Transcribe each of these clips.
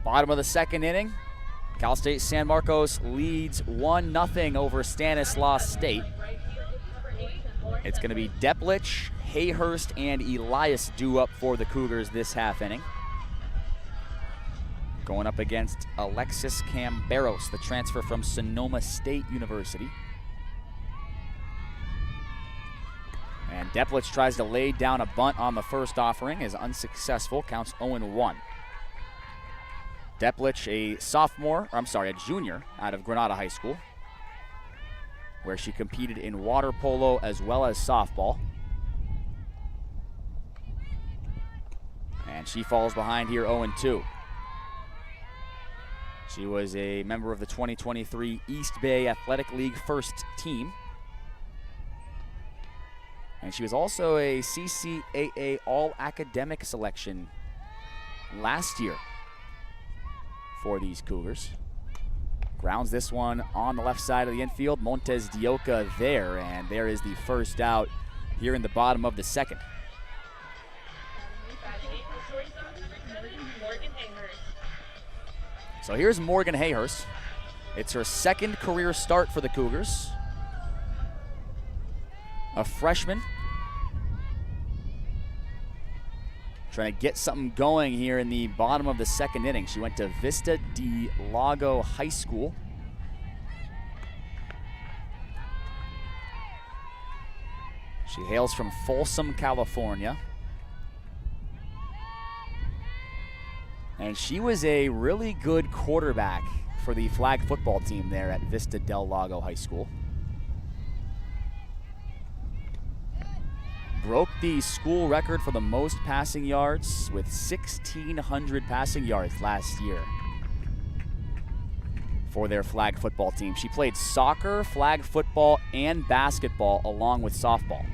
Bottom of the second inning, Cal State San Marcos leads 1-0 over Stanislaus State. It's going to be Deplich, Hayhurst, and Elias due up for the Cougars this half inning. Going up against Alexis Camberos, the transfer from Sonoma State University. And Deplich tries to lay down a bunt on the first offering, is unsuccessful, counts 0-1. Deplich, a junior out of Granada High School, where she competed in water polo as well as softball. And she falls behind here 0-2. She was a member of the 2023 East Bay Athletic League first team. And she was also a CCAA All-Academic selection last year for these Cougars. Grounds this one on the left side of the infield. Montes de Oca there, and there is the first out here in the bottom of the second. So here's Morgan Hayhurst. It's her second career start for the Cougars. A freshman. Trying to get something going here in the bottom of the second inning. She went to Vista del Lago High School. She hails from Folsom, California. And she was a really good quarterback for the flag football team there at Vista del Lago High School. Broke the school record for the most passing yards with 1,600 passing yards last year for their flag football team. She played soccer, flag football, and basketball along with softball.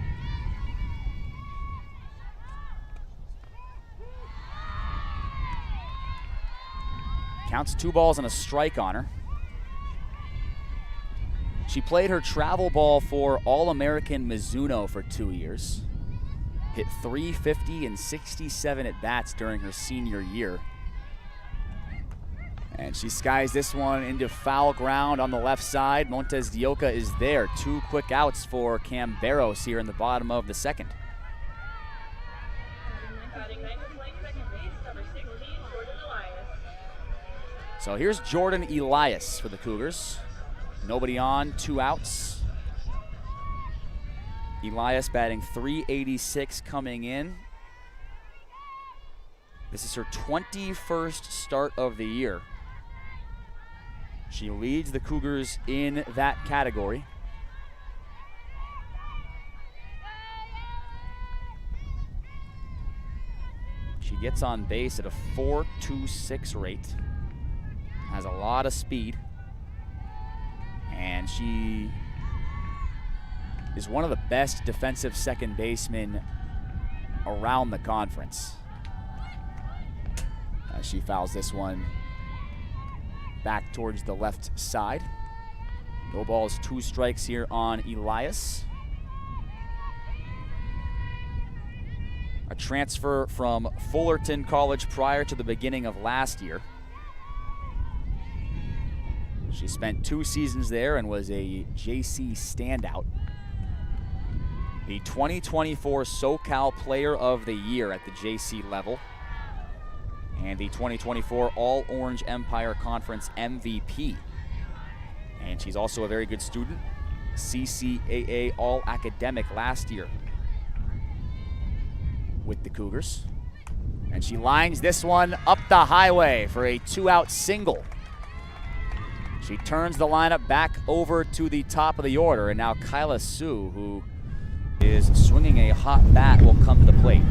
Counts 2 balls and a strike on her. She played her travel ball for All-American Mizuno for 2 years. Hit .350 and 67 at-bats during her senior year. And she skies this one into foul ground on the left side. Montes de Oca is there. 2 quick outs for Camberos here in the bottom of the second. So here's Jordan Elias for the Cougars. Nobody on, 2 outs. Elias batting .386 coming in. This is her 21st start of the year. She leads the Cougars in that category. She gets on base at a .426 rate. Has a lot of speed. And she is one of the best defensive second basemen around the conference. As she fouls this one back towards the left side. No balls, 2 strikes here on Elias. A transfer from Fullerton College prior to the beginning of last year. She spent 2 seasons there and was a JC standout. The 2024 SoCal Player of the Year at the JC level. And the 2024 All-Orange Empire Conference MVP. And she's also a very good student. CCAA All-Academic last year with the Cougars. And she lines this one up the highway for a 2-out single. She turns the lineup back over to the top of the order, and now Kyla Sue, who is swinging a hot bat, will come to the plate.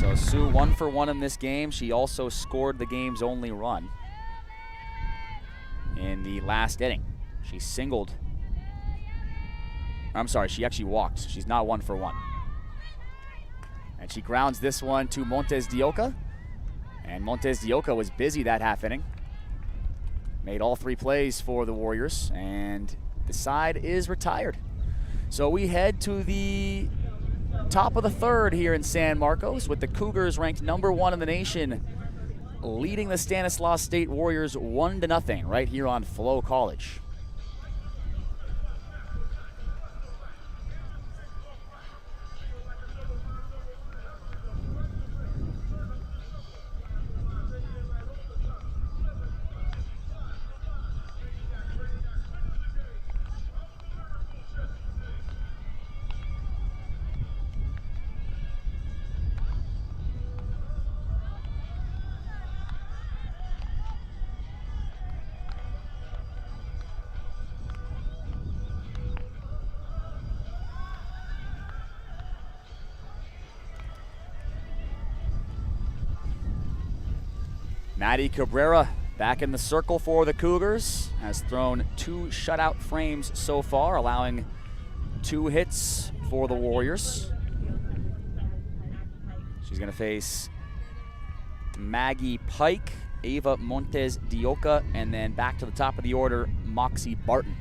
So Sue 1 for 1 in this game. She also scored the game's only run in the last inning. She singled. I'm sorry, she actually walked. She's not 1 for 1. And she grounds this one to Montes de Oca. And Montes de Oca was busy that half inning. Made all 3 plays for the Warriors and the side is retired. So we head to the top of the third here in San Marcos with the Cougars ranked #1 in the nation, leading the Stanislaus State Warriors 1-0 right here on Flo College. Maddie Cabrera back in the circle for the Cougars, has thrown 2 shutout frames so far, allowing 2 hits for the Warriors. She's going to face Maggie Pike, Ava Montes de Oca, and then back to the top of the order, Moxie Barton.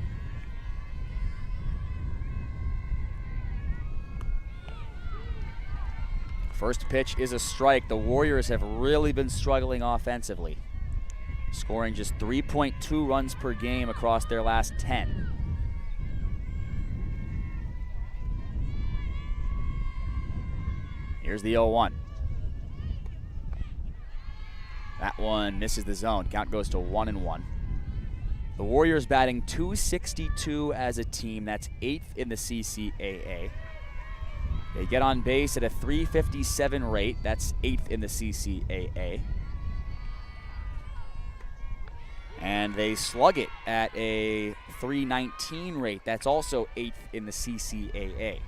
First pitch is a strike. The Warriors have really been struggling offensively, scoring just 3.2 runs per game across their last 10. Here's the 0-1. That one misses the zone. Count goes to 1-1. The Warriors batting .262 as a team. That's 8th in the CCAA. They get on base at a .357 rate. That's 8th in the CCAA. And they slug it at a .319 rate. That's also 8th in the CCAA.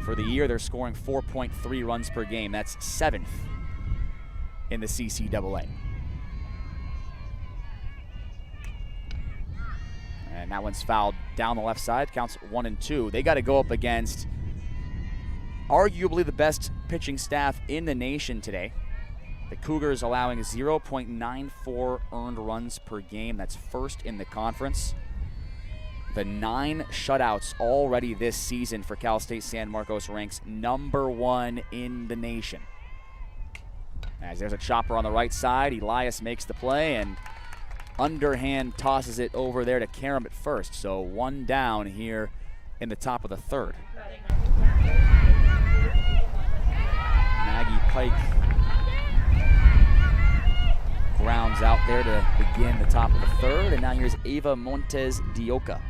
For the year, they're scoring 4.3 runs per game. That's 7th in the CCAA. And that one's fouled down the left side. Counts 1-2. They got to go up against arguably the best pitching staff in the nation today. The Cougars allowing 0.94 earned runs per game. That's first in the conference. The 9 shutouts already this season for Cal State San Marcos ranks #1 in the nation. As there's a chopper on the right side, Elias makes the play and underhand tosses it over there to Carum at first. So 1 down here in the top of the third. Maggie Pike grounds out there to begin the top of the third, and now here's Ava Montes de Oca.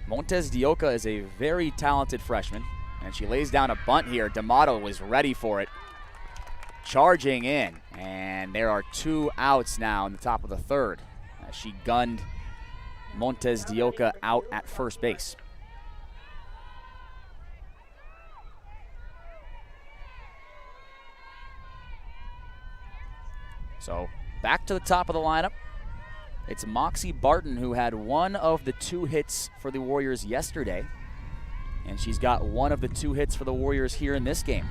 Montes de Oca is a very talented freshman, and she lays down a bunt here. D'Amato was ready for it, charging in, and there are 2 outs now in the top of the third. She gunned Montes de Oca out at first base. So back to the top of the lineup. It's Moxie Barton, who had 1 of the 2 hits for the Warriors yesterday. And she's got 1 of the 2 hits for the Warriors here in this game.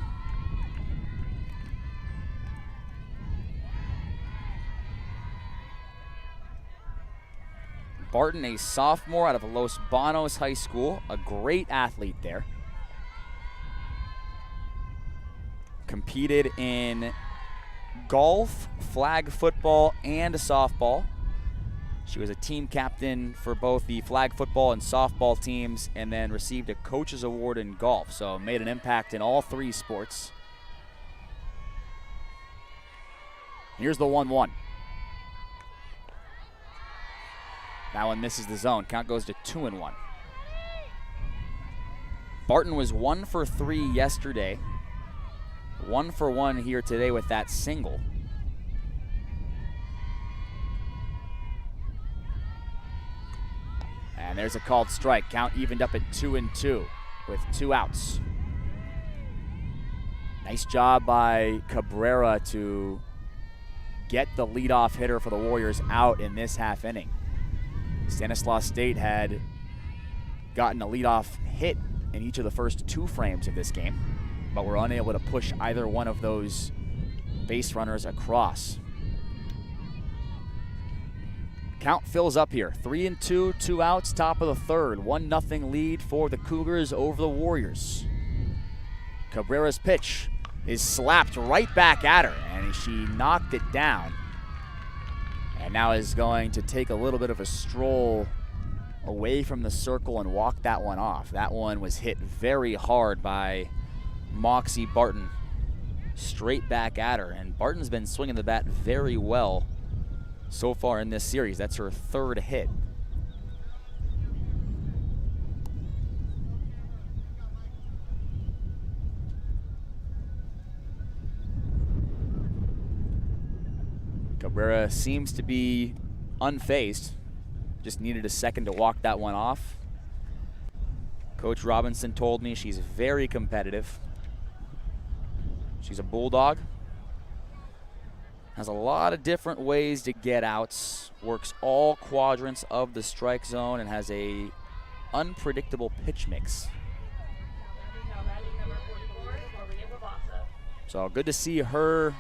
Barton, a sophomore out of Los Banos High School, a great athlete there. Competed in golf, flag football, and softball. She was a team captain for both the flag football and softball teams, and then received a coach's award in golf, so made an impact in all 3 sports. Here's the 1-1. That one misses the zone. Count goes to 2-1. Barton was 1 for 3 yesterday. 1 for 1 here today with that single. And there's a called strike. Count evened up at 2-2 with 2 outs. Nice job by Cabrera to get the leadoff hitter for the Warriors out in this half inning. Stanislaus State had gotten a leadoff hit in each of the first 2 frames of this game, but were unable to push either one of those base runners across. Count fills up here. 3-2, 2 outs, top of the third. 1-0 lead for the Cougars over the Warriors. Cabrera's pitch is slapped right back at her, and she knocked it down. And now is going to take a little bit of a stroll away from the circle and walk that one off. That one was hit very hard by Moxie Barton, straight back at her. And Barton's been swinging the bat very well so far in this series. That's her third hit. Cabrera seems to be unfazed. Just needed a second to walk that one off. Coach Robinson told me she's very competitive. She's a Bulldog. Has a lot of different ways to get outs. Works all quadrants of the strike zone and has a unpredictable pitch mix. So good to see her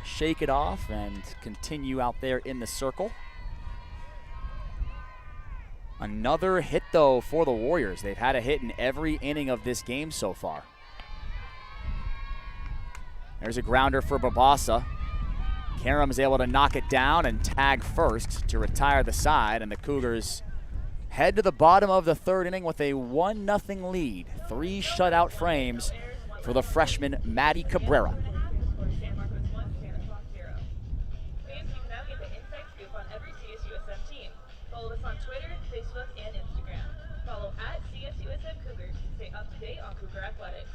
shake it off and continue out there in the circle. Another hit, though, for the Warriors. They've had a hit in every inning of this game so far. There's a grounder for Babasa. Carum is able to knock it down and tag first to retire the side, and the Cougars head to the bottom of the third inning with a 1-0 lead. 3 shutout frames for the freshman Maddie Cabrera. Follow us on Twitter, Facebook, and Instagram. Follow at CSUSM Cougars to stay up to date on Cougar athletics.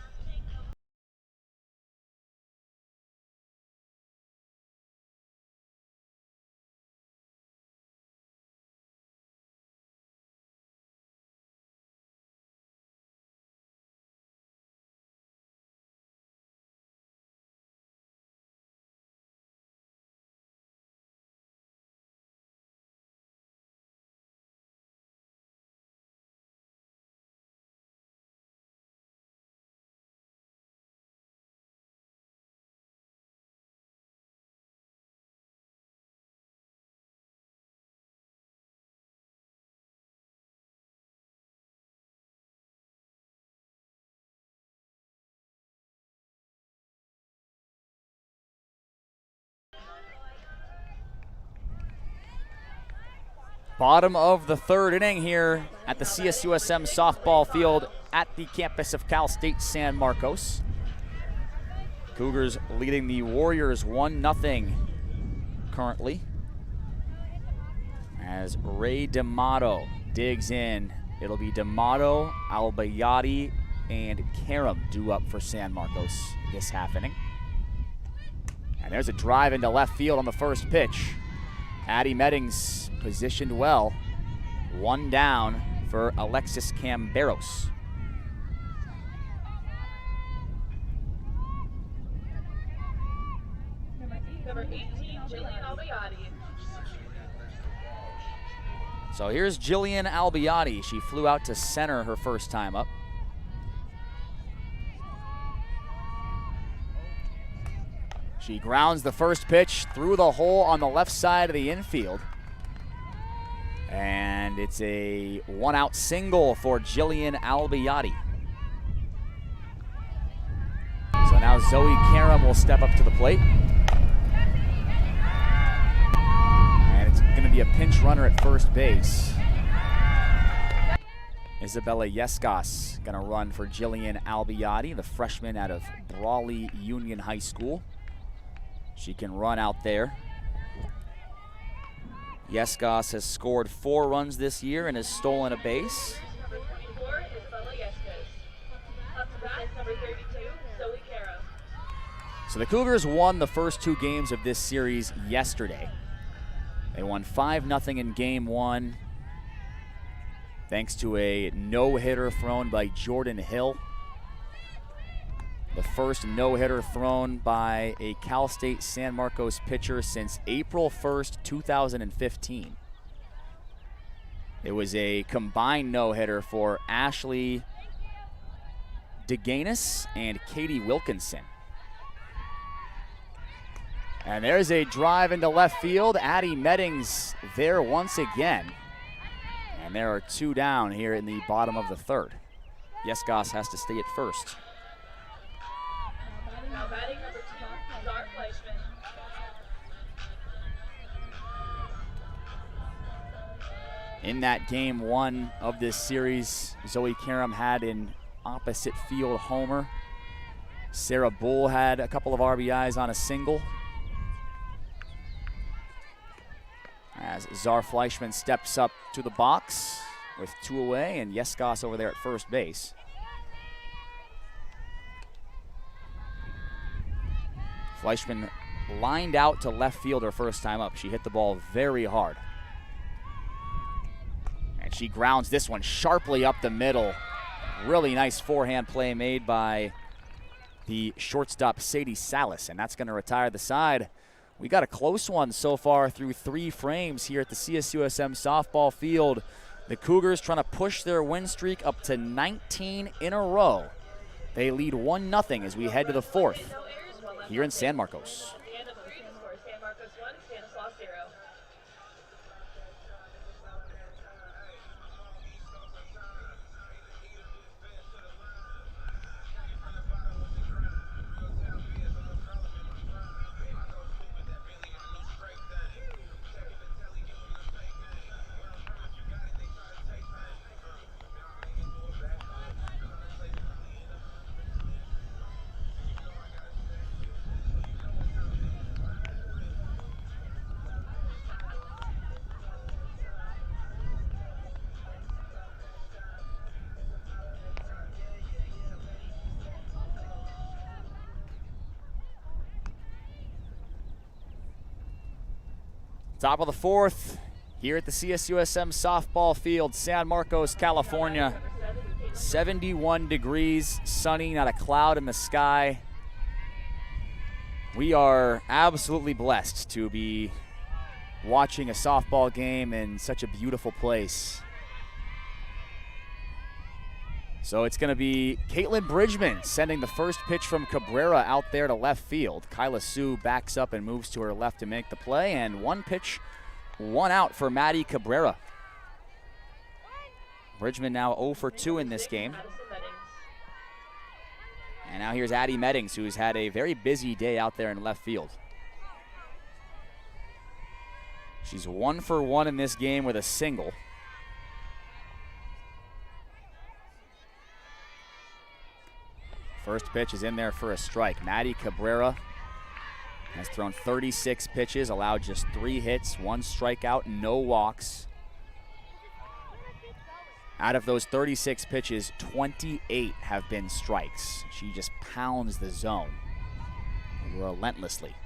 Bottom of the third inning here at the CSUSM softball field at the campus of Cal State San Marcos. Cougars leading the Warriors 1-0 currently. As Ray D'Amato digs in, it'll be D'Amato, Albayati, and Carum due up for San Marcos this half inning. And there's a drive into left field on the first pitch. Addie Meddings positioned well. 1 down for Alexis Camberos. Number 18, Jillian Albayati. So here's Jillian Albayati. She flew out to center her first time up. She grounds the first pitch through the hole on the left side of the infield. And it's a 1-out single for Jillian Albayati. So now Zoe Carum will step up to the plate. And it's going to be a pinch runner at first base. Isabella Yescas going to run for Jillian Albayati, the freshman out of Brawley Union High School. She can run out there. Yescas has scored 4 runs this year and has stolen a base. Number 24, Isabella Yescas. Up to bat, number 32, Zoe Carum. So the Cougars won the first 2 games of this series yesterday. They won 5-0 in game 1, thanks to a no-hitter thrown by Jordan Hill. The first no-hitter thrown by a Cal State San Marcos pitcher since April 1st, 2015. It was a combined no-hitter for Ashley DeGanis and Katie Wilkinson. And there's a drive into left field. Addie Meddings there once again. And there are 2 down here in the bottom of the 3rd. Yesgos has to stay at first. Now batting number 2, Zoe Fleischman. In that game 1 of this series, Zoe Carum had an opposite field homer. Sarah Bull had a couple of RBIs on a single. As Zar Fleischman steps up to the box with 2 away, and Yesgos over there at first base. Fleischman lined out to left field her first time up. She hit the ball very hard. And she grounds this one sharply up the middle. Really nice forehand play made by the shortstop Sadie Salas, and that's going to retire the side. We got a close one so far through 3 frames here at the CSUSM softball field. The Cougars trying to push their win streak up to 19 in a row. They lead 1-0 as we head to the 4th here in San Marcos. And of 3 to score, San Marcos 1, Stanislaus 0. Top of the 4th here at the CSUSM softball field, San Marcos, California. 71 degrees, sunny, not a cloud in the sky. We are absolutely blessed to be watching a softball game in such a beautiful place. So it's going to be Caitlin Bridgman sending the first pitch from Cabrera out there to left field. Kyla Sue backs up and moves to her left to make the play, and 1 pitch, 1 out for Maddie Cabrera. Bridgman now 0 for 2 in this game. And now here's Addie Meddings, who's had a very busy day out there in left field. She's 1 for 1 in this game with a single. First pitch is in there for a strike. Maddie Cabrera has thrown 36 pitches, allowed just 3 hits, 1 strikeout, no walks. Out of those 36 pitches, 28 have been strikes. She just pounds the zone relentlessly.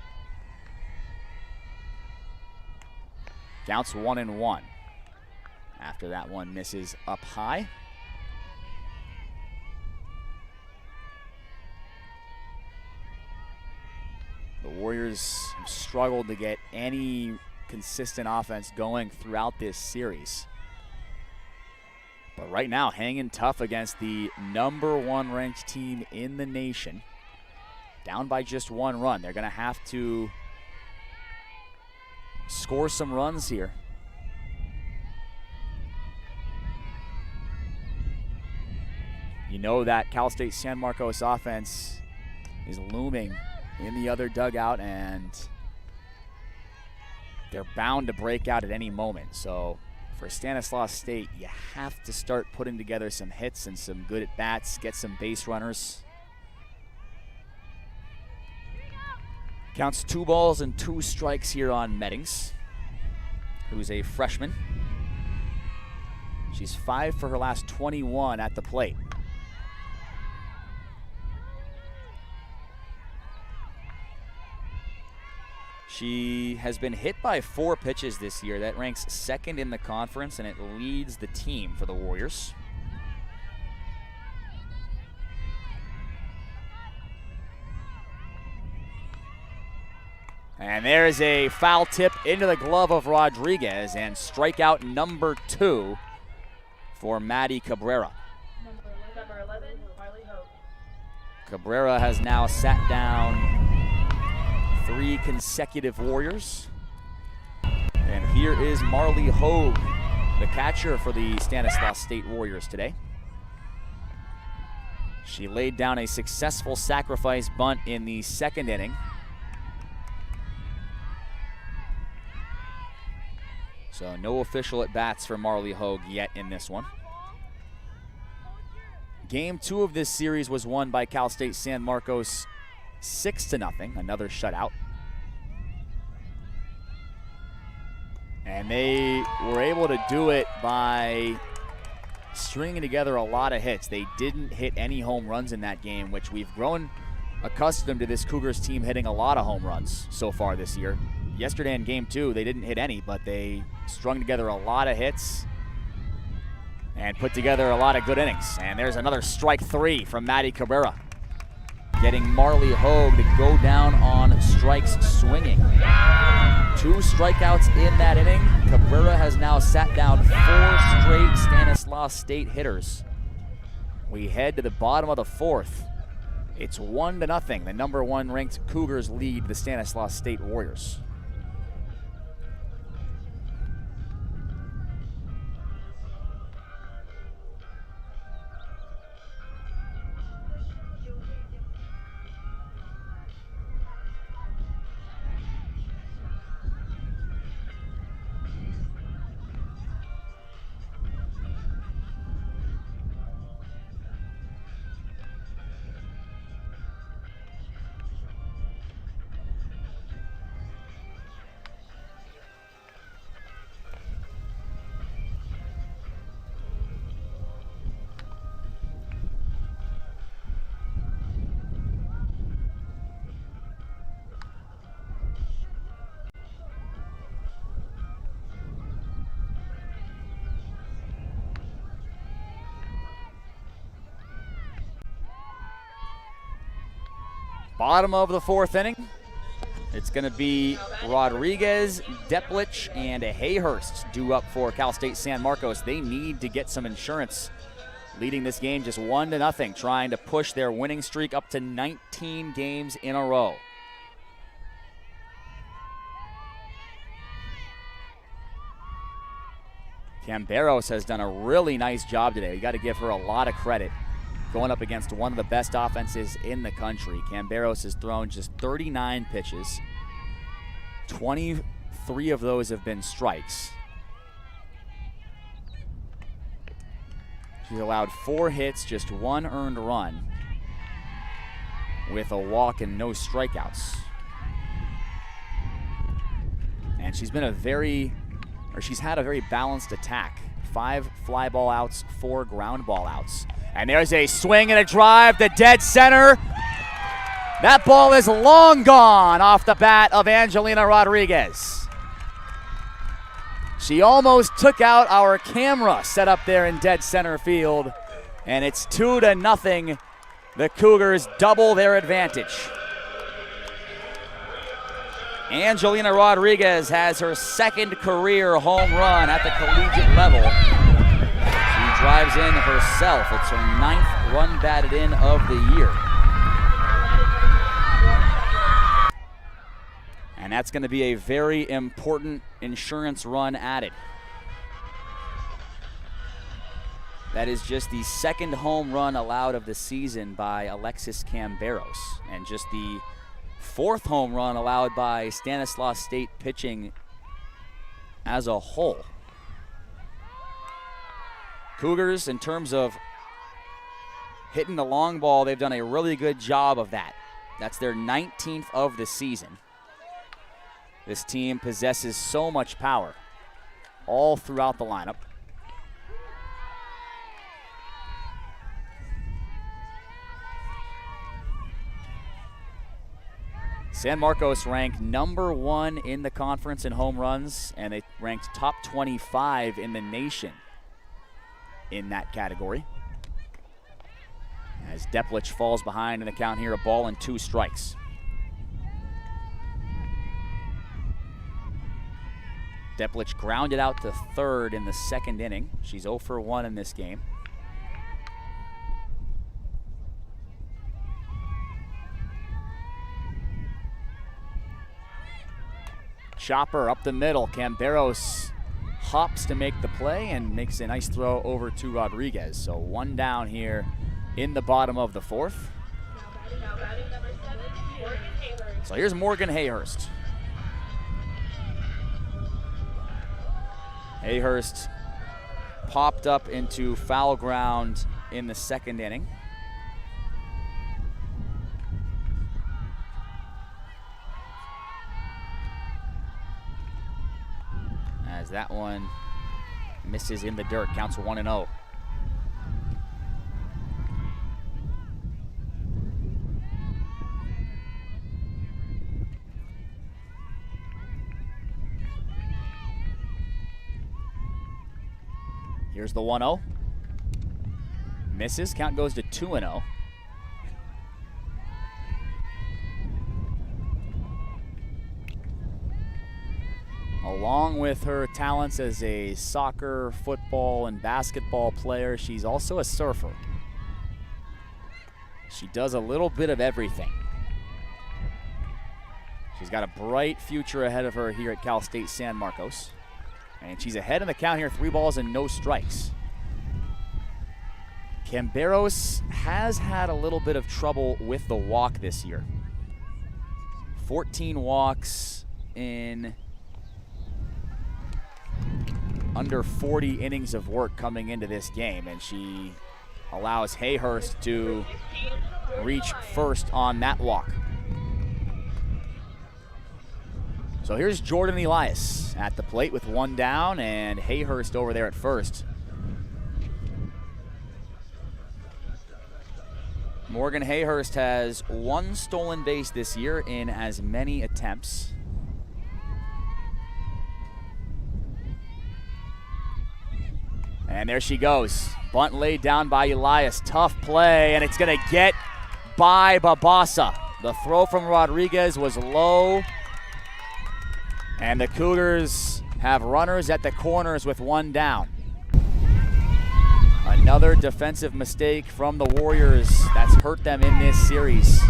Counts 1-1. After that one misses up high. The Warriors have struggled to get any consistent offense going throughout this series. But right now, hanging tough against the #1 ranked team in the nation. Down by just 1 run. They're going to have to score some runs here. You know that Cal State San Marcos offense is looming in the other dugout, and they're bound to break out at any moment. So for Stanislaus State, you have to start putting together some hits and some good at-bats, get some base runners. Counts 2 balls and 2 strikes here on Meddings, who's a freshman. She's 5 for her last 21 at the plate. She has been hit by 4 pitches this year. That ranks 2nd in the conference, and it leads the team for the Warriors. And there's a foul tip into the glove of Rodriguez, and strikeout number 2 for Maddie Cabrera. Number 11, Marley Hope. Cabrera has now sat down 3 consecutive Warriors. And here is Marley Hogue, the catcher for the Stanislaus State Warriors today. She laid down a successful sacrifice bunt in the 2nd inning. So no official at-bats for Marley Hogue yet in this one. Game 2 of this series was won by Cal State San Marcos 6-0, another shutout. And they were able to do it by stringing together a lot of hits. They didn't hit any home runs in that game, which we've grown accustomed to this Cougars team hitting a lot of home runs so far this year. Yesterday in Game 2, they didn't hit any, but they strung together a lot of hits and put together a lot of good innings. And there's another strike 3 from Maddie Cabrera, getting Marley Hogue to go down on strikes swinging. 2 strikeouts in that inning. Cabrera has now sat down 4 straight Stanislaus State hitters. We head to the bottom of the 4th. It's 1-0. The number 1 ranked Cougars lead the Stanislaus State Warriors. Bottom of the 4th inning. It's going to be Rodriguez, Deplich, and Hayhurst due up for Cal State San Marcos. They need to get some insurance, leading this game just 1-0, trying to push their winning streak up to 19 games in a row. Camberos has done a really nice job today. You got to give her a lot of credit. Going up against one of the best offenses in the country. Camberos has thrown just 39 pitches. 23 of those have been strikes. She's allowed 4 hits, just 1 earned run, with a walk and no strikeouts. And she's had a very balanced attack. 5 fly ball outs, 4 ground ball outs. And there's a swing and a drive to dead center. That ball is long gone off the bat of Angelina Rodriguez. She almost took out our camera set up there in dead center field. And it's 2-0. The Cougars double their advantage. Angelina Rodriguez has her 2nd career home run at the collegiate level. She drives in herself. It's her 9th run batted in of the year. And that's going to be a very important insurance run added. That is just the 2nd home run allowed of the season by Alexis Camberos, and just the 4th home run allowed by Stanislaus State pitching as a whole. Cougars, in terms of hitting the long ball, they've done a really good job of that. That's their 19th of the season. This team possesses so much power all throughout the lineup. San Marcos ranked number 1 in the conference in home runs, and they ranked top 25 in the nation in that category. As Deplich falls behind in the count here, a ball and 2 strikes. Deplich grounded out to 3rd in the 2nd inning. She's 0 for 1 in this game. chopper up the middle. Camberos hops to make the play and makes a nice throw over to Rodriguez. So one down here in the bottom of the fourth. Now batting number 7, Morgan Hayhurst. So here's Morgan Hayhurst. Hayhurst popped up into foul ground in the second inning. As that one misses in the dirt, counts 1-0. Here's the 1-0. Misses, count goes to 2-0. Along with her talents as a soccer, football, and basketball player, she's also a surfer. She does a little bit of everything. She's got a bright future ahead of her here at Cal State San Marcos. And she's ahead in the count here, 3 balls and no strikes. Camberos has had a little bit of trouble with the walk this year. 14 walks in under 40 innings of work coming into this game, and she allows Hayhurst to reach first on that walk. So here's Jordan Elias at the plate with 1 down, and Hayhurst over there at first. Morgan Hayhurst has 1 stolen base this year in as many attempts. And there she goes. Bunt laid down by Elias. Tough play, and it's going to get by Babasa. The throw from Rodriguez was low. And the Cougars have runners at the corners with 1 down. Another defensive mistake from the Warriors that's hurt them in this series.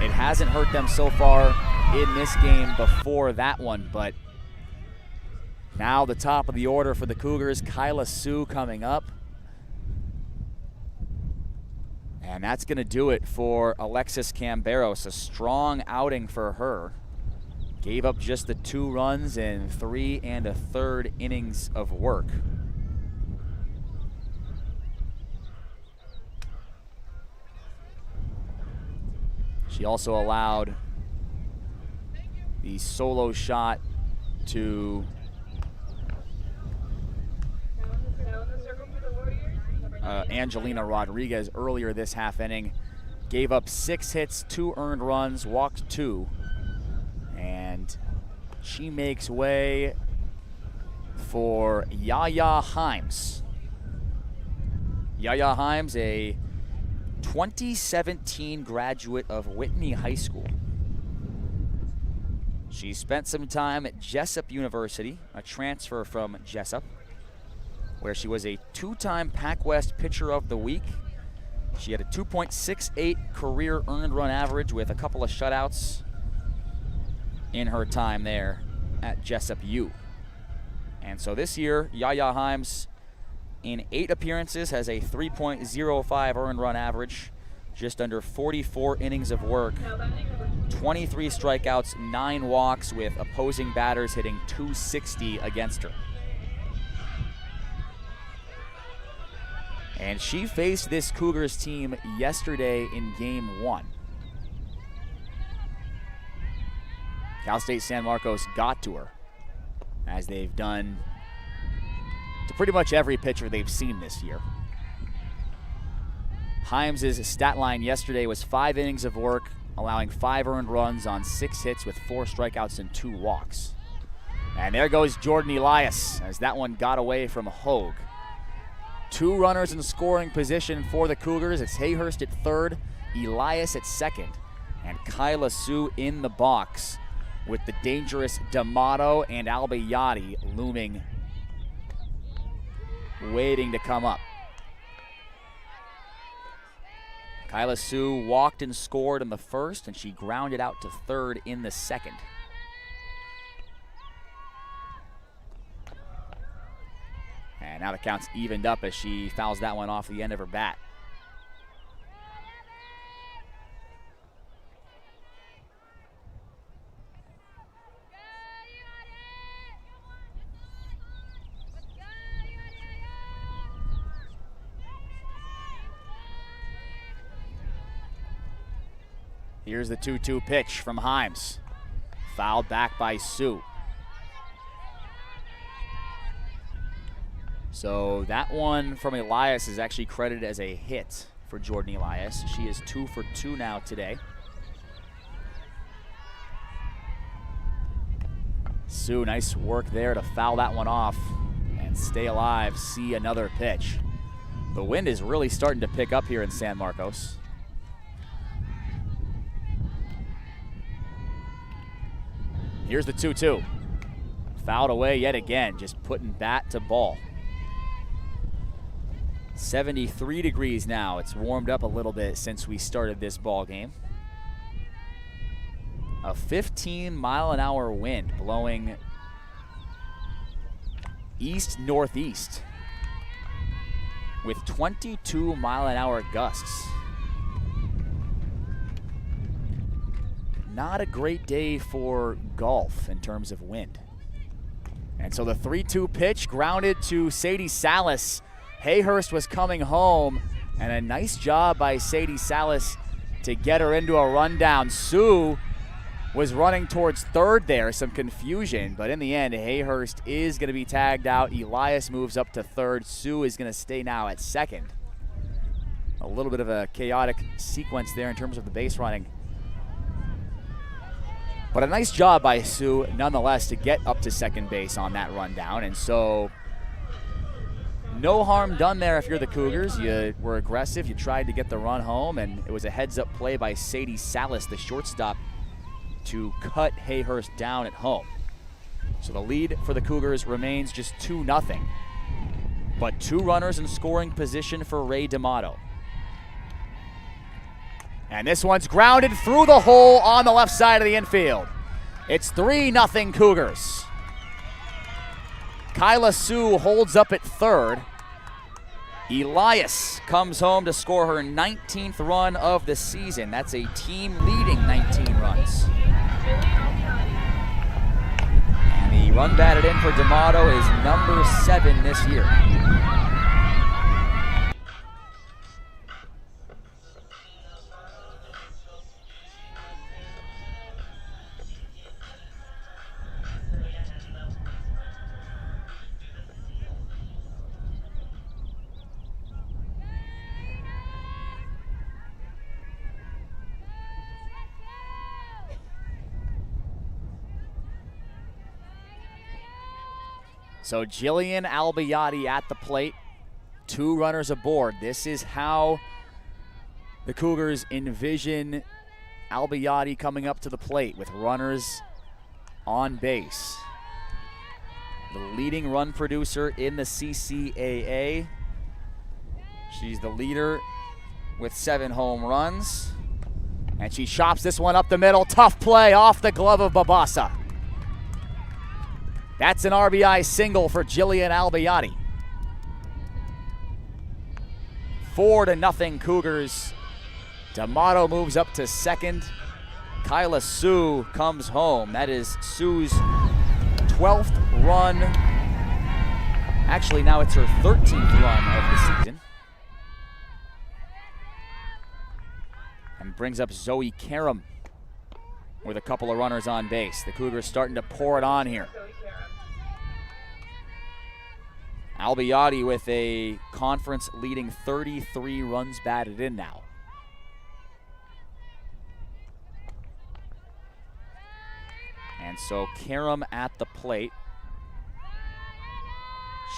It hasn't hurt them so far in this game before that one, but now the top of the order for the Cougars, Kyla Sue coming up. And that's going to do it for Alexis Camberos. A strong outing for her. Gave up just the 2 runs in 3 1/3 innings of work. She also allowed the solo shot to Angelina Rodriguez earlier this half inning. Gave up 6 hits, 2 earned runs, walked 2. And she makes way for Yaya Himes. Yaya Himes, a 2017 graduate of Whitney High School. She spent some time at Jessup University, a transfer from Jessup, where she was a 2-time Pac-West Pitcher of the Week. She had a 2.68 career earned run average with a couple of shutouts in her time there at Jessup U. And so this year, Yaya Himes, in 8 appearances, has a 3.05 earned run average, just under 44 innings of work, 23 strikeouts, 9 walks, with opposing batters hitting .260 against her. And she faced this Cougars team yesterday in Game 1. Cal State San Marcos got to her, as they've done to pretty much every pitcher they've seen this year. Himes' stat line yesterday was 5 innings of work, allowing 5 earned runs on 6 hits with 4 strikeouts and 2 walks. And there goes Jordan Elias, as that one got away from Hogue. 2 runners in scoring position for the Cougars. It's Hayhurst at third, Elias at second, and Kyla Sue in the box, with the dangerous D'Amato and Albayati looming, waiting to come up. Kyla Sue walked and scored in the first, and she grounded out to third in the second. now the count's evened up as she fouls that one off the end of her bat. Here's the 2-2 pitch from Himes. Fouled back by Sue. So that one from Elias is actually credited as a hit for Jordan Elias. She is 2 for 2 now today. Sue, nice work there to foul that one off and stay alive, see another pitch. The wind is really starting to pick up here in San Marcos. Here's the 2-2. Fouled away yet again, just putting bat to ball. 73 degrees now. It's warmed up a little bit since we started this ball game. A 15-mile-an-hour wind blowing east-northeast with 22-mile-an-hour gusts. Not a great day for golf in terms of wind. And so the 3-2 pitch grounded to Sadie Salas. Hayhurst was coming home, and a nice job by Sadie Salas to get her into a rundown. Sue was running towards third there, some confusion, but in the end, Hayhurst is going to be tagged out. Elias moves up to third. Sue is going to stay now at second. A little bit of a chaotic sequence there in terms of the base running. But a nice job by Sue, nonetheless, to get up to second base on that rundown. And so, no harm done there if you're the Cougars. You were aggressive. You tried to get the run home, and it was a heads-up play by Sadie Salas, the shortstop, to cut Hayhurst down at home. So the lead for the Cougars remains just 2-0. But 2 runners in scoring position for Ray D'Amato. And this one's grounded through the hole on the left side of the infield. It's 3-0 Cougars. Kyla Sue holds up at third. Elias comes home to score her 19th run of the season. That's a team-leading 19 runs. And the run batted in for D'Amato is number 7 this year. So Jillian Albiati at the plate, 2 runners aboard. This is how the Cougars envision Albiati coming up to the plate with runners on base. The leading run producer in the CCAA. She's the leader with 7 home runs. And she chops this one up the middle. Tough play off the glove of Babasa. That's an RBI single for Jillian Albiati. 4-0 Cougars. D'Amato moves up to second. Kyla Sue comes home. That is Sue's 12th run. Actually, now it's her 13th run of the season. And brings up Zoe Carum with a couple of runners on base. The Cougars starting to pour it on here. Albiati with a conference-leading 33 runs batted in now. And so Carum at the plate.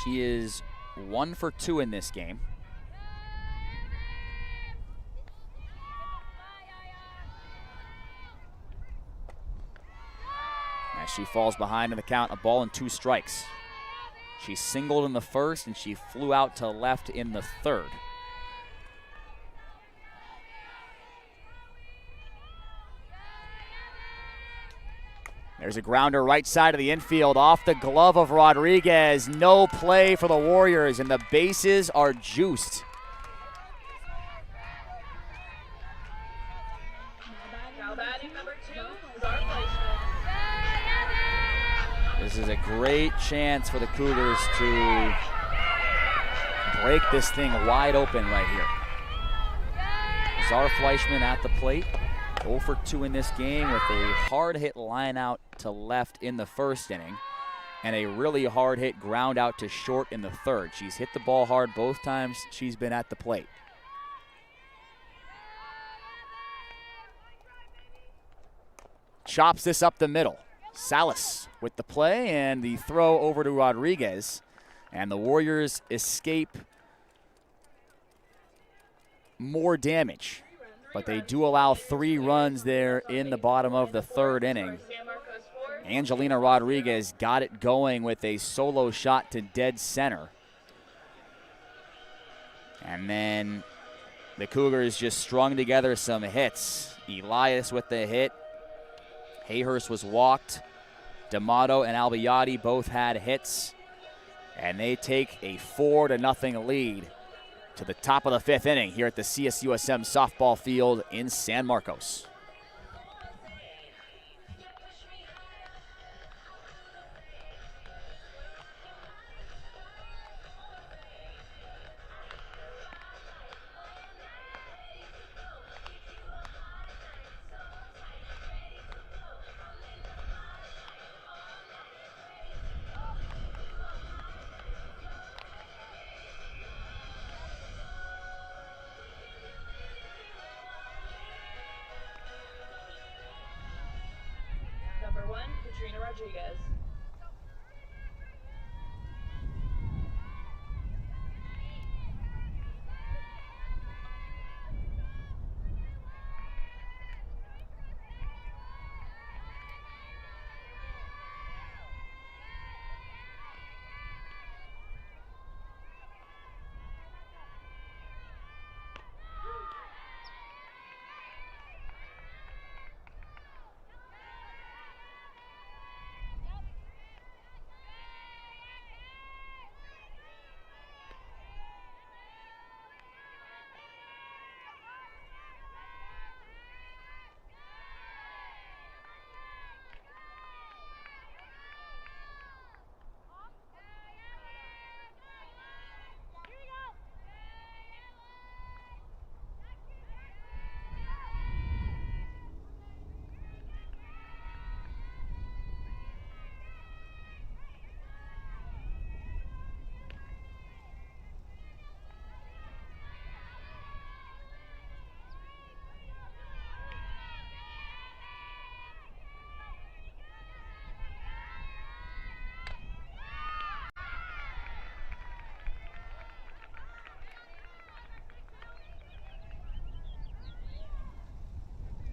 She is 1 for 2 in this game. As she falls behind in the count, a ball and 2 strikes. She singled in the first, and she flew out to left in the third. There's a grounder right side of the infield off the glove of Rodriguez. No play for the Warriors, and the bases are juiced. Now batting number 2, Zoe Carum. This is a great chance for the Cougars to break this thing wide open right here. Czar Fleischman at the plate. 0 for 2 in this game with a hard hit line out to left in the first inning and a really hard hit ground out to short in the third. She's hit the ball hard both times she's been at the plate. Chops this up the middle. Salas with the play and the throw over to Rodriguez. And the Warriors escape more damage. But they do allow 3 runs there in the bottom of the third inning. Angelina Rodriguez got it going with a solo shot to dead center. And then the Cougars just strung together some hits. Elias with the hit. Hayhurst was walked. D'Amato and Albiati both had hits. And they take a 4-0 lead to the top of the 5th inning here at the CSUSM softball field in San Marcos. Rodriguez.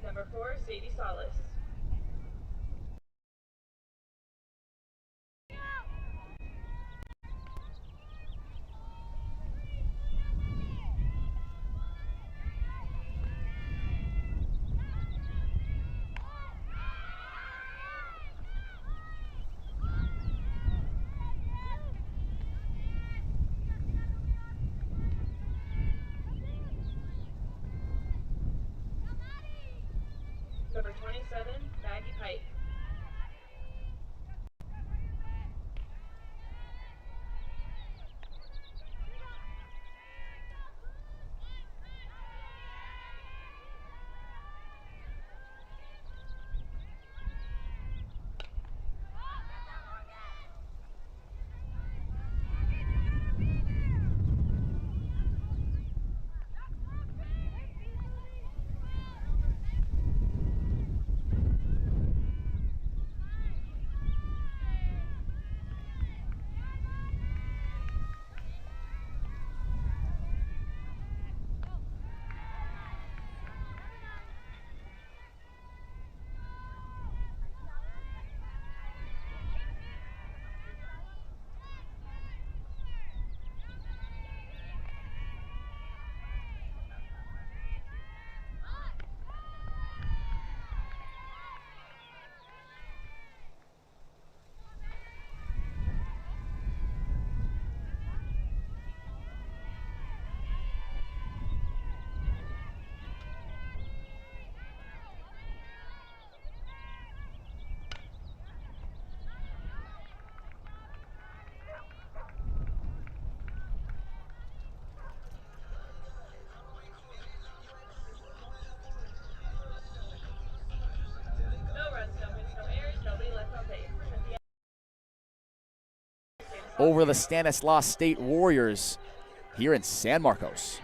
Number 4, Stanislaus. Number 27, over the Stanislaus State Warriors here in San Marcos.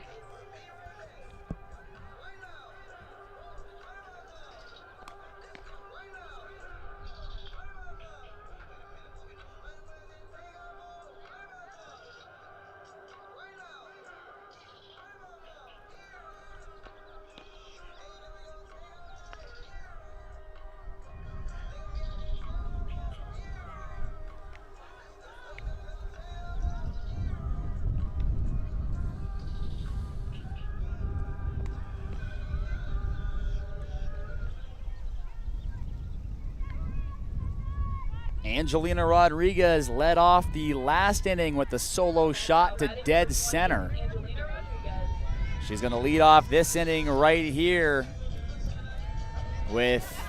Angelina Rodriguez led off the last inning with the solo shot to dead center. She's going to lead off this inning right here with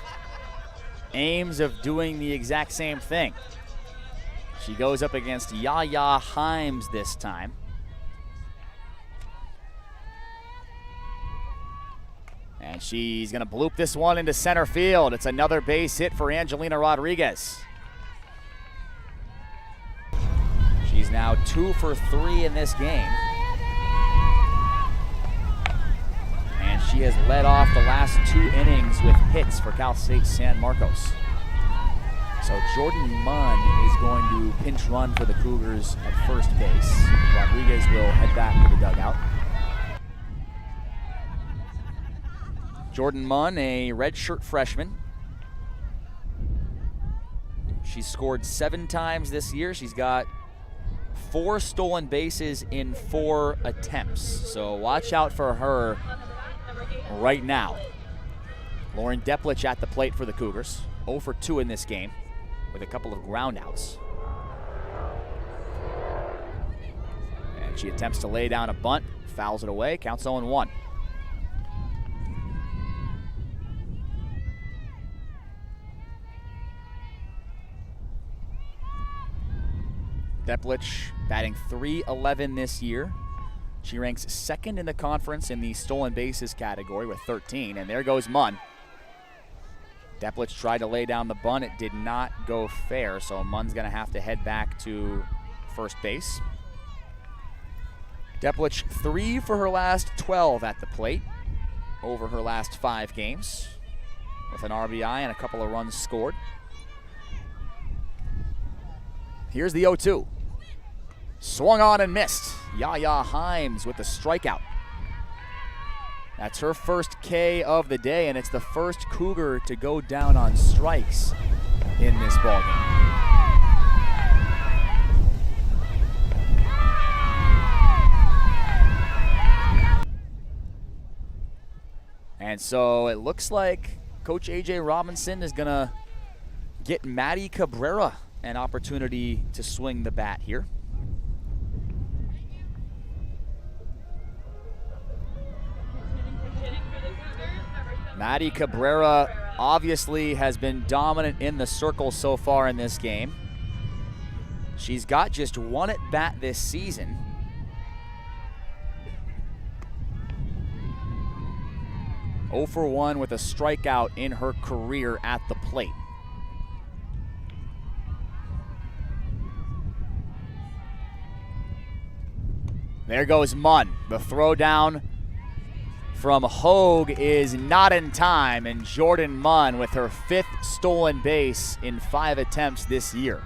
aims of doing the exact same thing. She goes up against Yaya Himes this time. And she's going to bloop this one into center field. It's another base hit for Angelina Rodriguez. She's now 2 for 3 in this game. And she has led off the last 2 innings with hits for Cal State San Marcos. So Jordan Munn is going to pinch run for the Cougars at first base. Rodriguez will head back to the dugout. Jordan Munn, a redshirt freshman. She's scored 7 times this year. She's got 4 stolen bases in 4 attempts. So watch out for her right now. Lauren Deplich at the plate for the Cougars. 0 for 2 in this game with a couple of groundouts. And she attempts to lay down a bunt, fouls it away, counts 0-1. Deplich batting .311 this year. She ranks 2nd in the conference in the stolen bases category with 13, and there goes Munn. Deplich tried to lay down the bunt. It did not go fair, so Munn's going to have to head back to first base. Deplich 3 for her last 12 at the plate over her last 5 games with an RBI and a couple of runs scored. Here's the 0-2. Swung on and missed. Yaya Himes with the strikeout. That's her first K of the day, and it's the first Cougar to go down on strikes in this ballgame. And so it looks like Coach A.J. Robinson is going to get Maddie Cabrera an opportunity to swing the bat here. Maddie Cabrera obviously has been dominant in the circle so far in this game. She's got just 1 at bat this season. Oh for 1 with a strikeout in her career at the plate. There goes Munn. The throw down from Hogue is not in time, and Jordan Munn with her 5th stolen base in 5 attempts this year.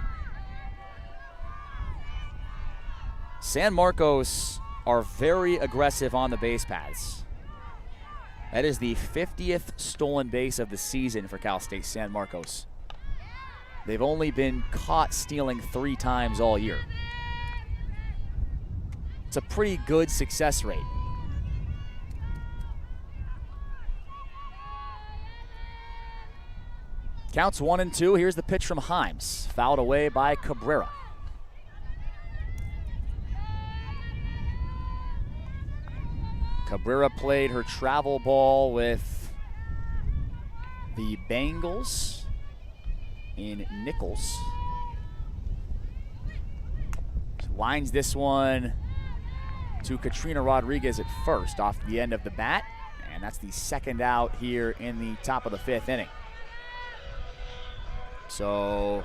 San Marcos are very aggressive on the base paths. That is the 50th stolen base of the season for Cal State San Marcos. They've only been caught stealing 3 times all year. It's a pretty good success rate. Counts 1-2. Here's the pitch from Himes. Fouled away by Cabrera. Cabrera played her travel ball with the Bengals in Nichols. Lines this one to Katrina Rodriguez at first off the end of the bat. And that's the 2nd out here in the top of the 5th inning. So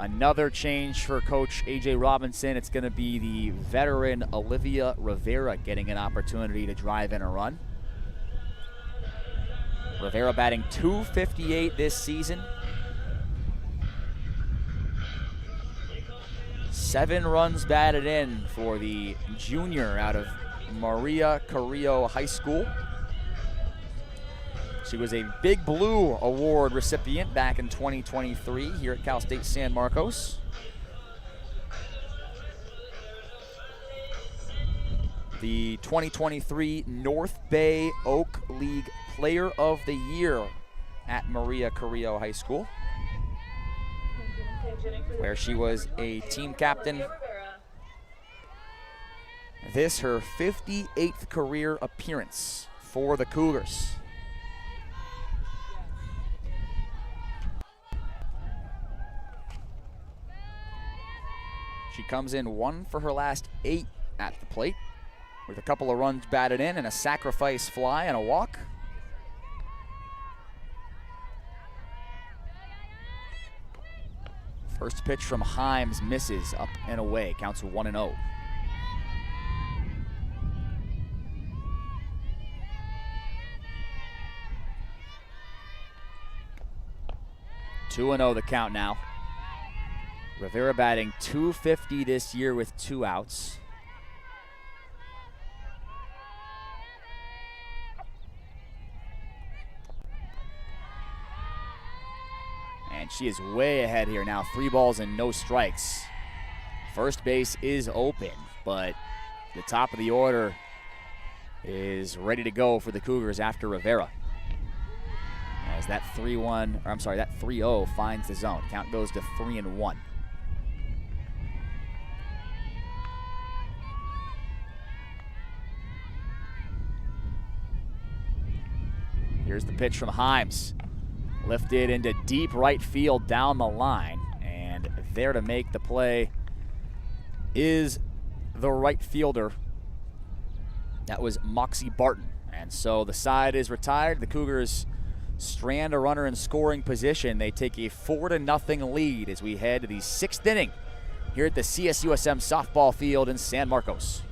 Another change for Coach A.J. Robinson. It's going to be the veteran Olivia Rivera getting an opportunity to drive in a run. Rivera batting .258 this season. 7 runs batted in for the junior out of Maria Carrillo High School. She was a Big Blue Award recipient back in 2023 here at Cal State San Marcos. The 2023 North Bay Oak League Player of the Year at Maria Carrillo High School, where she was a team captain. This her 58th career appearance for the Cougars. She comes in 1 for her last 8 at the plate, with a couple of runs batted in and a sacrifice fly and a walk. First pitch from Himes misses, up and away, counts 1-0. (2-0) the count now. Rivera batting .250 this year with 2 outs. And she is way ahead here now. 3 balls and no strikes. First base is open, but the top of the order is ready to go for the Cougars after Rivera. As that 3-0 finds the zone. Count goes to 3-1. Here's the pitch from Himes. Lifted into deep right field down the line. And there to make the play is the right fielder. That was Moxie Barton. And so the side is retired. The Cougars strand a runner in scoring position. They take a 4-0 lead as we head to the 6th inning here at the CSUSM softball field in San Marcos.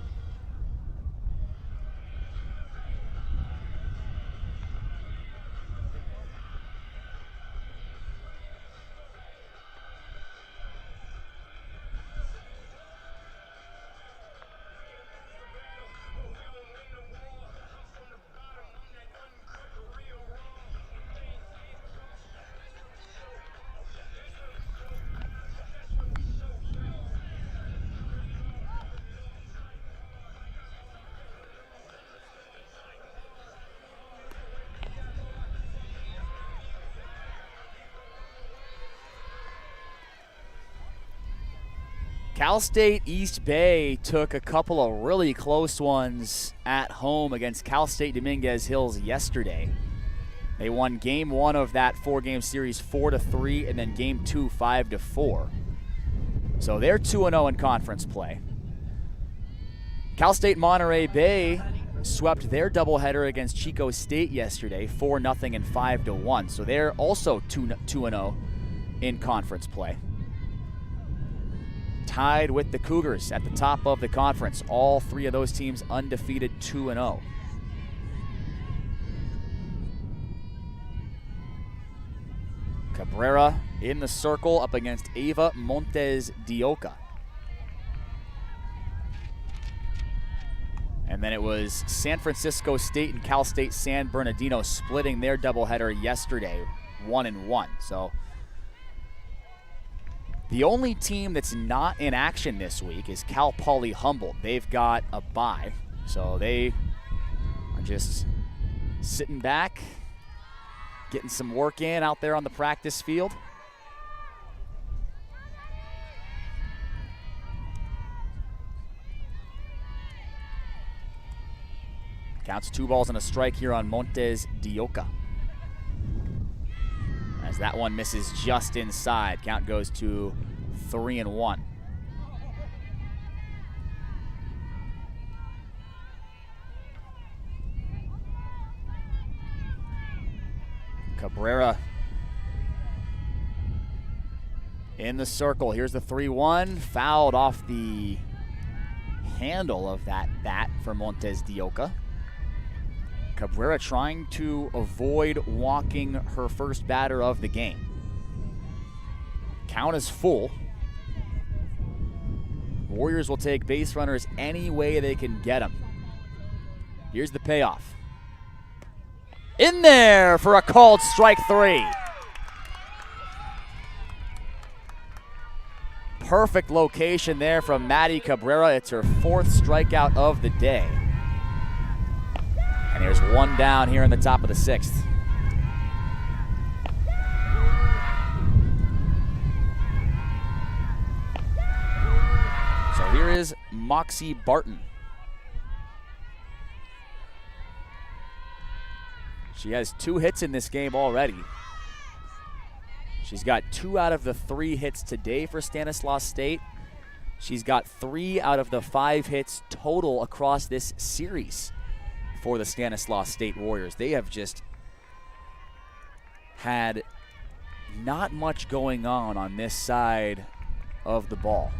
Cal State East Bay took a couple of really close ones at home against Cal State Dominguez Hills yesterday. They won game 1 of that 4-game series 4-3, and then game 2 5-4. So they're 2-0 in conference play. Cal State Monterey Bay swept their doubleheader against Chico State yesterday 4-0 and 5-1. So they're also 2-0 in conference play. Tied with the Cougars at the top of the conference. All 3 of those teams undefeated 2-0. Cabrera in the circle up against Ava Montes de Oca. And then it was San Francisco State and Cal State San Bernardino splitting their doubleheader yesterday, 1-1. So the only team that's not in action this week is Cal Poly Humboldt. They've got a bye, so they are just sitting back, getting some work in out there on the practice field. Counts 2 balls and a strike here on Montes de Oca. As that one misses just inside. Count goes to 3-1. Cabrera in the circle. Here's the 3-1, fouled off the handle of that bat for Montes de Oca. Cabrera trying to avoid walking her first batter of the game. Count is full. Warriors will take base runners any way they can get them. Here's the payoff. In there for a called strike 3. Perfect location there from Maddie Cabrera. It's her 4th strikeout of the day. And here's one down here in the top of the 6th. So here is Moxie Barton. She has 2 hits in this game already. She's got 2 out of the 3 hits today for Stanislaus State. She's got 3 out of the 5 hits total across this series for the Stanislaus State Warriors. They have just had not much going on this side of the ball.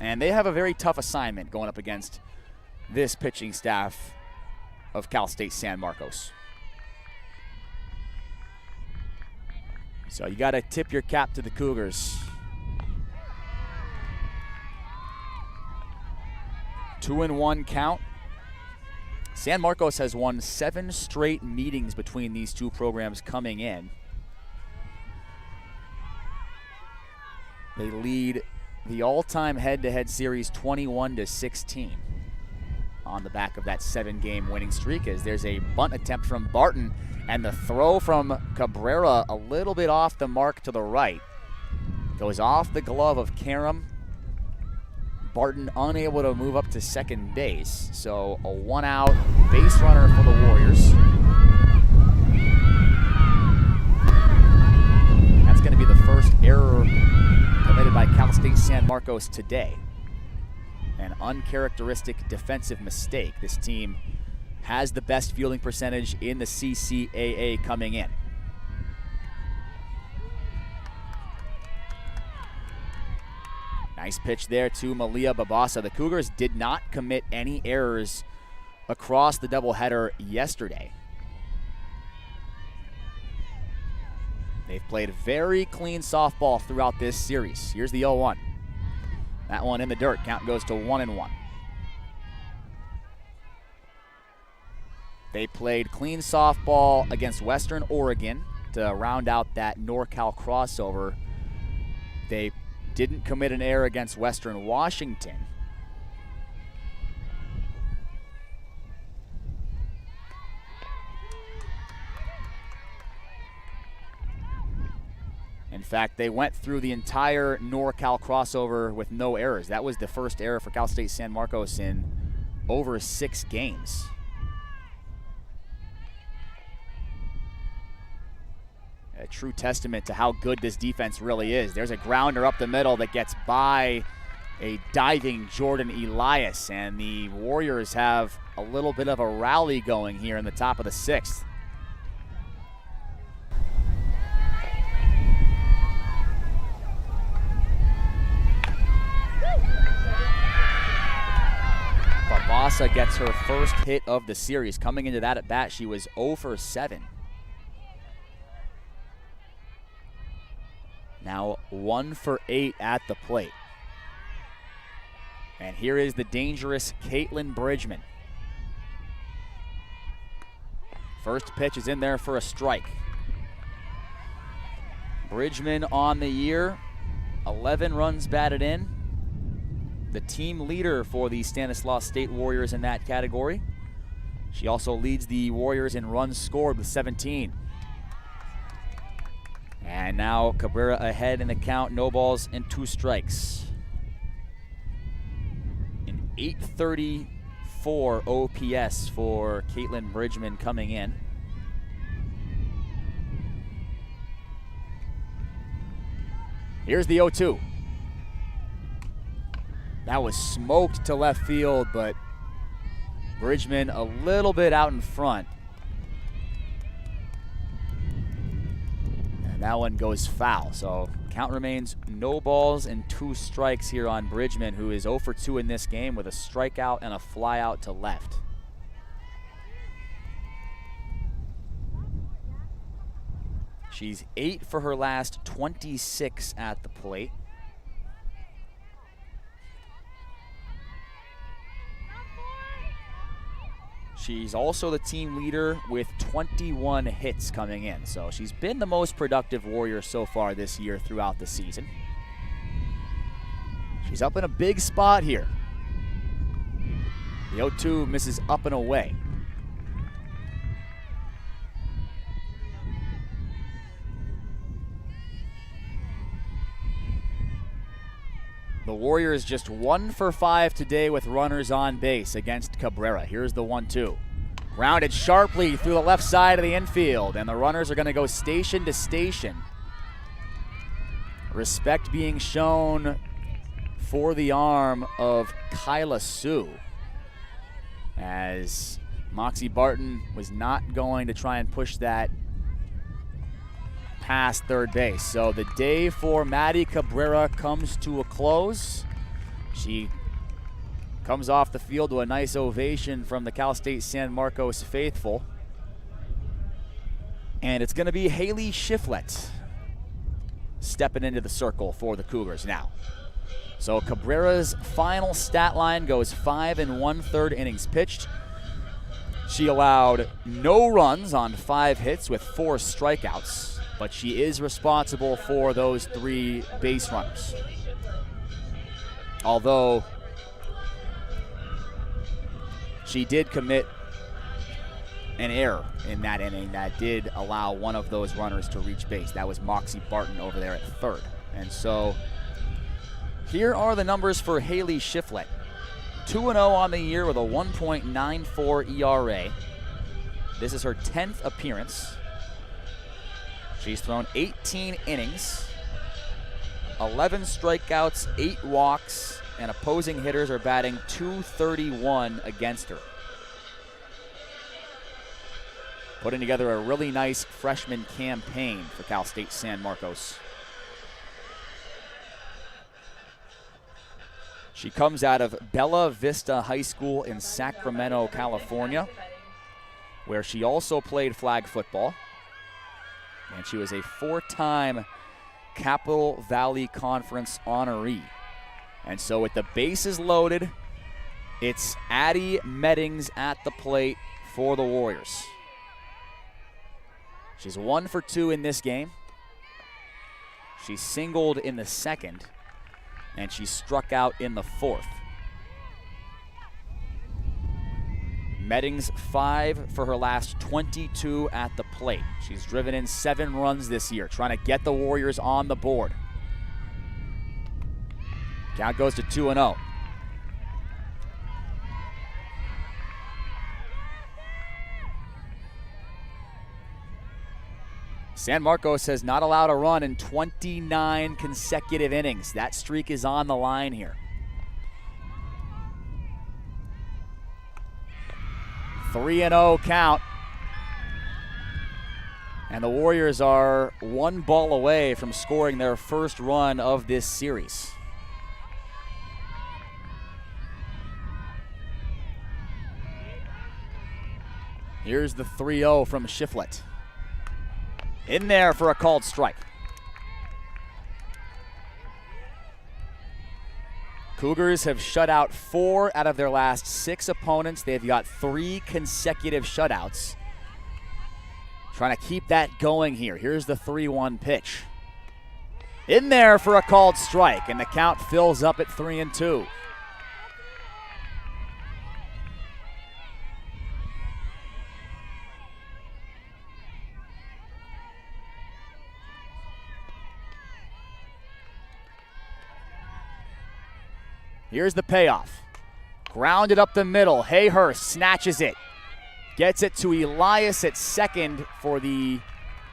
And they have a very tough assignment going up against this pitching staff of Cal State San Marcos. So you got to tip your cap to the Cougars. 2-1 count. San Marcos has won 7 straight meetings between these two programs coming in. They lead the all-time head-to-head series 21-16 on the back of that 7-game winning streak, as there's a bunt attempt from Barton, and the throw from Cabrera a little bit off the mark to the right. Goes off the glove of Carum. Barton unable to move up to second base. So a 1-out base runner for the Warriors. That's going to be the first error committed by Cal State San Marcos today. An uncharacteristic defensive mistake. This team has the best fielding percentage in the CCAA coming in. Nice pitch there to Malia Babasa. The Cougars did not commit any errors across the doubleheader yesterday. They've played very clean softball throughout this series. Here's the 0-1. That one in the dirt. Count goes to 1-1. They played clean softball against Western Oregon to round out that NorCal crossover. They didn't commit an error against Western Washington. In fact, they went through the entire NorCal crossover with no errors. That was the first error for Cal State San Marcos in over 6 games. A true testament to how good this defense really is. There's a grounder up the middle that gets by a diving Jordan Elias, and the Warriors have a little bit of a rally going here in the top of the 6th. Babasa gets her first hit of the series. Coming into that at bat, she was 0 for 7. Now 1 for 8 at the plate. And here is the dangerous Caitlin Bridgman. First pitch is in there for a strike. Bridgman on the year, 11 runs batted in. The team leader for the Stanislaus State Warriors in that category. She also leads the Warriors in runs scored with 17. And now Cabrera ahead in the count, no balls and 2 strikes. An 834 OPS for Caitlin Bridgman coming in. Here's the 0-2. That was smoked to left field, but Bridgman a little bit out in front. that one goes foul. So count remains no balls and 2 strikes here on Bridgman, who is 0 for 2 in this game with a strikeout and a fly out to left. She's 8 for her last 26 at the plate. She's also the team leader with 21 hits coming in. So she's been the most productive Warrior so far this year throughout the season. She's up in a big spot here. The 0-2 misses up and away. The Warriors just 1 for 5 today with runners on base against Cabrera. Here's the 1-2. Grounded sharply through the left side of the infield, and the runners are going to go station to station. Respect being shown for the arm of Kyla Sue, as Moxie Barton was not going to try and push that past third base. So the day for Maddie Cabrera comes to a close. She comes off the field to a nice ovation from the Cal State San Marcos faithful. And it's going to be Haley Shiflett stepping into the circle for the Cougars now. So Cabrera's final stat line goes 5 1/3 innings pitched. She allowed no runs on 5 hits with 4 strikeouts, but she is responsible for those 3 base runners. Although she did commit an error in that inning that did allow one of those runners to reach base. That was Moxie Barton over there at third. And so here are the numbers for Haley Shiflett. 2-0 on the year with a 1.94 ERA. This is her 10th appearance. She's thrown 18 innings, 11 strikeouts, 8 walks, and opposing hitters are batting .231 against her. Putting together a really nice freshman campaign for Cal State San Marcos. She comes out of Bella Vista High School in Sacramento, California, where she also played flag football. And she was a 4-time Capital Valley Conference honoree. And so with the bases loaded, it's Addie Meddings at the plate for the Warriors. She's 1 for 2 in this game. She singled in the second, and she struck out in the 4th. Meddings 5 for her last 22 at the plate. She's driven in 7 runs this year, trying to get the Warriors on the board. Count goes to 2-0. San Marcos has not allowed a run in 29 consecutive innings. That streak is on the line here. 3-0 count. And the Warriors are 1 ball away from scoring their first run of this series. Here's the 3-0 from Shiflett. In there for a called strike. Cougars have shut out 4 out of their last 6 opponents. They've got 3 consecutive shutouts. Trying to keep that going here. Here's the 3-1 pitch. In there for a called strike, and the count fills up at 3-2. Here's the payoff. Grounded up the middle. Hayhurst snatches it. Gets it to Elias at second for the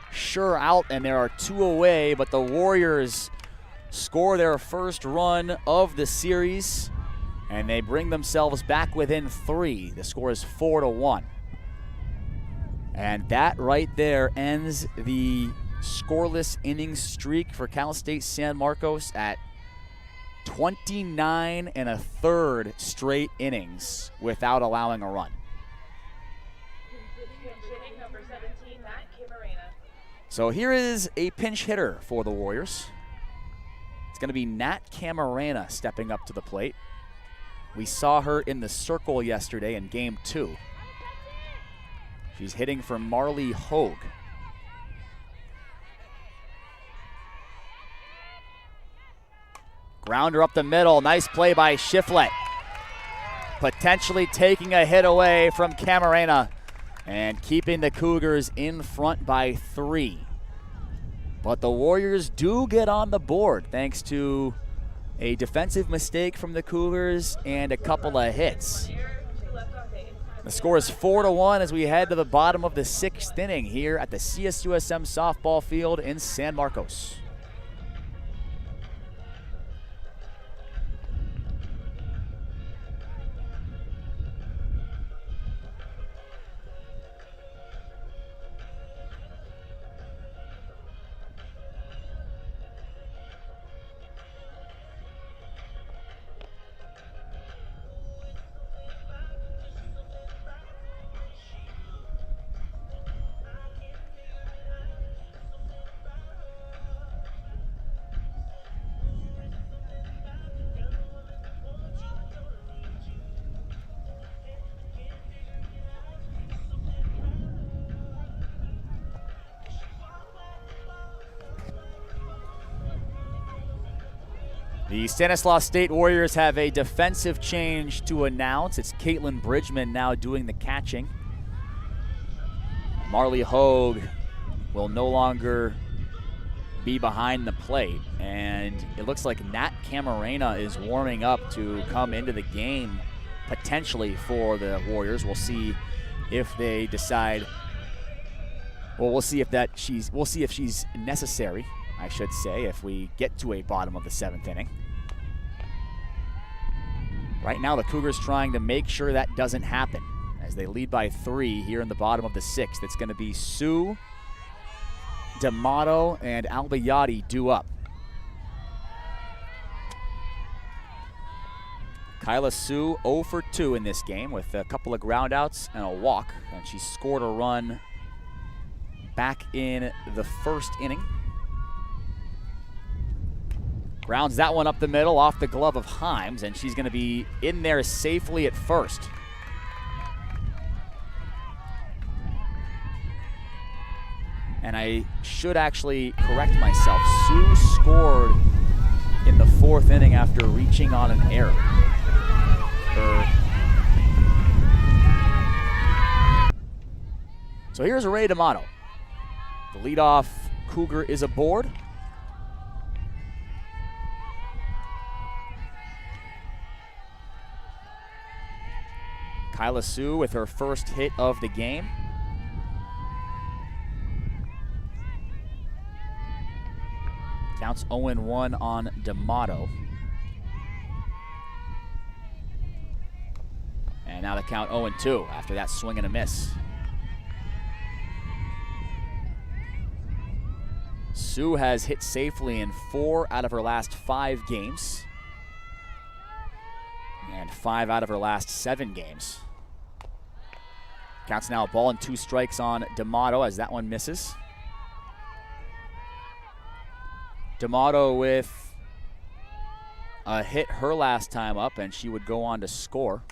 sure out, and there are 2 away, but the Warriors score their first run of the series, and they bring themselves back within 3. The score is 4-1. And that right there ends the scoreless innings streak for Cal State San Marcos at 29 1/3 straight innings without allowing a run. Hitting number 17, Matt Camarena. So here is a pinch hitter for the Warriors. It's going to be Nat Camarena stepping up to the plate. We saw her in the circle yesterday in Game 2. She's hitting for Marley Hogue. Grounder up the middle. Nice play by Shiflett. Potentially taking a hit away from Camarena and keeping the Cougars in front by 3. But the Warriors do get on the board thanks to a defensive mistake from the Cougars and a couple of hits. The score is 4-1 as we head to the bottom of the 6th inning here at the CSUSM softball field in San Marcos. The Stanislaus State Warriors have a defensive change to announce. It's Caitlin Bridgman now doing the catching. Marley Hogue will no longer be behind the plate, and it looks like Nat Camarena is warming up to come into the game potentially for the Warriors. We'll see if they decide. Well, we'll see if she's necessary, I should say, if we get to a bottom of the 7th inning. Right now, the Cougars trying to make sure that doesn't happen as they lead by 3 here in the bottom of the 6th. It's going to be Sue, D'Amato, and Albayati due up. Kyla Sue 0 for 2 in this game with a couple of groundouts and a walk, and she scored a run back in the 1st inning. Grounds that one up the middle off the glove of Himes, and she's going to be in there safely at first. And I should actually correct myself. Sue scored in the 4th inning after reaching on an error. So here's Ray D'Amato. The leadoff Cougar is aboard. Kyla Sue with her first hit of the game. Counts 0-1 on D'Amato. And now the count 0-2 after that swing and a miss. Sue has hit safely in 4 out of her last 5 games. And 5 out of her last 7 games. Counts now a ball and 2 strikes on D'Amato as that one misses. D'Amato with a hit her last time up, and she would go on to score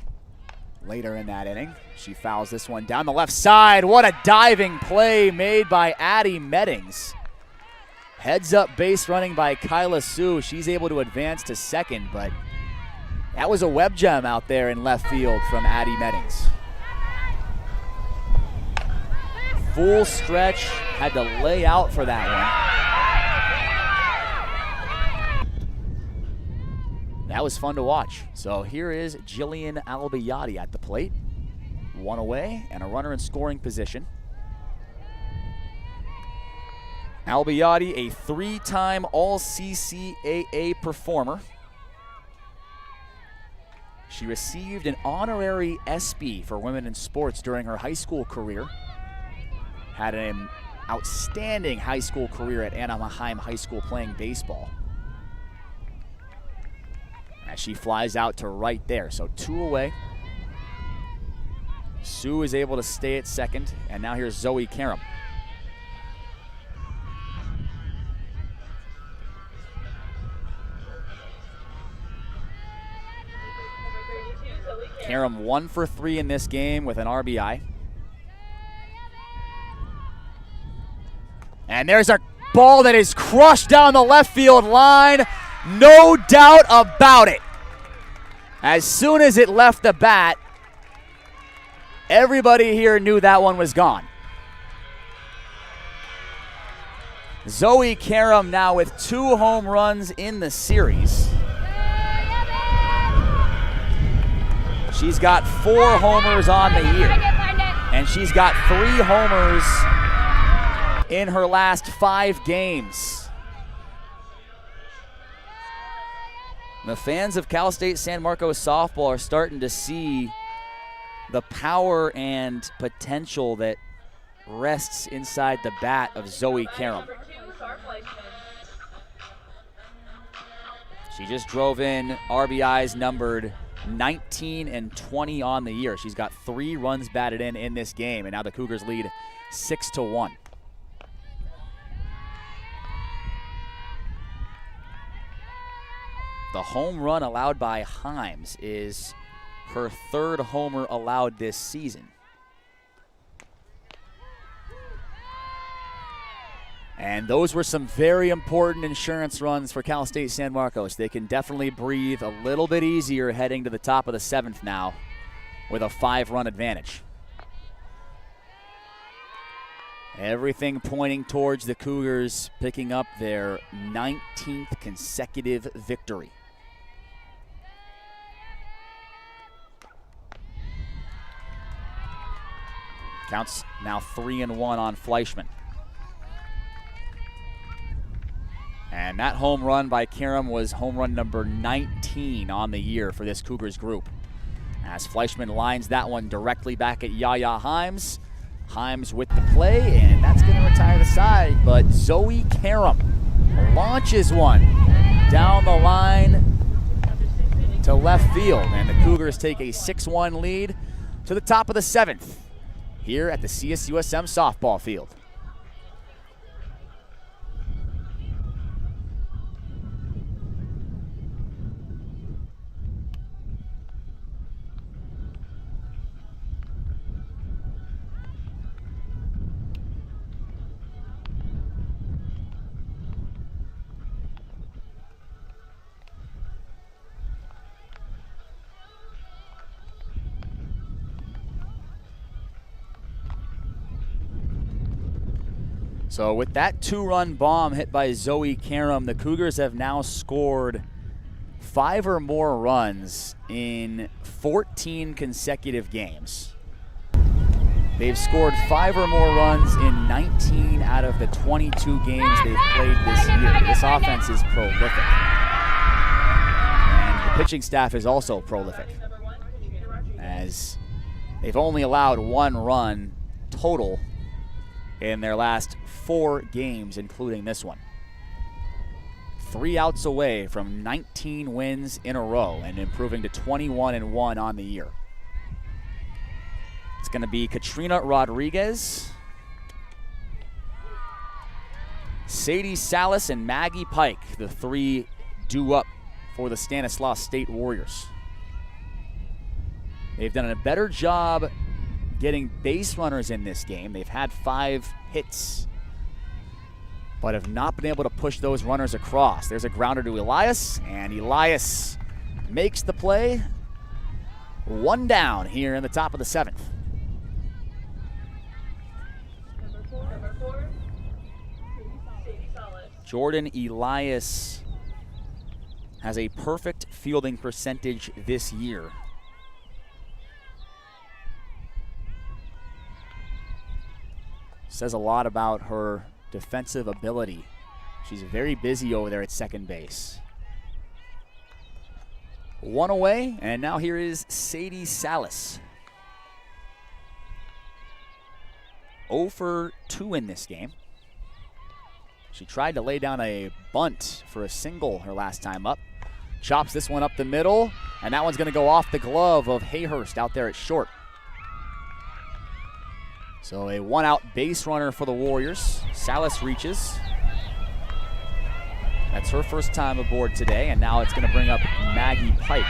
later in that inning. She fouls this one down the left side. What a diving play made by Addie Meddings. Heads up base running by Kyla Sue. She's able to advance to second, but that was a web gem out there in left field from Addie Meddings. Full stretch, had to lay out for that one. That was fun to watch. So here is Jillian Albayati at the plate. 1 away and a runner in scoring position. Albayati, a 3-time All-CCAA performer. She received an honorary ESPY for women in sports during her high school career. Had a outstanding high school career at Anaheim High School playing baseball. As she flies out to right there, so 2 away. Sue is able to stay at second, and now here's Zoe Carum. Carum 1 for 3 in this game with an RBI. And there's a ball that is crushed down the left field line. No doubt about it. As soon as it left the bat, everybody here knew that one was gone. Zoe Carum now with 2 home runs in the series. She's got 4 homers on the year, and she's got 3 homers in her last 5 games. The fans of Cal State San Marcos softball are starting to see the power and potential that rests inside the bat of Zoe Carum. She just drove in RBIs numbered 19 and 20 on the year. She's got 3 runs batted in this game, and now the Cougars lead 6-1. The home run allowed by Himes is her 3rd homer allowed this season. And those were some very important insurance runs for Cal State San Marcos. They can definitely breathe a little bit easier heading to the top of the 7th now with a 5-run advantage. Everything pointing towards the Cougars picking up their 19th consecutive victory. Counts now 3-1 on Fleischman. And that home run by Carum was home run number 19 on the year for this Cougars group. As Fleischman lines that one directly back at Yaya Himes. Himes with the play, and that's going to retire the side. But Zoe Carum launches one down the line to left field. And the Cougars take a 6-1 lead to the top of the 7th here at the CSUSM softball field. So with that 2-run bomb hit by Zoe Carum, the Cougars have now scored 5 or more runs in 14 consecutive games. They've scored 5 or more runs in 19 out of the 22 games they've played this year. This offense is prolific. And the pitching staff is also prolific, as they've only allowed 1 run total in their last 4 games, including this one. 3 outs away from 19 wins in a row and improving to 21-1 on the year. It's going to be Katrina Rodriguez, Sadie Salas, and Maggie Pike, the 3 due up for the Stanislaus State Warriors. They've done a better job getting base runners in this game. They've had 5 hits, but have not been able to push those runners across. There's a grounder to Elias, and Elias makes the play. 1 down here in the top of the 7th. Number 4, Sadie Salas. Jordan Elias has a perfect fielding percentage this year. Says a lot about her defensive ability. She's very busy over there at second base. 1 away, and now here is Sadie Salas. 0 for 2 in this game. She tried to lay down a bunt for a single her last time up. Chops this one up the middle, and that one's going to go off the glove of Hayhurst out there at short. So a 1-out base runner for the Warriors. Salas reaches. That's her first time aboard today, and now it's going to bring up Maggie Pike.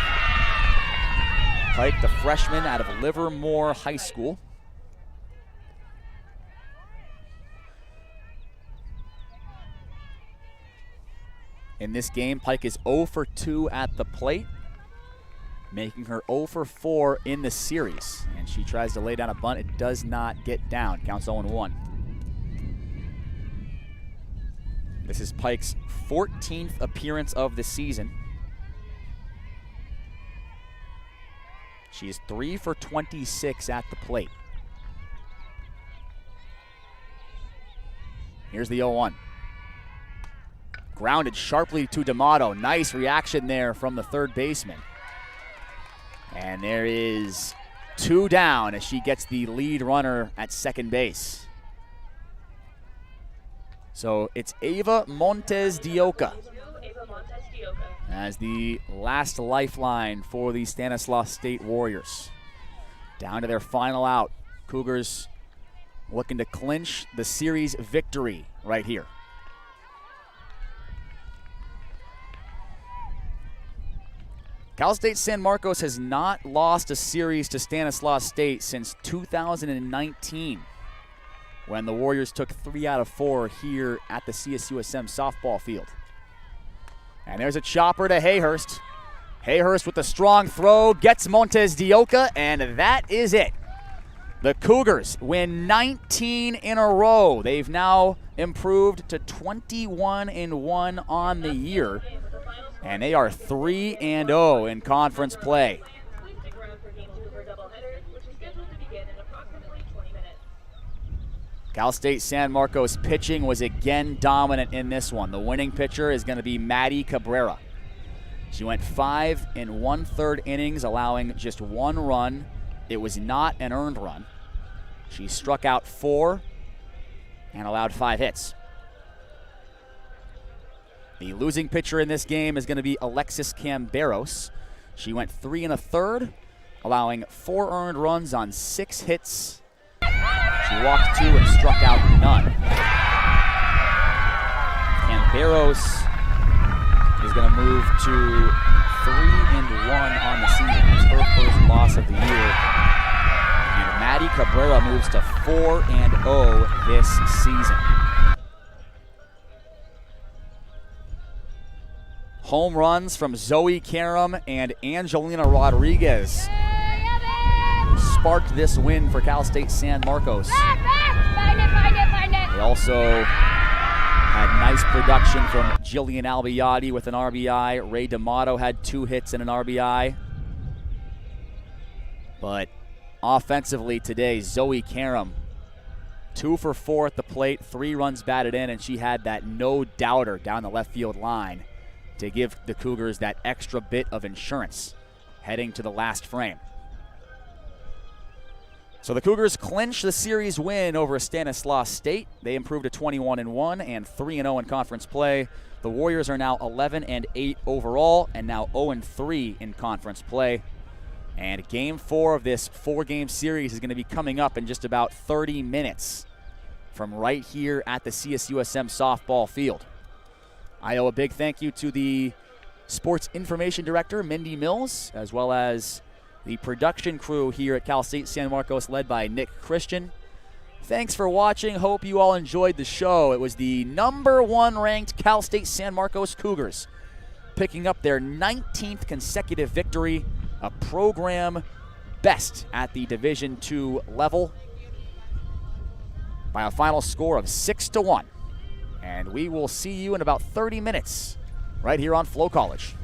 Pike, the freshman out of Livermore High School. In this game, Pike is 0 for 2 at the plate, making her 0 for 4 in the series. And she tries to lay down a bunt. It does not get down. Counts 0-1. This is Pike's 14th appearance of the season. She is 3 for 26 at the plate. Here's the 0-1. Grounded sharply to D'Amato. Nice reaction there from the third baseman. And there is 2 down as she gets the lead runner at second base. So it's Ava Montes de Oca as the last lifeline for the Stanislaus State Warriors. Down to their final out. Cougars looking to clinch the series victory right here. Cal State San Marcos has not lost a series to Stanislaus State since 2019, when the Warriors took 3 out of 4 here at the CSUSM softball field. And there's a chopper to Hayhurst. Hayhurst with a strong throw, gets Montes de Oca, and that is it. The Cougars win 19 in a row. They've now improved to 21-1 on the year. And they are 3-0 in conference play. Cal State San Marcos pitching was again dominant in this one. The winning pitcher is going to be Maddie Cabrera. She went 5 1/3 innings, allowing just 1 run. It was not an earned run. She struck out 4 and allowed 5 hits. The losing pitcher in this game is going to be Alexis Camberos. She went 3 1/3, allowing 4 earned runs on 6 hits. She walked 2 and struck out none. Camberos is going to move to 3-1 on the season. It's her first loss of the year. And Maddie Cabrera moves to 4-0 this season. Home runs from Zoe Carum and Angelina Rodriguez sparked this win for Cal State San Marcos. They also had nice production from Jillian Albiati with an RBI. Ray D'Amato had 2 hits and an RBI. But offensively today, Zoe Carum, 2 for 4 at the plate, 3 runs batted in, and she had that no-doubter down the left field line to give the Cougars that extra bit of insurance heading to the last frame. So the Cougars clinch the series win over Stanislaus State. They improved to 21-1 and 3-0 in conference play. The Warriors are now 11-8 overall and now 0-3 in conference play. And Game 4 of this 4-game series is going to be coming up in just about 30 minutes from right here at the CSUSM softball field. I owe a big thank you to the Sports Information Director, Mindy Mills, as well as the production crew here at Cal State San Marcos, led by Nick Christian. Thanks for watching. Hope you all enjoyed the show. It was the #1 ranked Cal State San Marcos Cougars picking up their 19th consecutive victory, a program best at the Division II level, by a final score of 6-1. And we will see you in about 30 minutes right here on Flow College.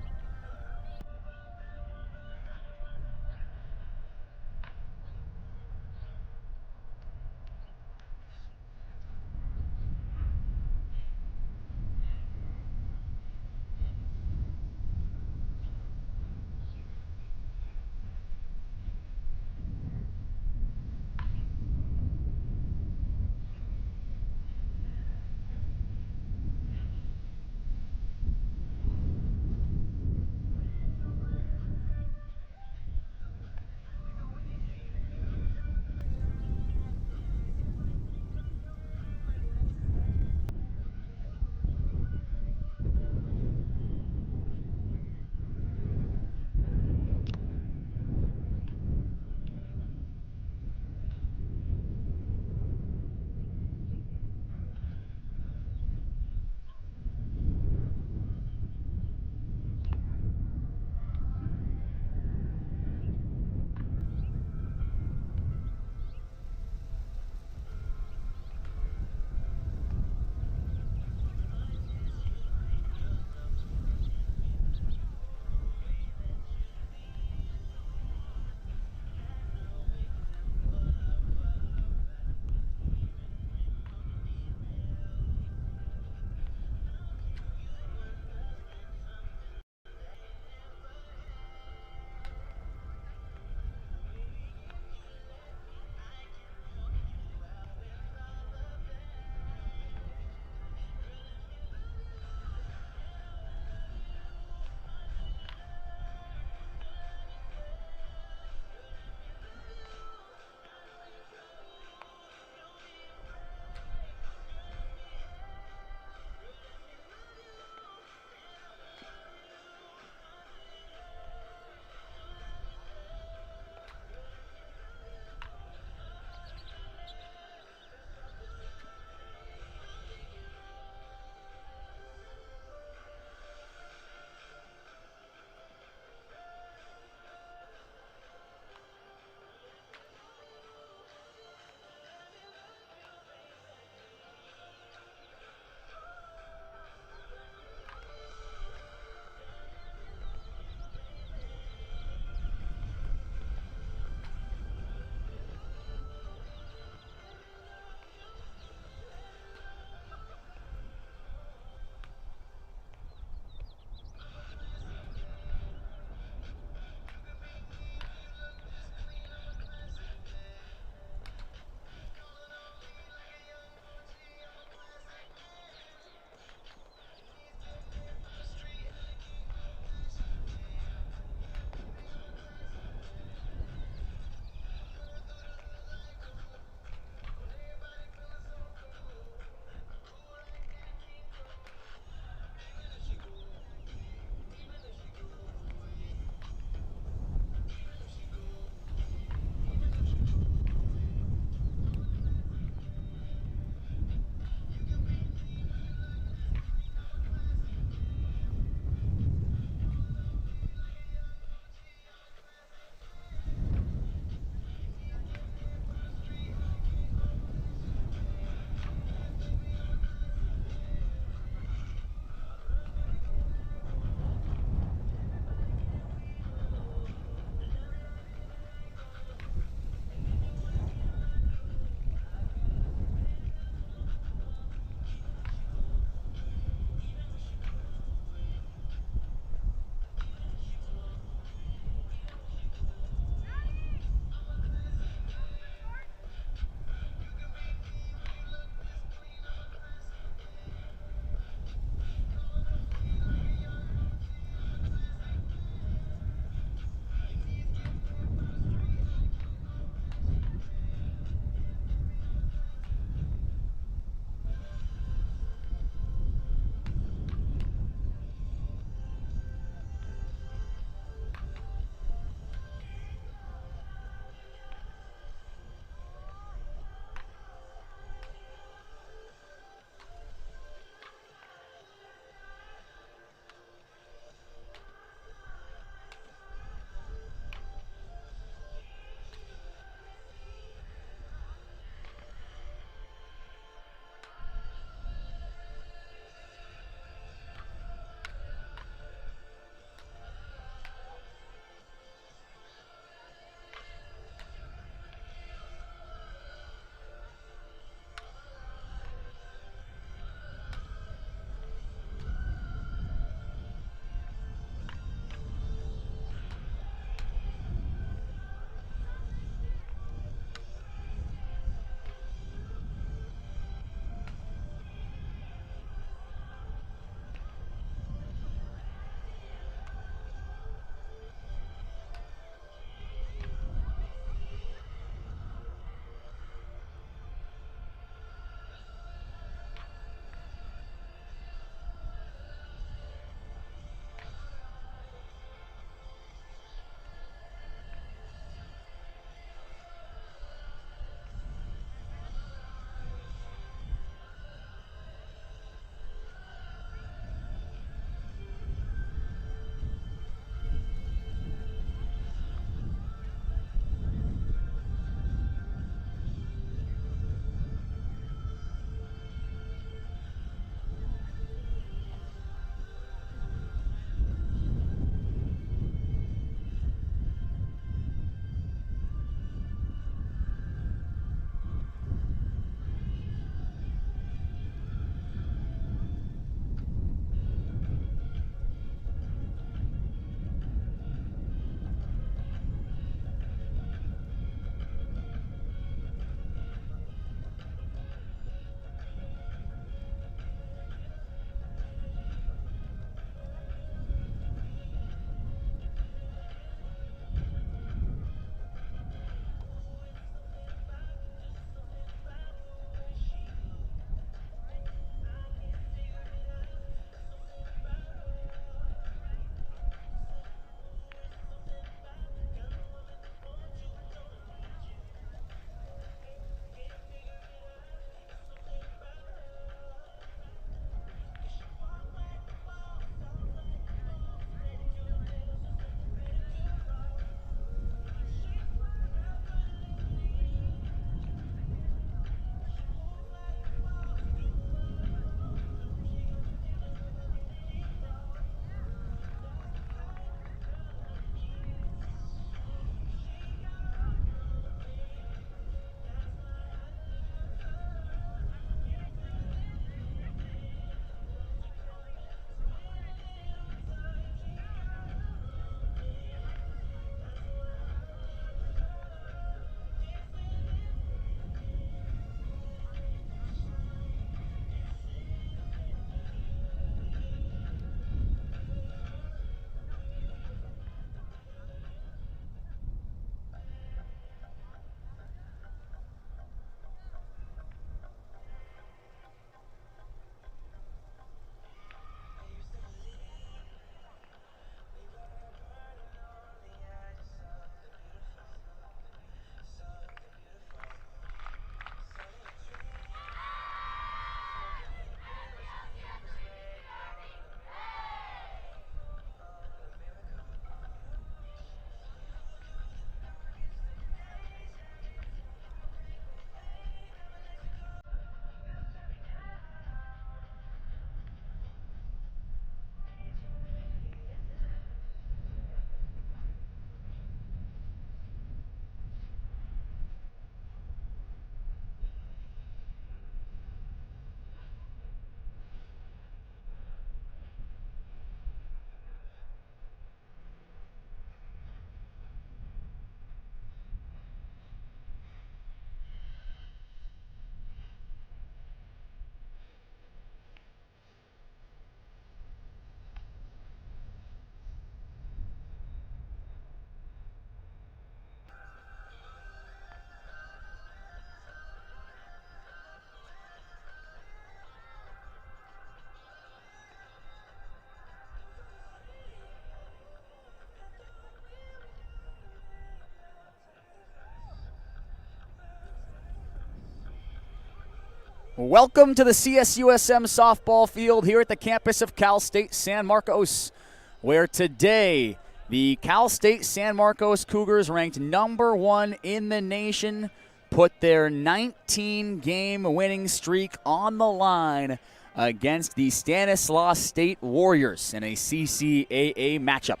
Welcome to the CSUSM softball field here at the campus of Cal State San Marcos, where today the Cal State San Marcos Cougars, ranked number 1 in the nation, put their 19-game winning streak on the line against the Stanislaus State Warriors in a CCAA matchup.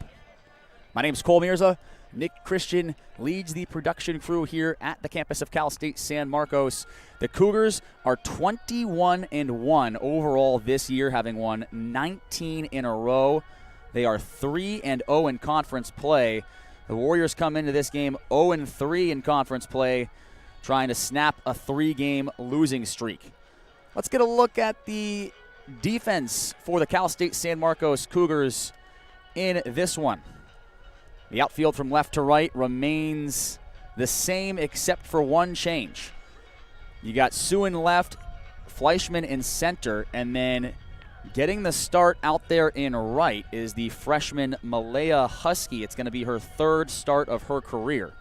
My name is Cole Mirza. Nick Christian leads the production crew here at the campus of Cal State San Marcos. The Cougars are 21-1 overall this year, having won 19 in a row. They are 3-0 in conference play. The Warriors come into this game 0-3 in conference play, trying to snap a 3-game losing streak. Let's get a look at the defense for the Cal State San Marcos Cougars in this one. The outfield from left to right remains the same except for one change. You got Sue in left, Fleischman in center, and then getting the start out there in right is the freshman Malaya Husky. It's going to be her 3rd start of her career.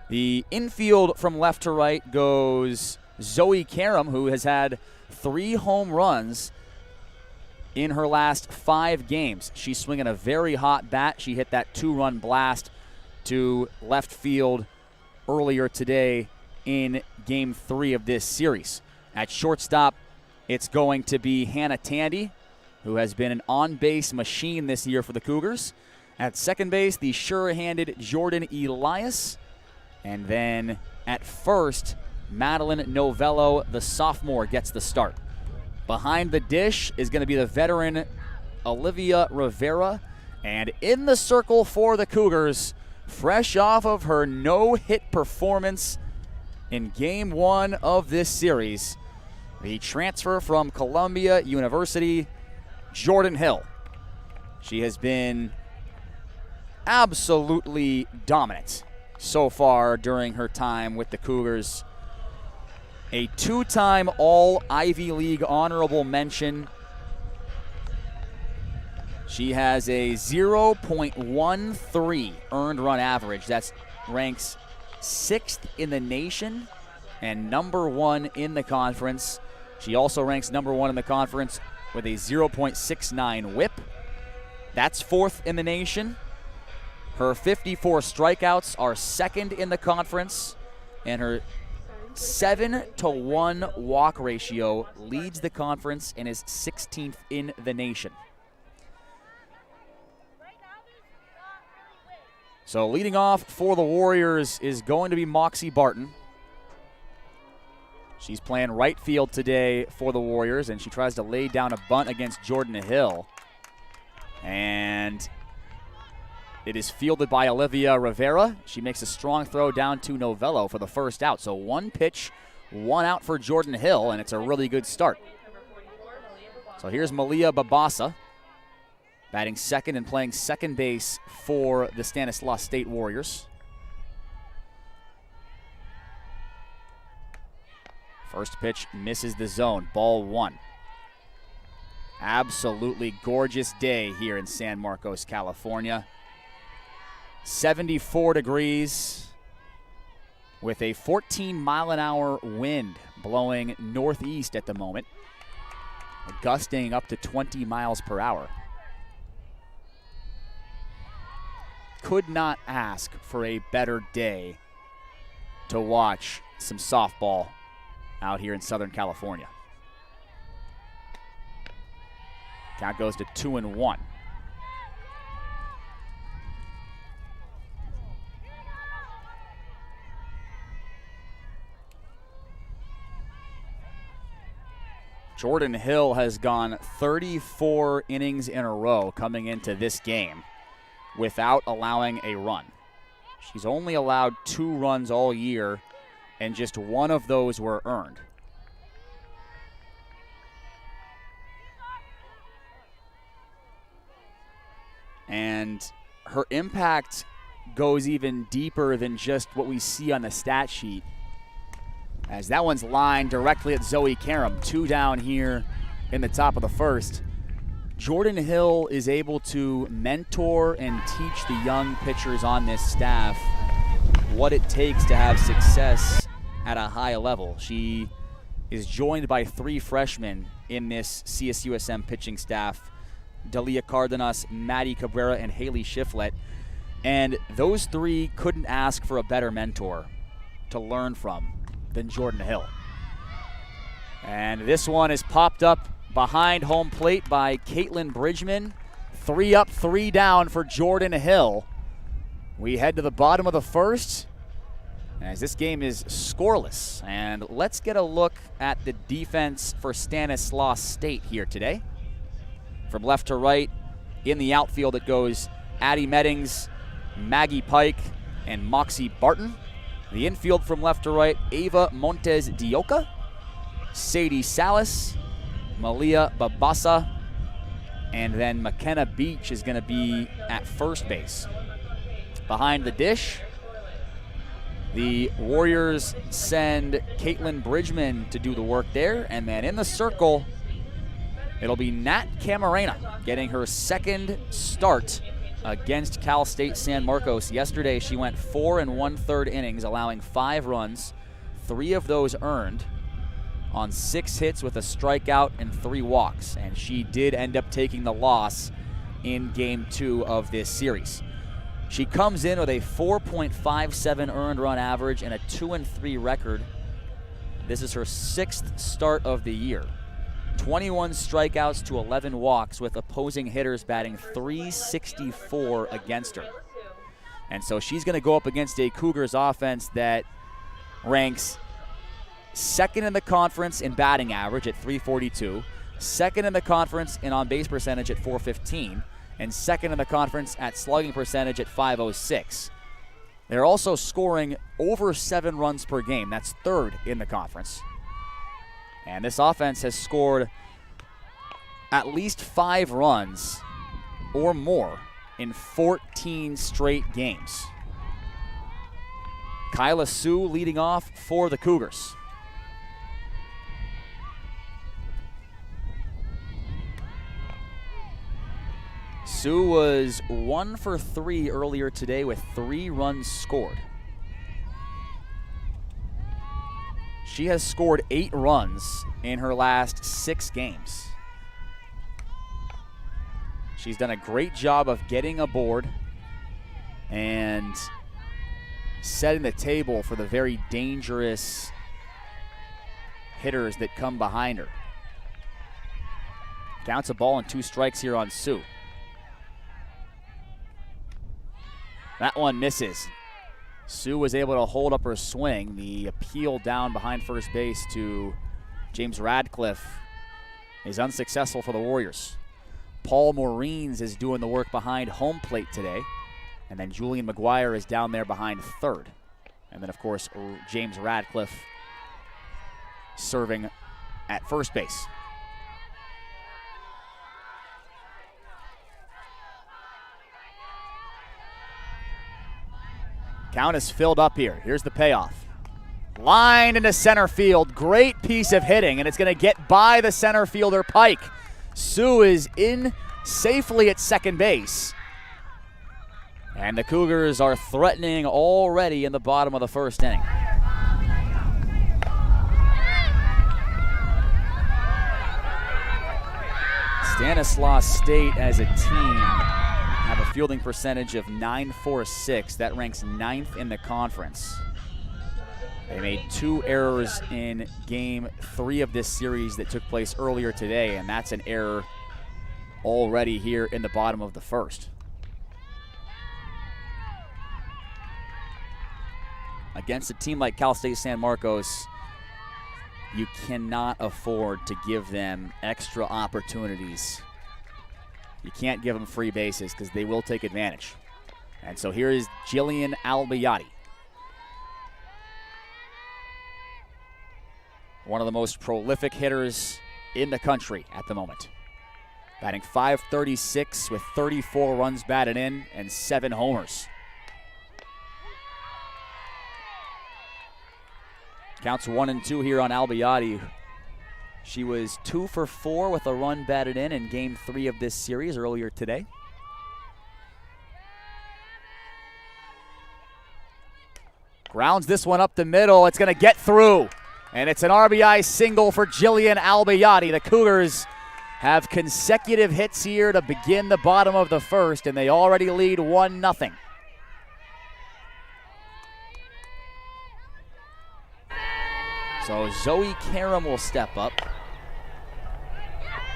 The infield from left to right goes Zoe Carum, who has had 3 home runs in her last 5 games. She's swinging a very hot bat. She hit that 2-run blast to left field earlier today in Game 3 of this series. At shortstop, it's going to be Hannah Tandy, who has been an on-base machine this year for the Cougars. At second base, the sure-handed Jordan Elias. And then at first, Madeline Novello, the sophomore, gets the start. Behind the dish is going to be the veteran Olivia Rivera. And in the circle for the Cougars, fresh off of her no-hit performance in Game 1 of this series, the transfer from Columbia University, Jordan Hill. She has been absolutely dominant so far during her time with the Cougars. A 2-time All-Ivy League honorable mention. She has a 0.13 earned run average. That ranks 6th in the nation and number 1 in the conference. She also ranks number 1 in the conference with a 0.69 whip. That's 4th in the nation. Her 54 strikeouts are 2nd in the conference, and her 7-to-1 walk ratio leads the conference and is 16th in the nation. So leading off for the Warriors is going to be Moxie Barton. She's playing right field today for the Warriors, and she tries to lay down a bunt against Jordan Hill. And it is fielded by Olivia Rivera. She makes a strong throw down to Novello for the first out. So 1 pitch, 1 out for Jordan Hill, and it's a really good start. So here's Malia Babasa, batting second and playing second base for the Stanislaus State Warriors. First pitch misses the zone, ball 1. Absolutely gorgeous day here in San Marcos, California. 74 degrees with a 14-mile-an-hour wind blowing northeast at the moment, gusting up to 20 miles per hour. Could not ask for a better day to watch some softball out here in Southern California. Count goes to 2-1. Jordan Hill has gone 34 innings in a row coming into this game without allowing a run. She's only allowed 2 runs all year, and just 1 of those were earned. And her impact goes even deeper than just what we see on the stat sheet, as that one's lined directly at Zoe Carum. 2 down here in the top of the first. Jordan Hill is able to mentor and teach the young pitchers on this staff what it takes to have success at a high level. She is joined by 3 freshmen in this CSUSM pitching staff: Dalia Cardenas, Maddie Cabrera, and Haley Shiflett. And those 3 couldn't ask for a better mentor to learn from than Jordan Hill. And this one is popped up behind home plate by Caitlin Bridgman. 3 up, 3 down for Jordan Hill. We head to the bottom of the first as this game is scoreless. And let's get a look at the defense for Stanislaus State here today. From left to right, in the outfield it goes Addie Meddings, Maggie Pike, and Moxie Barton. The infield from left to right, Ava Montes Dioca, Sadie Salas, Malia Babasa, and then McKenna Beach is going to be at first base. Behind the dish, the Warriors send Caitlin Bridgman to do the work there, and then in the circle, it'll be Nat Camarena getting her second start against Cal State San Marcos. Yesterday, she went 4 1/3 innings, allowing 5 runs, 3 of those earned, on 6 hits with a strikeout and 3 walks. And she did end up taking the loss in Game 2 of this series. She comes in with a 4.57 earned run average and a 2-3 record. This is her 6th start of the year. 21 strikeouts to 11 walks, with opposing hitters batting .364 against her. And so she's going to go up against a Cougars offense that ranks 2nd in the conference in batting average at .342, 2nd in the conference in on-base percentage at .415, and 2nd in the conference at slugging percentage at .506. They're also scoring over 7 runs per game. That's 3rd in the conference. And this offense has scored at least 5 runs or more in 14 straight games. Kyla Sue leading off for the Cougars. Sue was 1 for 3 earlier today with 3 runs scored. She has scored 8 runs in her last 6 games. She's done a great job of getting aboard and setting the table for the very dangerous hitters that come behind her. Counts a ball and 2 strikes here on Sue. That one misses. Sue was able to hold up her swing. The appeal down behind first base to James Radcliffe is unsuccessful for the Warriors. Paul Maureen's is doing the work behind home plate today. And then Julian McGuire is down there behind 3rd. And then, of course, James Radcliffe serving at first base. Count is filled up here. Here's the payoff. Line into center field. Great piece of hitting, and it's going to get by the center fielder, Pike. Sue is in safely at second base. And the Cougars are threatening already in the bottom of the first inning. Stanislaus State as a team have a fielding percentage of .946. That ranks 9th in the conference. They made 2 errors in Game 3 of this series that took place earlier today, and that's an error already here in the bottom of the first. Against a team like Cal State San Marcos, you cannot afford to give them extra opportunities. You can't give them free bases because they will take advantage. And so here is Jillian Albayati. One of the most prolific hitters in the country at the moment. Batting .536 with 34 runs batted in and 7 homers. Counts 1 and 2 here on Albayati. She was 2 for 4 with a run batted in Game 3 of this series earlier today. Grounds this one up the middle. It's going to get through. And it's an RBI single for Jillian Albayati. The Cougars have consecutive hits here to begin the bottom of the first, and they already lead 1-0. So Zoe Carum will step up.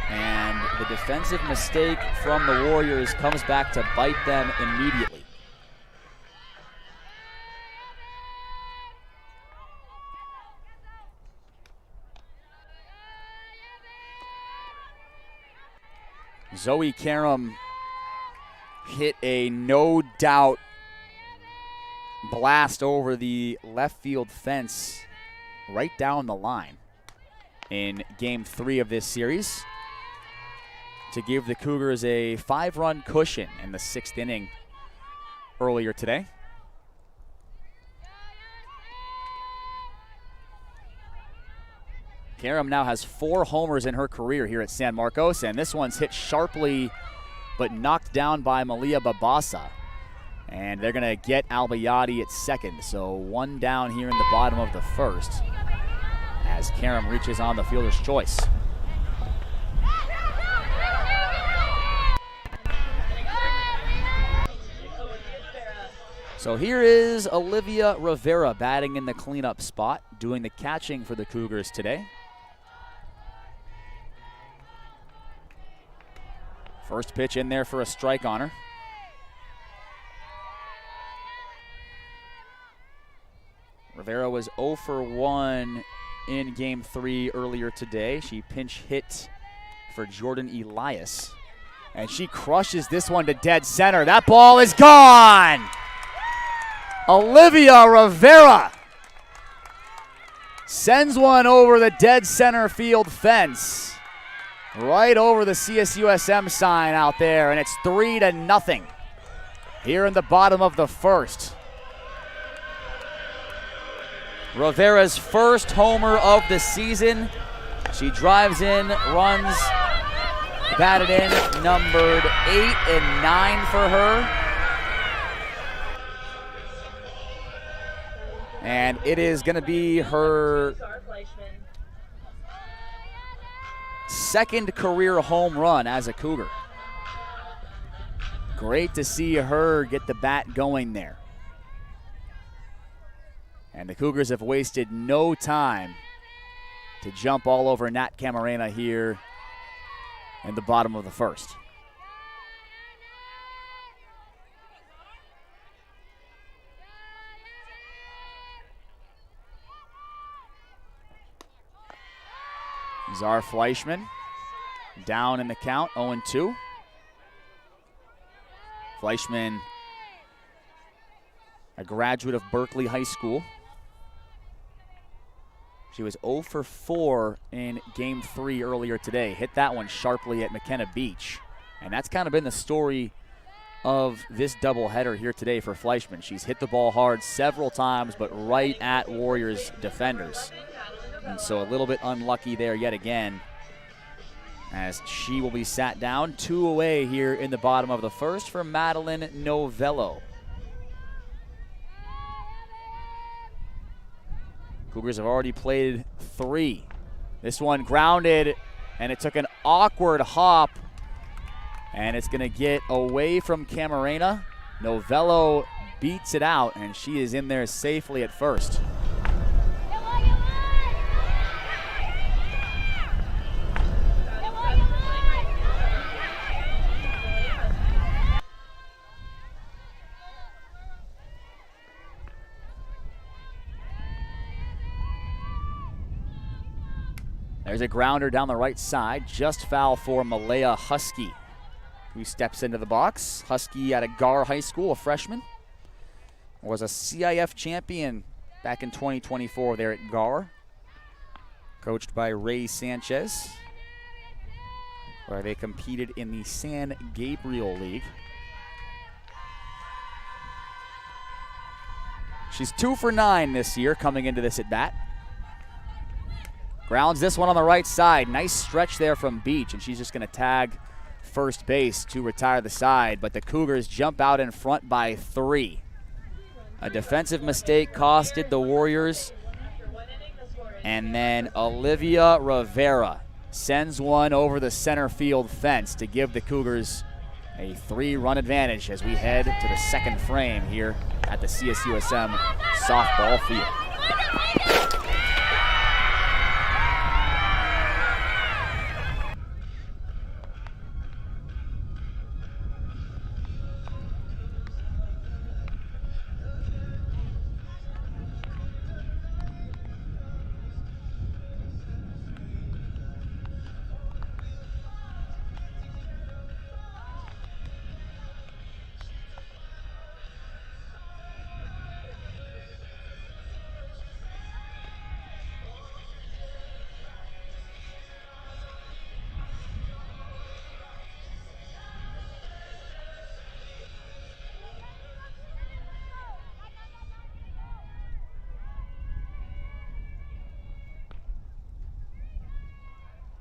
And the defensive mistake from the Warriors comes back to bite them immediately. Zoe Carum hit a no-doubt blast over the left field fence right down the line in Game 3 of this series to give the Cougars a 5-run cushion in the 6th inning earlier today. Carum now has 4 homers in her career here at San Marcos, and this one's hit sharply but knocked down by Malia Babasa. And they're going to get Albayati at second, so 1 down here in the bottom of the first as Carum reaches on the fielder's choice. So here is Olivia Rivera batting in the cleanup spot, doing the catching for the Cougars today. First pitch in there for a strike on her. Rivera was 0 for 1 in Game 3 earlier today. She pinch hit for Jordan Elias, and she crushes this one to dead center. That ball is gone! Olivia Rivera sends one over the dead center field fence, right over the CSUSM sign out there, and it's 3-0 here in the bottom of the first. Rivera's first homer of the season. She drives in, runs, batted in, numbered 8 and 9 for her. And it is going to be her second career home run as a Cougar. Great to see her get the bat going there. And the Cougars have wasted no time to jump all over Nat Camarena here in the bottom of the first. Zar Fleischman down in the count, 0-2. Fleischman, a graduate of Berkeley High School. She was 0 for 4 in Game 3 earlier today. Hit that one sharply at McKenna Beach. And that's kind of been the story of this doubleheader here today for Fleischman. She's hit the ball hard several times, but right at Warriors defenders. And so a little bit unlucky there yet again, as she will be sat down. 2 away here in the bottom of the first for Madeline Novello. Cougars have already played 3. This one grounded, and it took an awkward hop, and it's going to get away from Camarena. Novello beats it out, and she is in there safely at first. There's a grounder down the right side, just foul for Malaya Husky, who steps into the box. Husky out of Gar High School, a freshman. Was a CIF champion back in 2024 there at Gar. Coached by Ray Sanchez, where they competed in the San Gabriel League. She's 2 for 9 this year coming into this at bat. Grounds this one on the right side. Nice stretch there from Beach, and she's just going to tag first base to retire the side. But the Cougars jump out in front by 3. A defensive mistake costed the Warriors And then Olivia Rivera sends one over the center field fence to give the Cougars a 3-run advantage as we head to the second frame here at the CSUSM softball field.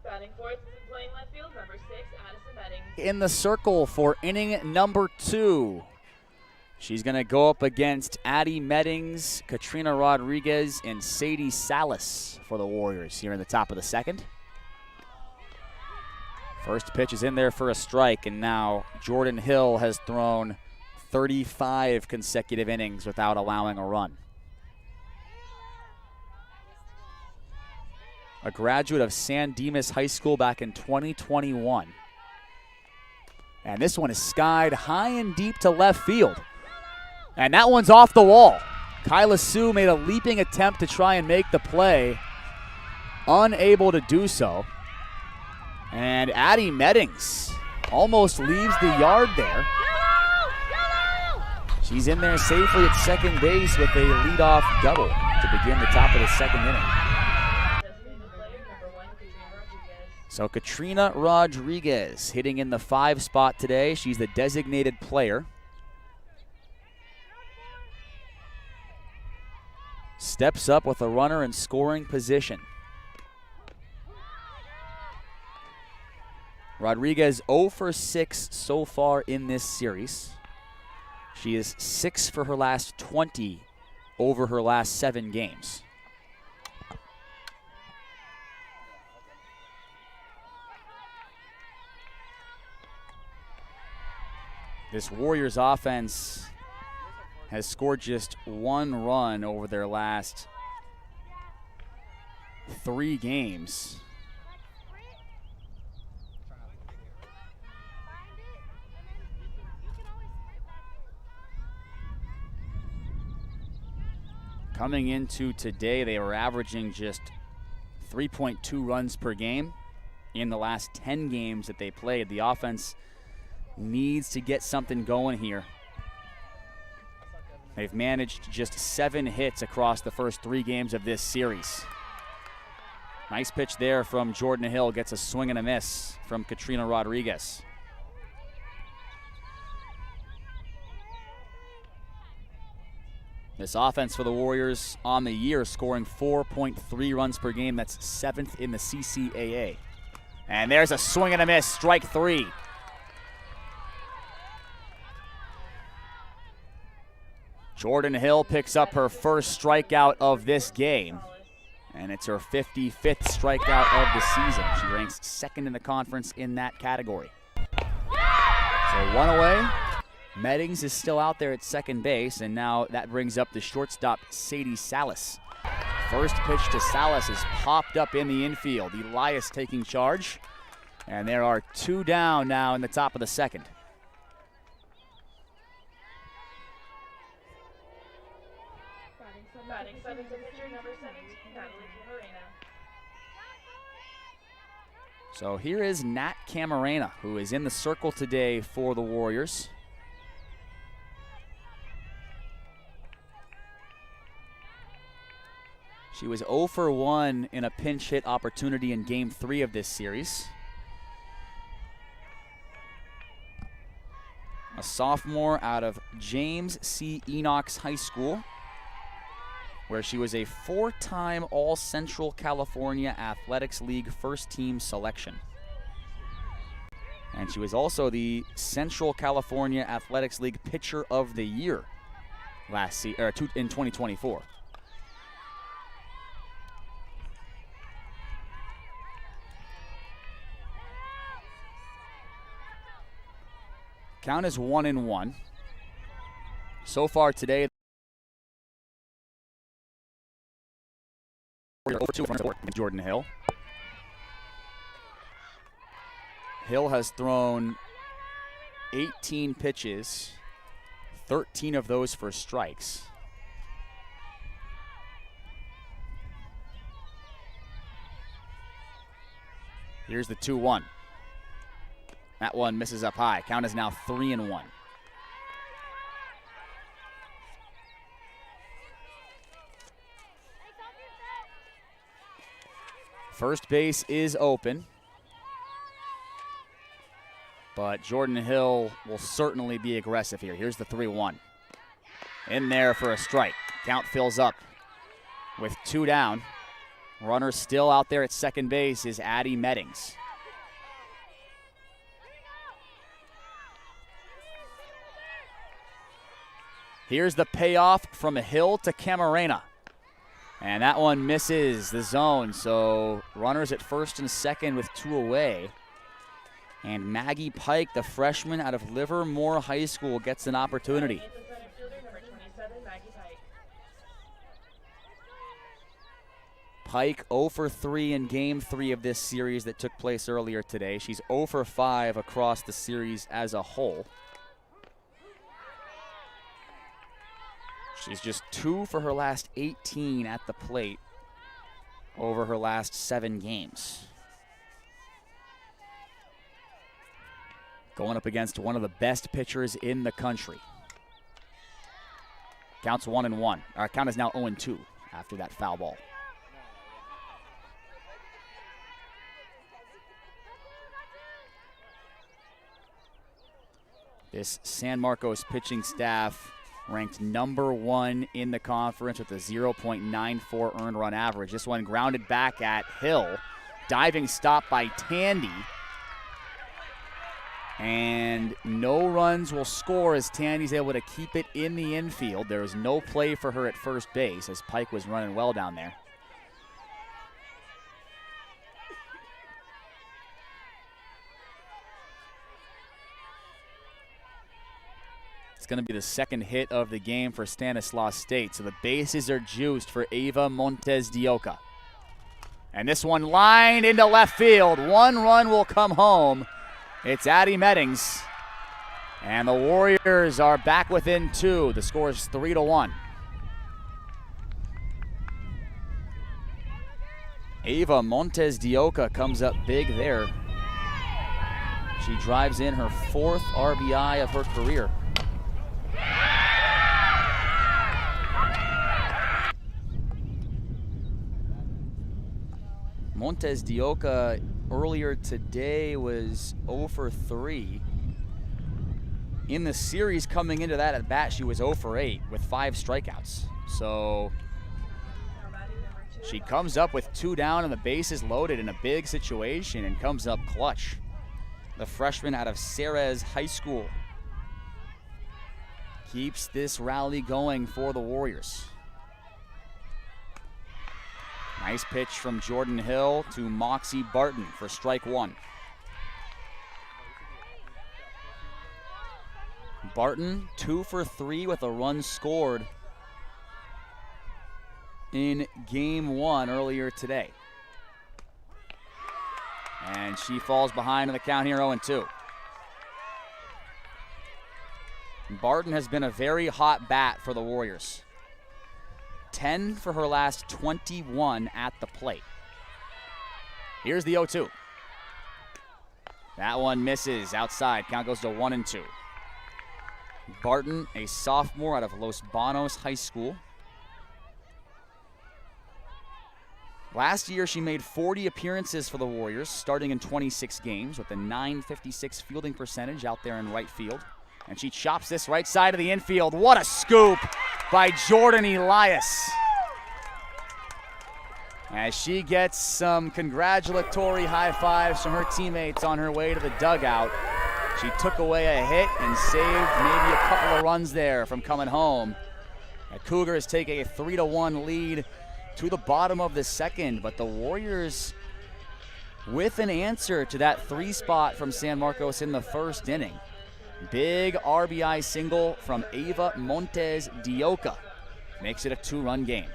Batting fourth, playing left field, number 6, Addison Meddings. In the circle for inning number 2. She's going to go up against Addie Meddings, Katrina Rodriguez, and Sadie Salas for the Warriors here in the top of the second. First pitch is in there for a strike, and now Jordan Hill has thrown 35 consecutive innings without allowing a run. A graduate of San Dimas High School back in 2021. And this one is skied high and deep to left field. And that one's off the wall. Kyla Sue made a leaping attempt to try and make the play. Unable to do so. And Addie Meddings almost leaves the yard there. She's in there safely at second base with a leadoff double to begin the top of the second inning. So Katrina Rodriguez hitting in the 5 spot today. She's the designated player. Steps up with a runner in scoring position. Rodriguez 0 for 6 so far in this series. She is 6 for her last 20 over her last 7 games. This Warriors offense has scored just 1 run over their last 3 games. Coming into today, they were averaging just 3.2 runs per game in the last 10 games that they played. The offense needs to get something going here. They've managed just 7 hits across the first 3 games of this series. Nice pitch there from Jordan Hill. Gets a swing and a miss from Katrina Rodriguez. This offense for the Warriors on the year scoring 4.3 runs per game. That's 7th in the CCAA. And there's a swing and a miss, strike 3. Jordan Hill picks up her first strikeout of this game, and it's her 55th strikeout of the season. She ranks 2nd in the conference in that category. So 1 away. Meddings is still out there at second base, and now that brings up the shortstop, Sadie Salas. First pitch to Salas is popped up in the infield. Elias taking charge, and there are 2 down now in the top of the second. Batting seventh, pitcher number 17, Natalie Camarena. So here is Nat Camarena, who is in the circle today for the Warriors. She was 0 for 1 in a pinch hit opportunity in Game 3 of this series. A sophomore out of James C. Enochs High School, where she was a 4-time All-Central California Athletics League first-team selection. And she was also the Central California Athletics League Pitcher of the Year in 2024. Count is 1-1. So far today, over 2 from Jordan Hill. Hill has thrown 18 pitches, 13 of those for strikes. Here's the 2-1. That one misses up high. Count is now 3-1. First base is open, but Jordan Hill will certainly be aggressive here. Here's the 3-1. In there for a strike. Count fills up with 2 down. Runner still out there at second base is Addie Meddings. Here's the payoff from Hill to Camarena. And that one misses the zone, so runners at first and second with 2 away. And Maggie Pike, the freshman out of Livermore High School, gets an opportunity. Pike 0 for 3 in Game 3 of this series that took place earlier today. She's 0 for 5 across the series as a whole. She's just 2 for her last 18 at the plate over her last 7 games. Going up against one of the best pitchers in the country. Count's 1-1. Our count is now 0-2 after that foul ball. This San Marcos pitching staff ranked number 1 in the conference with a 0.94 earned run average. This one grounded back at Hill. Diving stop by Tandy. And no runs will score as Tandy's able to keep it in the infield. There was no play for her at first base as Pike was running well down there. It's going to be the second hit of the game for Stanislaus State. So the bases are juiced for Ava Montes de Oca. And this one lined into left field. 1 run will come home. It's Addie Meddings. And the Warriors are back within 2. The score is 3-1. Ava Montes de Oca comes up big there. She drives in her 4th RBI of her career. Montes de Oca earlier today was 0 for 3. In the series coming into that at bat, she was 0 for 8 with 5 strikeouts. So she comes up with 2 down and the bases loaded in a big situation and comes up clutch. The freshman out of Ceres High School keeps this rally going for the Warriors. Nice pitch from Jordan Hill to Moxie Barton for strike 1. Barton 2 for 3 with a run scored in Game 1 earlier today. And she falls behind in the count here, 0-2. Barton has been a very hot bat for the Warriors. 10 for her last 21 at the plate. Here's the 0-2. That one misses outside. Count goes to 1-2. Barton, a sophomore out of Los Banos High School. Last year, she made 40 appearances for the Warriors, starting in 26 games with a .956 fielding percentage out there in right field. And she chops this right side of the infield. What a scoop by Jordan Elias. As she gets some congratulatory high fives from her teammates on her way to the dugout. She took away a hit and saved maybe a couple of runs there from coming home. The Cougars take a 3-1 lead to the bottom of the second, but the Warriors with an answer to that 3 spot from San Marcos in the first inning. Big RBI single from Ava Montes de Oca. Makes it a 2-run game.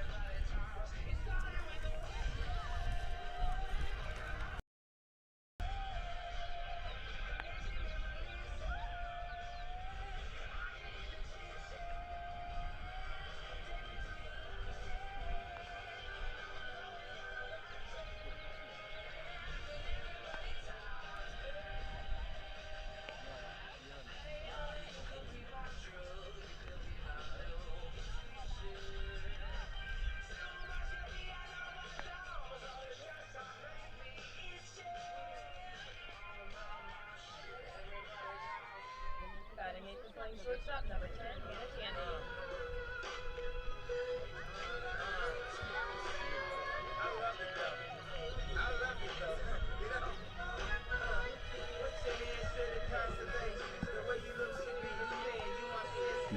Batting eighth is playing shortstop, number 10, Hannah Tandy.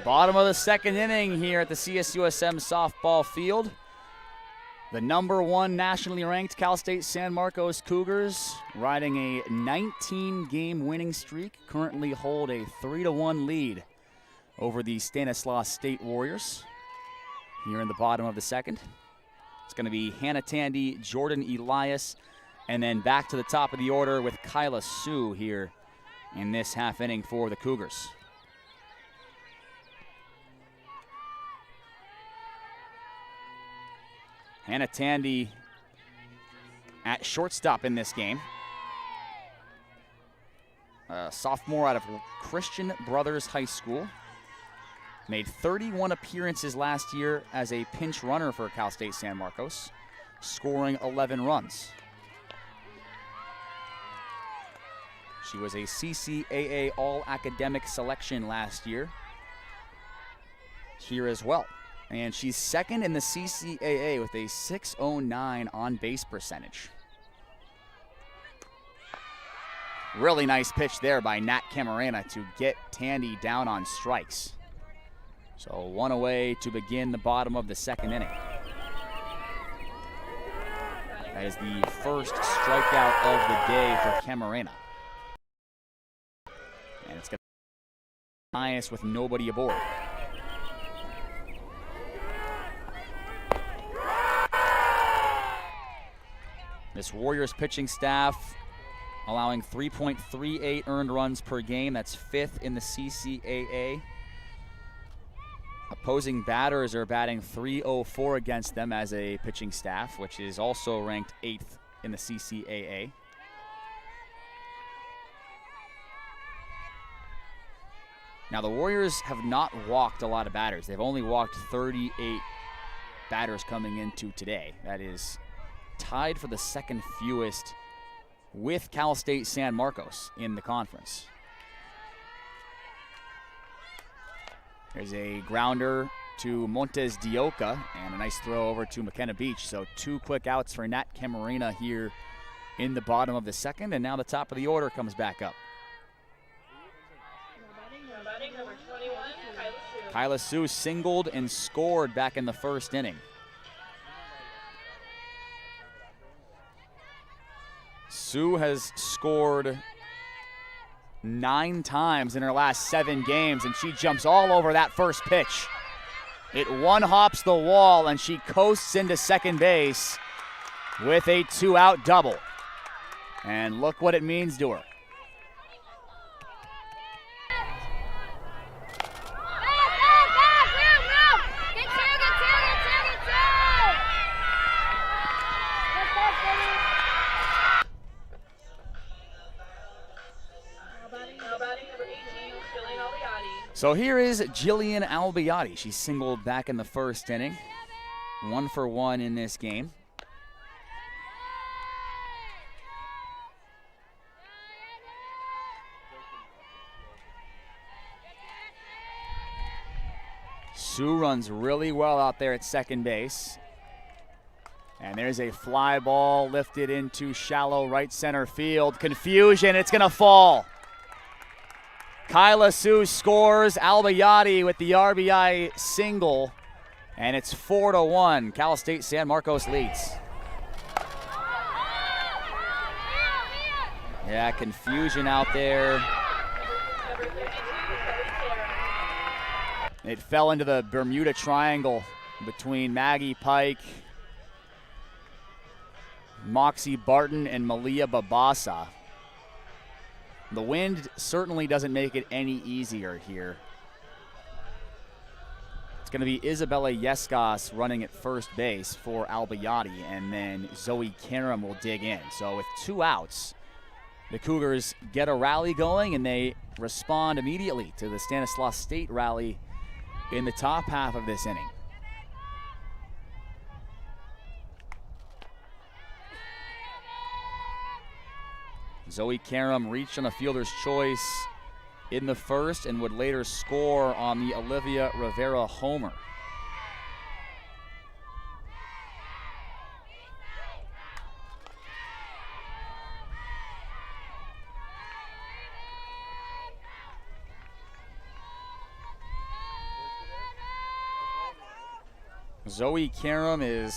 Bottom of the second inning here at the CSUSM softball field. The number 1 nationally ranked Cal State San Marcos Cougars riding a 19-game winning streak, currently hold a 3-1 lead over the Stanislaus State Warriors here in the bottom of the second. It's going to be Hannah Tandy, Jordan Elias, and then back to the top of the order with Kyla Sue here in this half inning for the Cougars. Hannah Tandy at shortstop in this game. A sophomore out of Christian Brothers High School. Made 31 appearances last year as a pinch runner for Cal State San Marcos, scoring 11 runs. She was a CCAA All-Academic selection last year here as well. And she's second in the CCAA with a .609 on-base percentage. Really nice pitch there by Nat Camarena to get Tandy down on strikes. So 1 away to begin the bottom of the second inning. That is the first strikeout of the day for Camarena. And it's going to be Elias with nobody aboard. This Warriors pitching staff allowing 3.38 earned runs per game. That's 5th in the CCAA. Opposing batters are batting .304 against them as a pitching staff, which is also ranked 8th in the CCAA. Now the Warriors have not walked a lot of batters. They've only walked 38 batters coming into today. That is tied for the second fewest with Cal State San Marcos in the conference. There's a grounder to Montes de Oca and a nice throw over to McKenna Beach. So 2 quick outs for Nat Camarena here in the bottom of the second, and now the top of the order comes back up. Number 21, Kyla Sue. Kyla Sue singled and scored back in the first inning. Sue has scored 9 times in her last 7 games, and she jumps all over that first pitch. It one-hops the wall, and she coasts into second base with a 2-out double. And look what it means to her. So here is Jillian Albiati. She singled back in the first inning. 1 for 1 in this game. Sue runs really well out there at second base. And there's a fly ball lifted into shallow right center field. Confusion, it's gonna fall. Kyla Sue scores, Albiati with the RBI single, and it's 4-1. Cal State San Marcos leads. Yeah, confusion out there. Number 52, It fell into the Bermuda Triangle between Maggie Pike, Moxie Barton, and Malia Babasa. The wind certainly doesn't make it any easier here. It's going to be Isabella Yescas running at first base for Albayati, and then Zoe Carum will dig in. So with 2 outs, the Cougars get a rally going, and they respond immediately to the Stanislaus State rally in the top half of this inning. Zoe Carum reached on a fielder's choice in the first and would later score on the Olivia Rivera homer. Zoe Carum is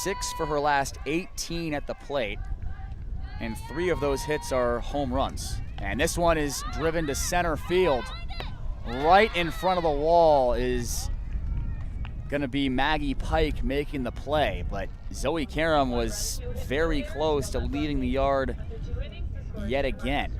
6 for her last 18 at the plate, and 3 of those hits are home runs. And this one is driven to center field. Right in front of the wall is going to be Maggie Pike making the play, but Zoe Carum was very close to leaving the yard yet again.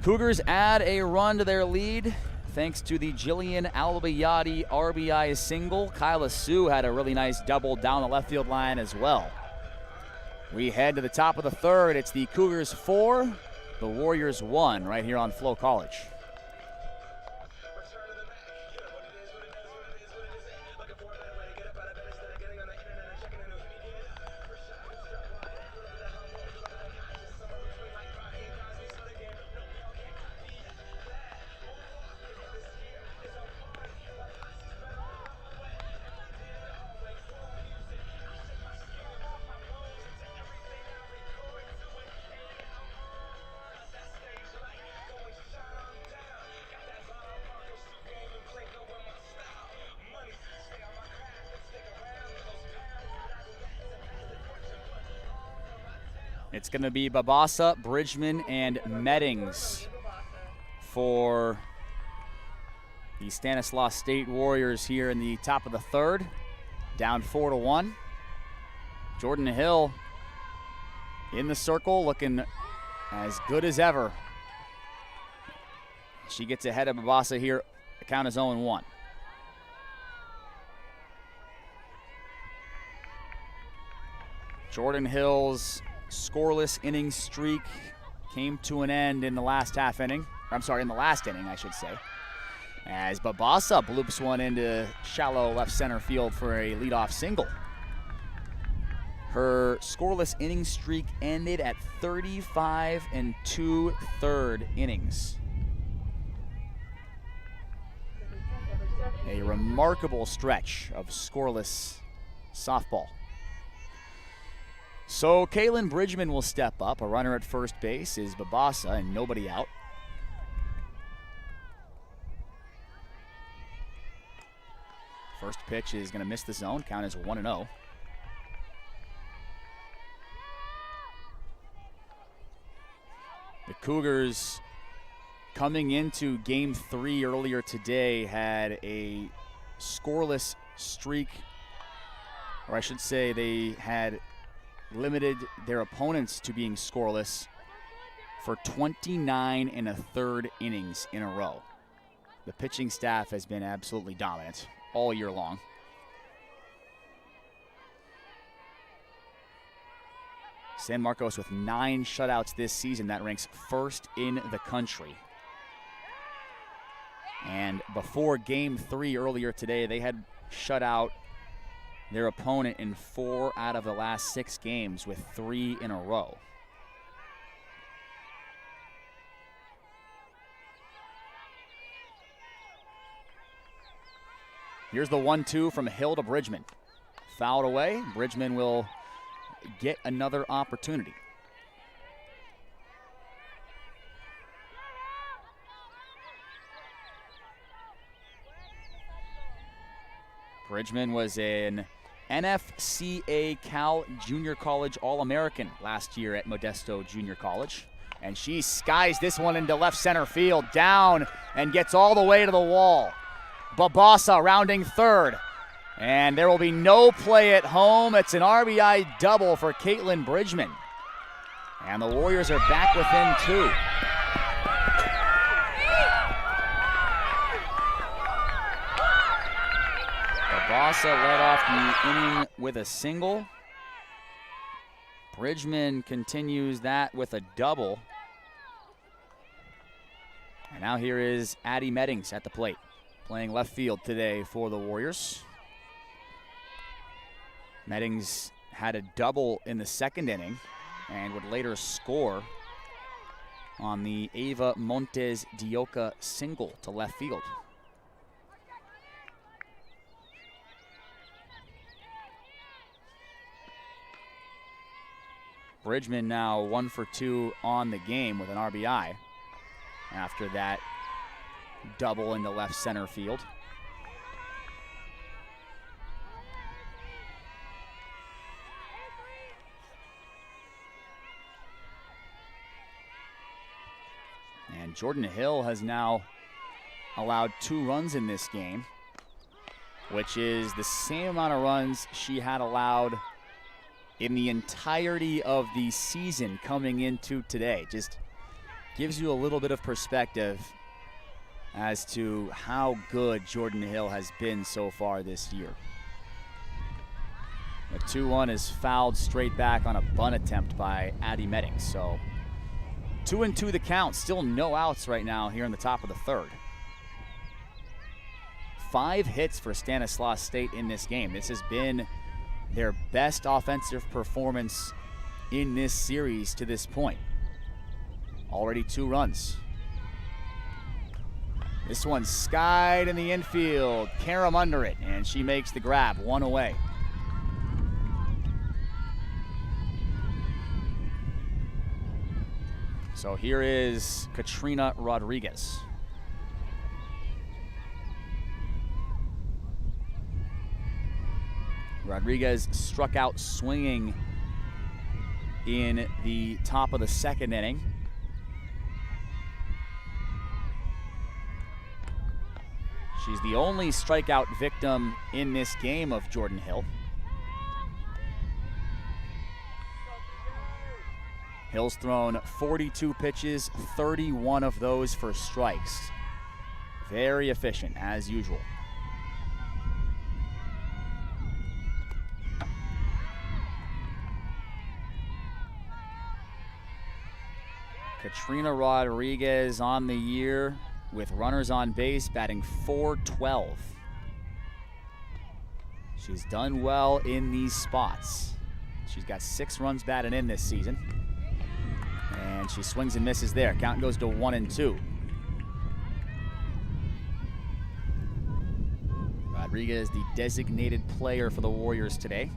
Cougars add a run to their lead thanks to the Jillian Albayati RBI single. Kyla Sue had a really nice double down the left field line as well. We head to the top of the third. It's the Cougars 4, the Warriors 1 right here on Flo College. It's going to be Babasa, Bridgman, and Meddings for the Stanislaus State Warriors here in the top of the third. Down 4-1. Jordan Hill in the circle, looking as good as ever. She gets ahead of Babasa here. The count is 0-1. Jordan Hill's scoreless inning streak came to an end in the last half inning. I'm sorry, in the last inning, I should say, as Babasa bloops one into shallow left center field for a leadoff single. Her scoreless inning streak ended at 35 2/3 innings. A remarkable stretch of scoreless softball. So Kaylin Bridgman will step up. A runner at first base is Babasa and nobody out. First pitch is going to miss the zone. Count is 1-0. The Cougars, coming into Game 3 earlier today, had a scoreless streak, or I should say they had limited their opponents to being scoreless for 29 1/3 innings in a row. The pitching staff has been absolutely dominant all year long. San Marcos with 9 shutouts this season. That ranks first in the country. And before Game 3 earlier today, they had shut out their opponent in 4 out of the last 6 games with 3 in a row. Here's the 1-2 from Hill to Bridgman. Fouled away. Bridgman will get another opportunity. Bridgman was an NFCA Cal Junior College All-American last year at Modesto Junior College. And she skies this one into left center field, down and gets all the way to the wall. Babasa rounding third. And there will be no play at home. It's an RBI double for Caitlin Bridgman. And the Warriors are back within 2. Babasa led off the inning with a single. Bridgman continues that with a double. And now here is Addie Meddings at the plate, playing left field today for the Warriors. Meddings had a double in the second inning and would later score on the Ava Montes Dioca single to left field. Bridgman now 1 for 2 on the game with an RBI after that double into left center field. And Jordan Hill has now allowed 2 runs in this game, which is the same amount of runs she had allowed in the entirety of the season coming into today. Just gives you a little bit of perspective as to how good Jordan Hill has been so far this year. The 2-1 is fouled straight back on a bunt attempt by Addie Meddings. So 2-2 the count. Still no outs right now here in the top of the third. 5 hits for Stanislaus State in this game. This has been their best offensive performance in this series to this point. Already 2 runs. This one's skied in the infield. Carum under it, and she makes the grab. 1 away. So here is Katrina Rodriguez. Rodriguez struck out swinging in the top of the second inning. She's the only strikeout victim in this game of Jordan Hill. Hill's thrown 42 pitches, 31 of those for strikes. Very efficient, as usual. Katrina Rodriguez on the year with runners on base, batting .412. She's done well in these spots. She's got 6 runs batted in this season. And she swings and misses there. Count goes to 1-2. Rodriguez, the designated player for the Warriors today.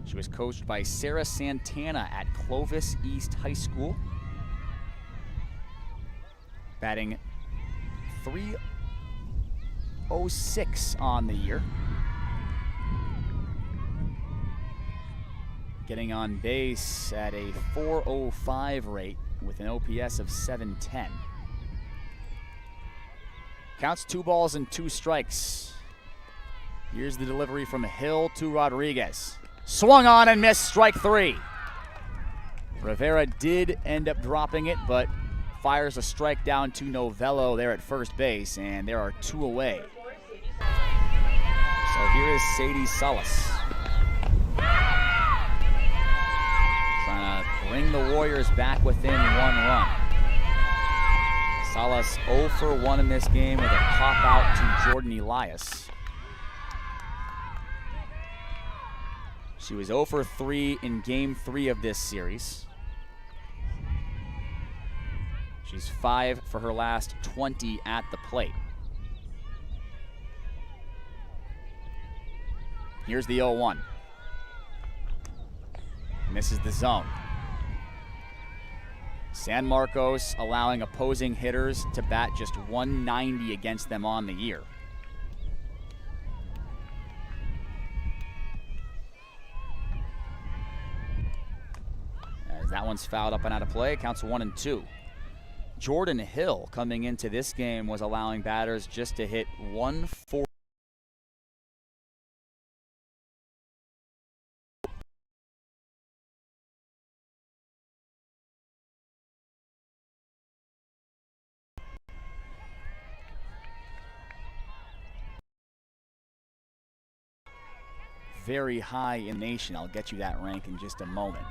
She was coached by Sarah Santana at Clovis East High School. Batting .306 on the year. Getting on base at a .405 rate with an OPS of .710. Counts 2 balls and 2 strikes. Here's the delivery from Hill to Rodriguez. Swung on and missed, strike 3. Rivera did end up dropping it, but fires a strike down to Novello there at first base, and there are 2 away. So here is Sadie Salas. Trying to bring the Warriors back within 1 run. Salas 0 for 1 in this game with a pop out to Jordan Elias. She was 0 for 3 in Game 3 of this series. She's 5 for her last 20 at the plate. Here's the 0-1. Misses the zone. San Marcos allowing opposing hitters to bat just .190 against them on the year. As that one's fouled up and out of play, counts 1-2. Jordan Hill coming into this game was allowing batters just to hit 140. Very high in the nation. I'll get you that rank in just a moment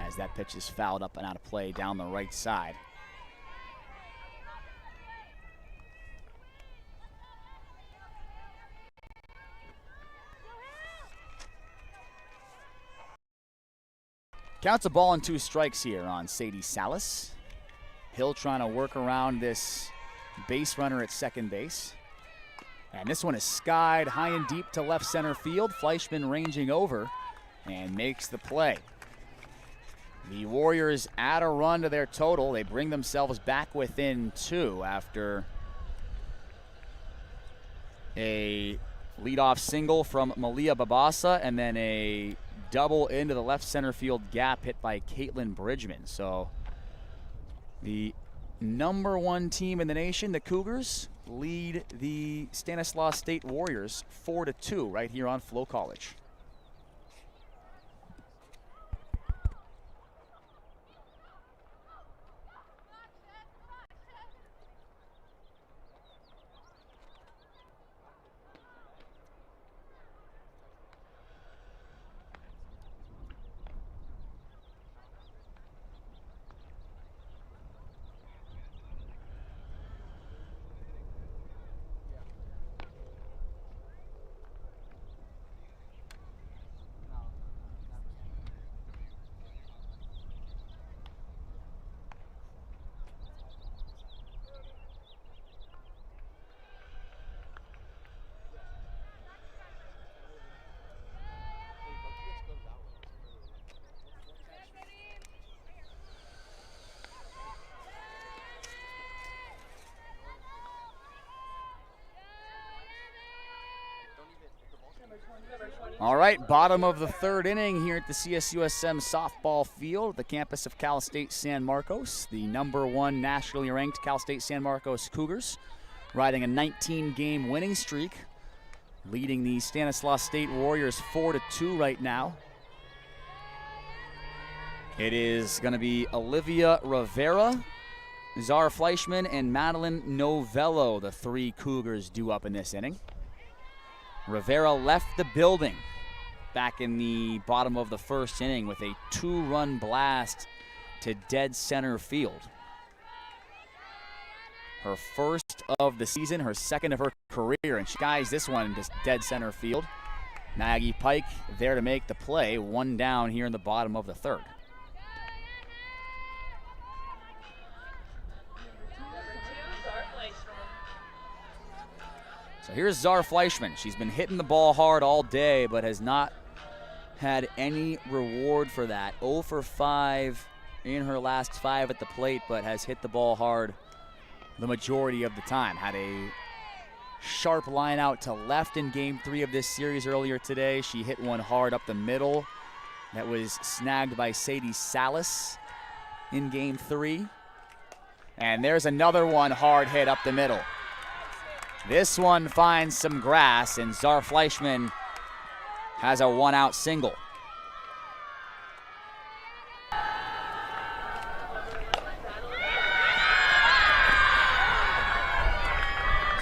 as that pitch is fouled up and out of play down the right side. Counts a ball and 2 strikes here on Sadie Salas. Hill trying to work around this base runner at second base. And this one is skied high and deep to left center field. Fleischman ranging over and makes the play. The Warriors add a run to their total. They bring themselves back within 2 after a leadoff single from Malia Babasa and then a double into the left center field gap hit by Caitlin Bridgman. So the #1 team in the nation, the Cougars, lead the Stanislaus State Warriors 4-2 right here on Flow College. All right, bottom of the 3rd inning here at the CSUSM softball field, the campus of Cal State San Marcos. The #1 nationally ranked Cal State San Marcos Cougars riding a 19-game winning streak, leading the Stanislaus State Warriors 4-2 right now. It is going to be Olivia Rivera, Zara Fleischman, and Madeline Novello, the 3 Cougars due up in this inning. Rivera left the building back in the bottom of the 1st inning with a 2-run blast to dead center field. Her first of the season, her second of her career, and she skies this one to dead center field. Maggie Pike there to make the play, 1 down here in the bottom of the 3rd. So here's Zara Fleischman. She's been hitting the ball hard all day, but has not had any reward for that. 0 for 5 in her last 5 at the plate, but has hit the ball hard the majority of the time. Had a sharp line out to left in Game 3 of this series earlier today. She hit one hard up the middle that was snagged by Sadie Salas in Game 3. And there's another one hard hit up the middle. This one finds some grass, and Zara Fleischman has a 1-out single.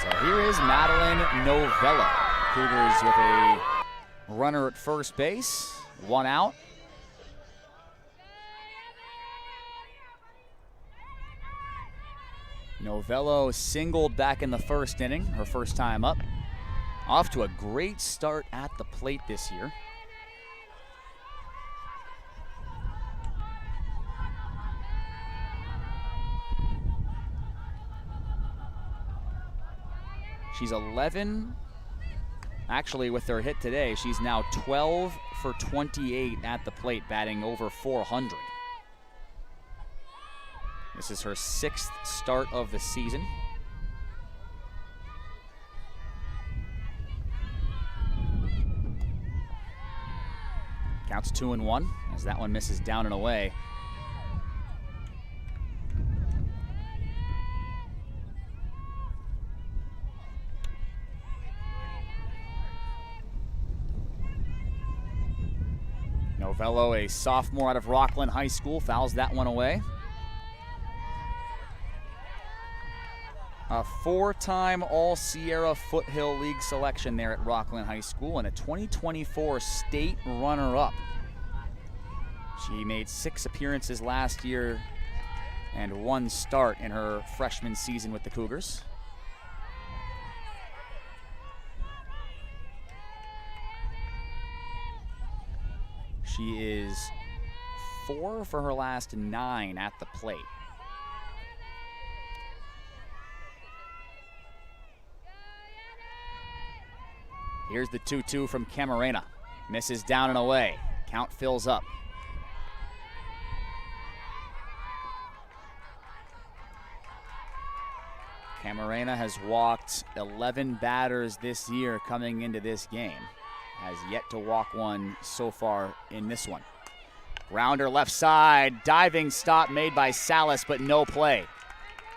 So here is Madeline Novello. Cougars with a runner at first base, 1 out. Novello singled back in the 1st inning, her first time up. Off to a great start at the plate this year. She's 11, actually with her hit today, she's now 12 for 28 at the plate, batting over 400. This is her 6th start of the season. Counts 2-1 as that one misses down and away. Novello, a sophomore out of Rockland High School, fouls that one away. A 4-time All-Sierra Foothill League selection there at Rockland High School and a 2024 state runner-up. She made 6 appearances last year and 1 start in her freshman season with the Cougars. She is 4 for her last 9 at the plate. Here's the 2-2 from Camarena. Misses down and away. Count fills up. Camarena has walked 11 batters this year coming into this game. Has yet to walk one so far in this one. Grounder left side. Diving stop made by Salas, but no play.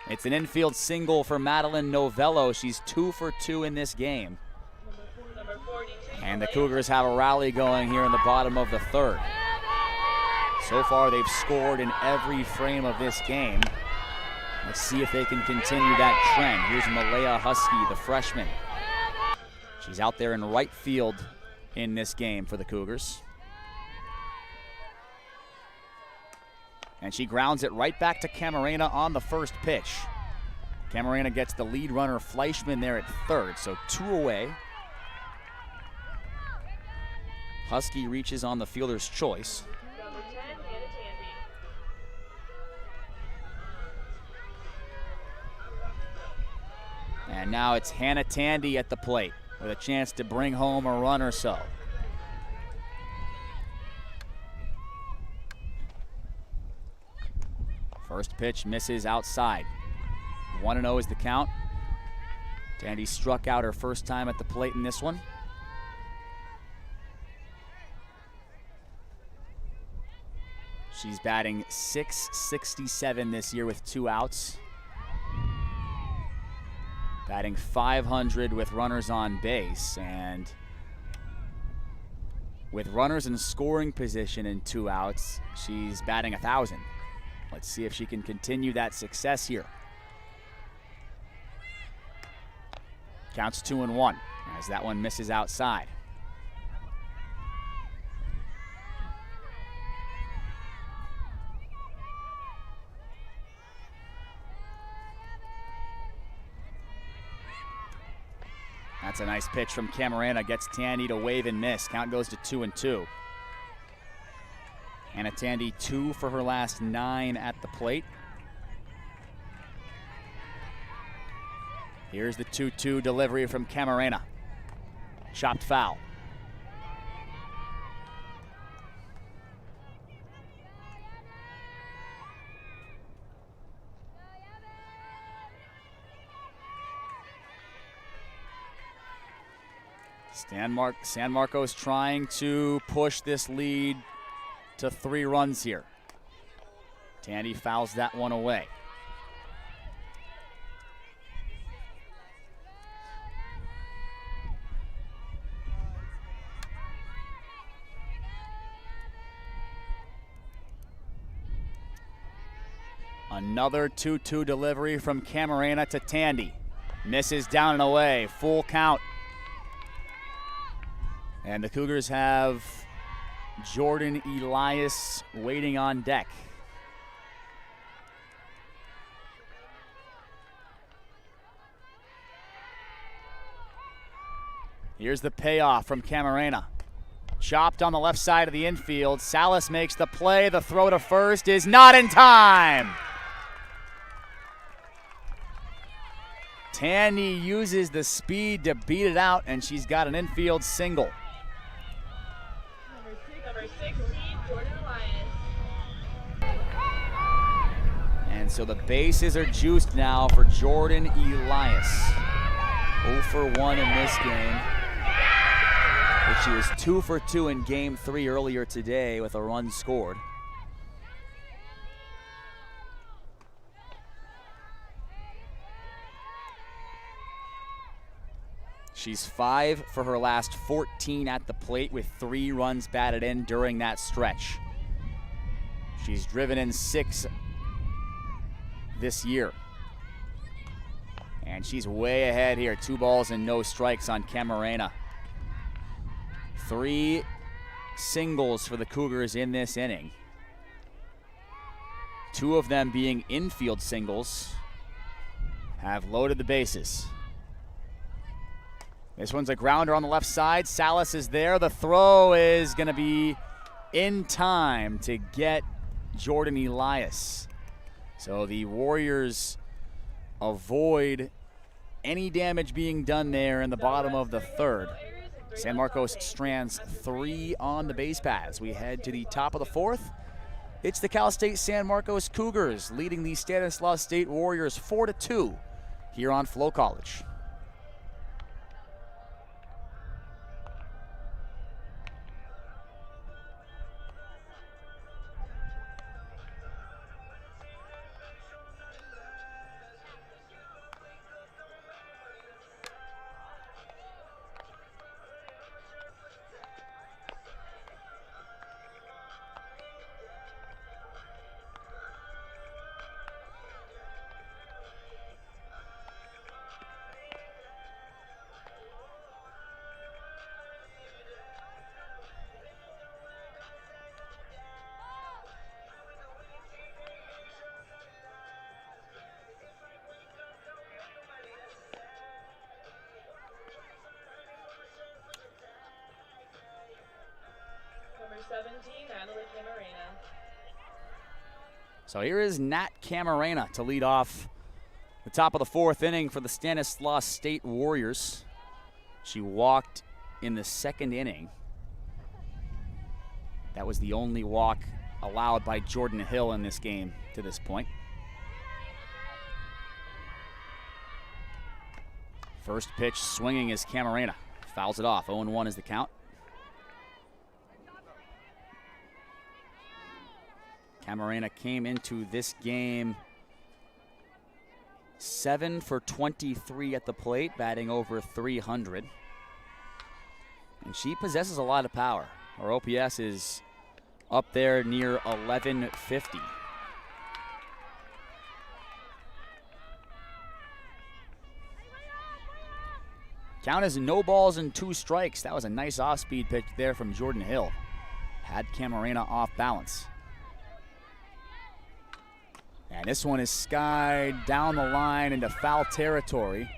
It's an infield single for Madeline Novello. She's 2 for 2 in this game. And the Cougars have a rally going here in the bottom of the 3rd. So far, they've scored in every frame of this game. Let's see if they can continue that trend. Here's Malaya Husky, the freshman. She's out there in right field in this game for the Cougars. And she grounds it right back to Camarena on the first pitch. Camarena gets the lead runner Fleischman there at 3rd, so 2 away. Husky reaches on the fielder's choice. Number 10, Hannah Tandy. And now it's Hannah Tandy at the plate with a chance to bring home a run or so. First pitch misses outside. 1-0 is the count. Tandy struck out her first time at the plate in this one. She's batting .667 this year with 2 outs. Batting .500 with runners on base, and with runners in scoring position and 2 outs, she's batting .1,000. Let's see if she can continue that success here. Counts 2-1 as that one misses outside. That's a nice pitch from Camarena. Gets Tandy to wave and miss. Count goes to 2-2. Hannah Tandy 2 for her last 9 at the plate. Here's the 2-2 delivery from Camarena. Chopped foul. San Marcos trying to push this lead to 3 runs here. Tandy fouls that one away. Another 2-2 delivery from Camarena to Tandy. Misses down and away. Full count. And the Cougars have Jordan Elias waiting on deck. Here's the payoff from Camarena. Chopped on the left side of the infield. Salas makes the play. The throw to first is not in time. Tandy uses the speed to beat it out, and she's got an infield single. Number 16, Jordan Elias. And so the bases are juiced now for Jordan Elias. 0 for 1 in this game. But she was 2 for 2 in game 3 earlier today with a run scored. She's 5 for her last 14 at the plate with 3 runs batted in during that stretch. She's driven in 6 this year. And she's way ahead here. 2 balls and no strikes on Camarena. 3 singles for the Cougars in this inning. 2 of them being infield singles have loaded the bases. This one's a grounder on the left side. Salas is there. The throw is going to be in time to get Jordan Elias. So the Warriors avoid any damage being done there in the bottom of the 3rd. San Marcos strands 3 on the base paths. We head to the top of the 4th. It's the Cal State San Marcos Cougars leading the Stanislaus State Warriors 4-2 here on Flow College. Number 17, Natalie Camarena. So here is Nat Camarena to lead off the top of the 4th inning for the Stanislaus State Warriors. She walked in the 2nd inning. That was the only walk allowed by Jordan Hill in this game to this point. First pitch swinging is Camarena. Fouls it off. 0-1 is the count. Camarena came into this game 7 for 23 at the plate, batting over 300. And she possesses a lot of power. Her OPS is up there near 1150. Count is no balls and 2 strikes. That was a nice off-speed pitch there from Jordan Hill. Had Camarena off balance. And this one is skied down the line into foul territory.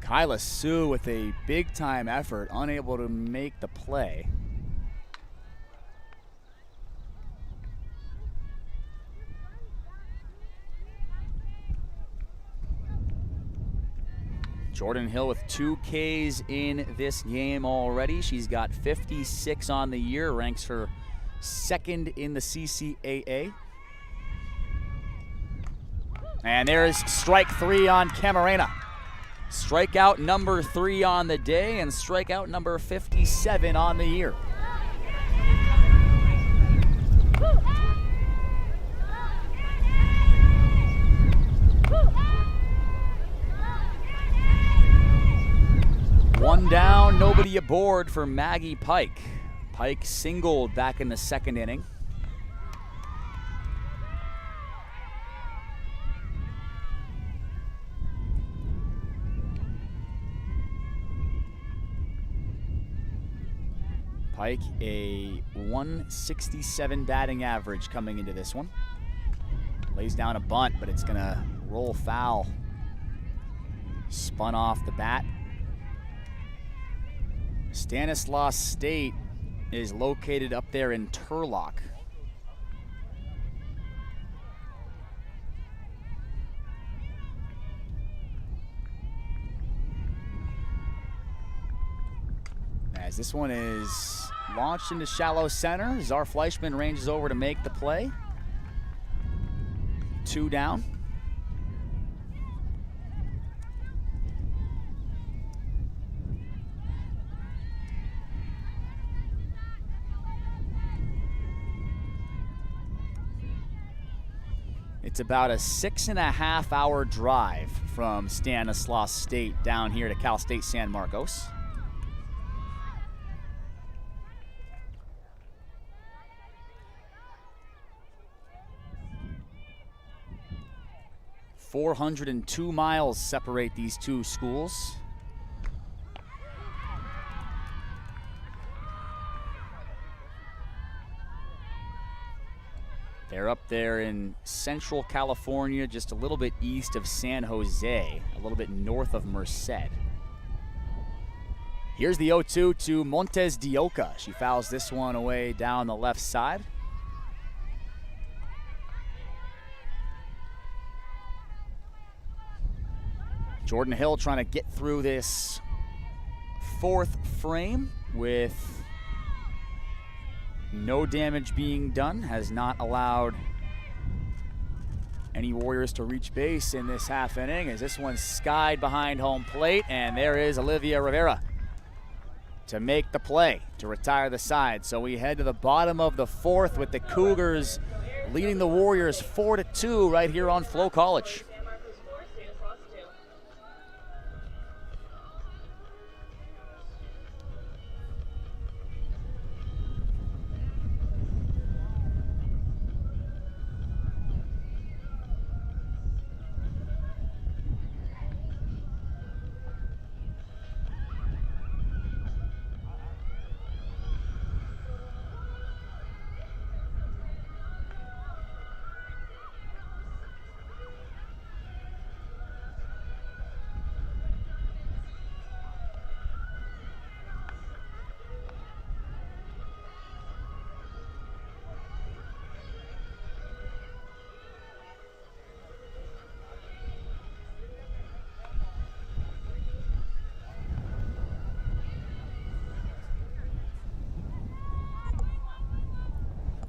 Kyla Sue with a big-time effort, unable to make the play. Jordan Hill with 2 Ks in this game already. She's got 56 on the year, ranks her 2nd in the CCAA. And there's strike 3 on Camarena. Strikeout number 3 on the day and strikeout number 57 on the year. One down, nobody aboard for Maggie Pike. Pike singled back in the 2nd inning. Pike, a 167 batting average coming into this one. Lays down a bunt, but it's gonna roll foul. Spun off the bat. Stanislaus State is located up there in Turlock. As this one is launched into shallow center, Czar Fleischman ranges over to make the play. 2 down. It's about a 6.5-hour drive from Stanislaus State down here to Cal State San Marcos. .402 miles separate these two schools. They're up there in Central California, just a little bit east of San Jose, a little bit north of Merced. Here's the 0-2 to Montes de Oca. She fouls this one away down the left side. Jordan Hill trying to get through this fourth frame with no damage being done. Has not allowed any Warriors to reach base in this half inning, as this one's skied behind home plate, and there is Olivia Rivera to make the play to retire the side. So we head to the bottom of the fourth with the Cougars leading the Warriors 4-2 right here on Flo College.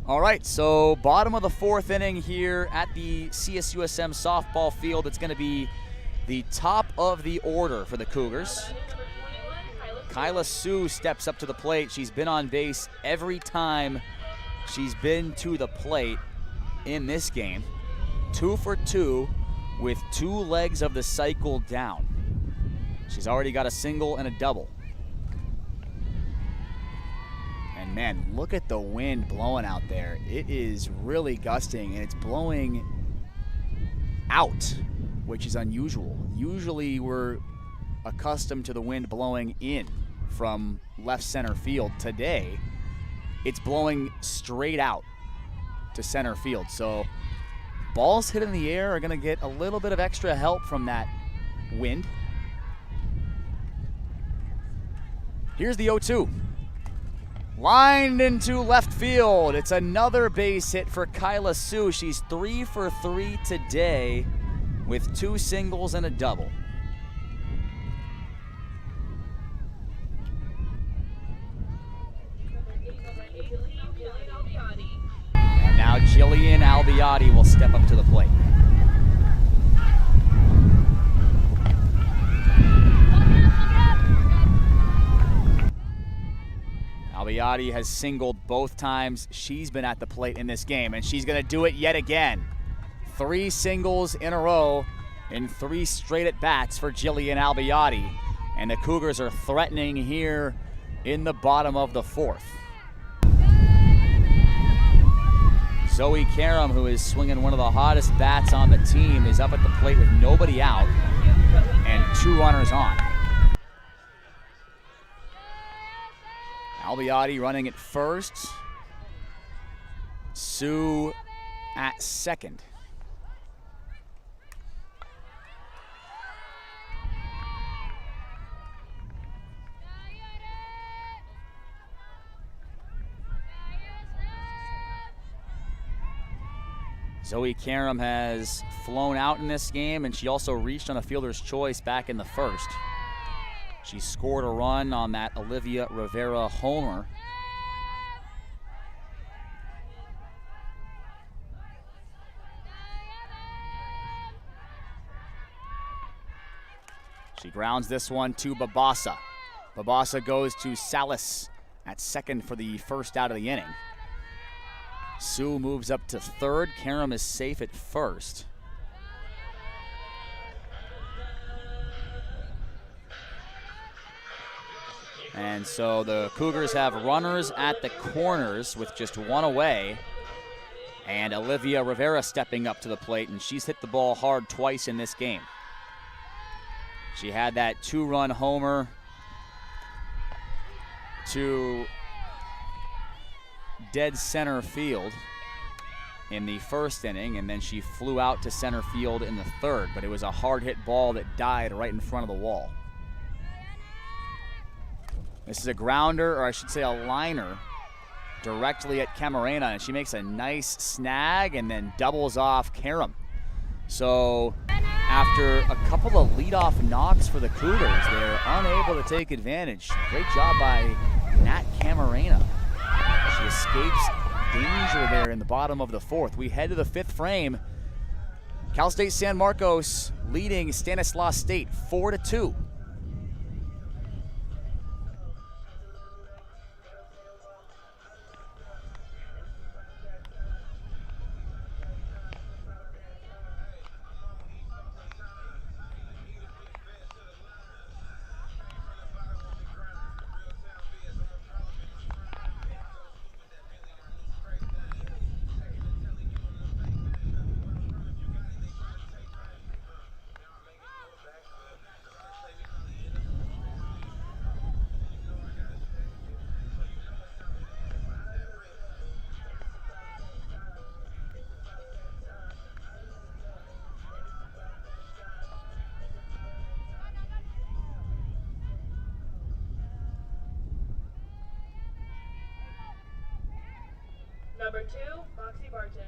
All right, so bottom of the fourth inning here at the CSUSM softball field. It's going to be the top of the order for the Cougars. Kyla Sue steps up to the plate. She's been on base every time she's been to the plate in this game. 2 for 2 with 2 legs of the cycle down. She's already got a single and a double. And man, look at the wind blowing out there. It is really gusting, and it's blowing out, which is unusual. Usually we're accustomed to the wind blowing in from left center field. Today, it's blowing straight out to center field. So balls hit in the air are going to get a little bit of extra help from that wind. Here's the 0-2. Lined into left field. It's another base hit for Kyla Sue. She's 3 for 3 today with 2 singles and a double. And now Jillian Albiati will step up to the plate. Albiati has singled both times she's been at the plate in this game, and she's going to do it yet again. 3 singles in a row in 3 straight at-bats for Jillian Albiati, and the Cougars are threatening here in the bottom of the fourth. Zoe Carum, who is swinging one of the hottest bats on the team, is up at the plate with nobody out and 2 runners on. Albiati running at first. Sue at second. Zoe Carum has flown out in this game, and she also reached on a fielder's choice back in the first. She scored a run on that Olivia Rivera homer. She grounds this one to Babasa. Babasa goes to Salas at second for the first out of the inning. Sue moves up to third. Carum is safe at first. And so the Cougars have runners at the corners with just one away. And Olivia Rivera stepping up to the plate, and she's hit the ball hard twice in this game. She had that 2-run homer to dead center field in the first inning, and then she flew out to center field in the third, but it was a hard hit ball that died right in front of the wall. This is a grounder, or I should say a liner, directly at Camarena, and she makes a nice snag and then doubles off Carum. So after a couple of leadoff knocks for the Cougars, they're unable to take advantage. Great job by Nat Camarena. She escapes danger there in the bottom of the fourth. We head to the fifth frame. Cal State San Marcos leading Stanislaus State 4-2. Number 2, Moxie Barton.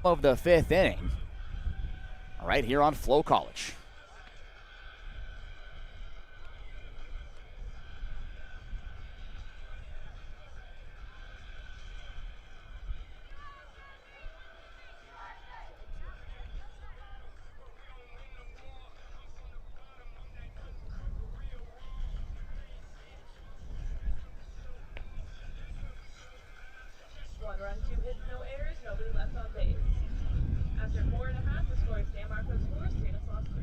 Of the 5th inning, right here on Flow College. One run, 2 hits, no errors, nobody left on base. After 4.5, the score is San Marcos 4, Stanislaus 3.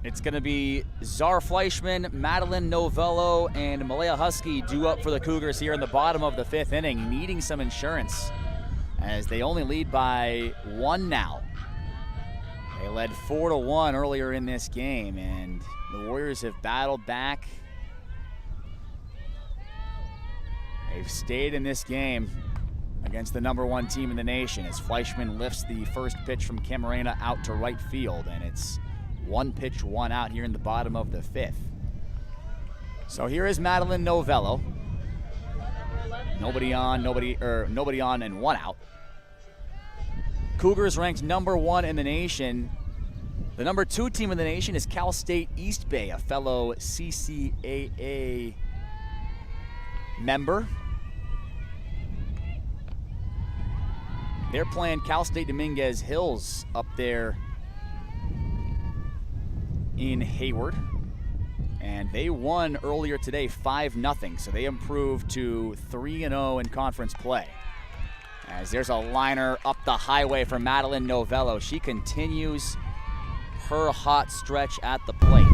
It's going to be Czar Fleischman, Madeline Novello, and Malaya Husky due up for the Cougars here in the bottom of the 5th inning, needing some insurance as they only lead by 1 now. They led 4-1 earlier in this game, and the Warriors have battled back. They've stayed in this game against the #1 team in the nation as Fleischman lifts the first pitch from Camarena out to right field, and it's 1 pitch, 1 out here in the bottom of the 5th. So here is Madeline Novello. Nobody on, and 1 out. Cougars ranked #1 in the nation. The #2 team in the nation is Cal State East Bay, a fellow CCAA member. They're playing Cal State Dominguez Hills up there in Hayward, and they won earlier today 5-0, so they improved to 3-0 in conference play. As there's a liner up the highway for Madeline Novello. She continues her hot stretch at the plate.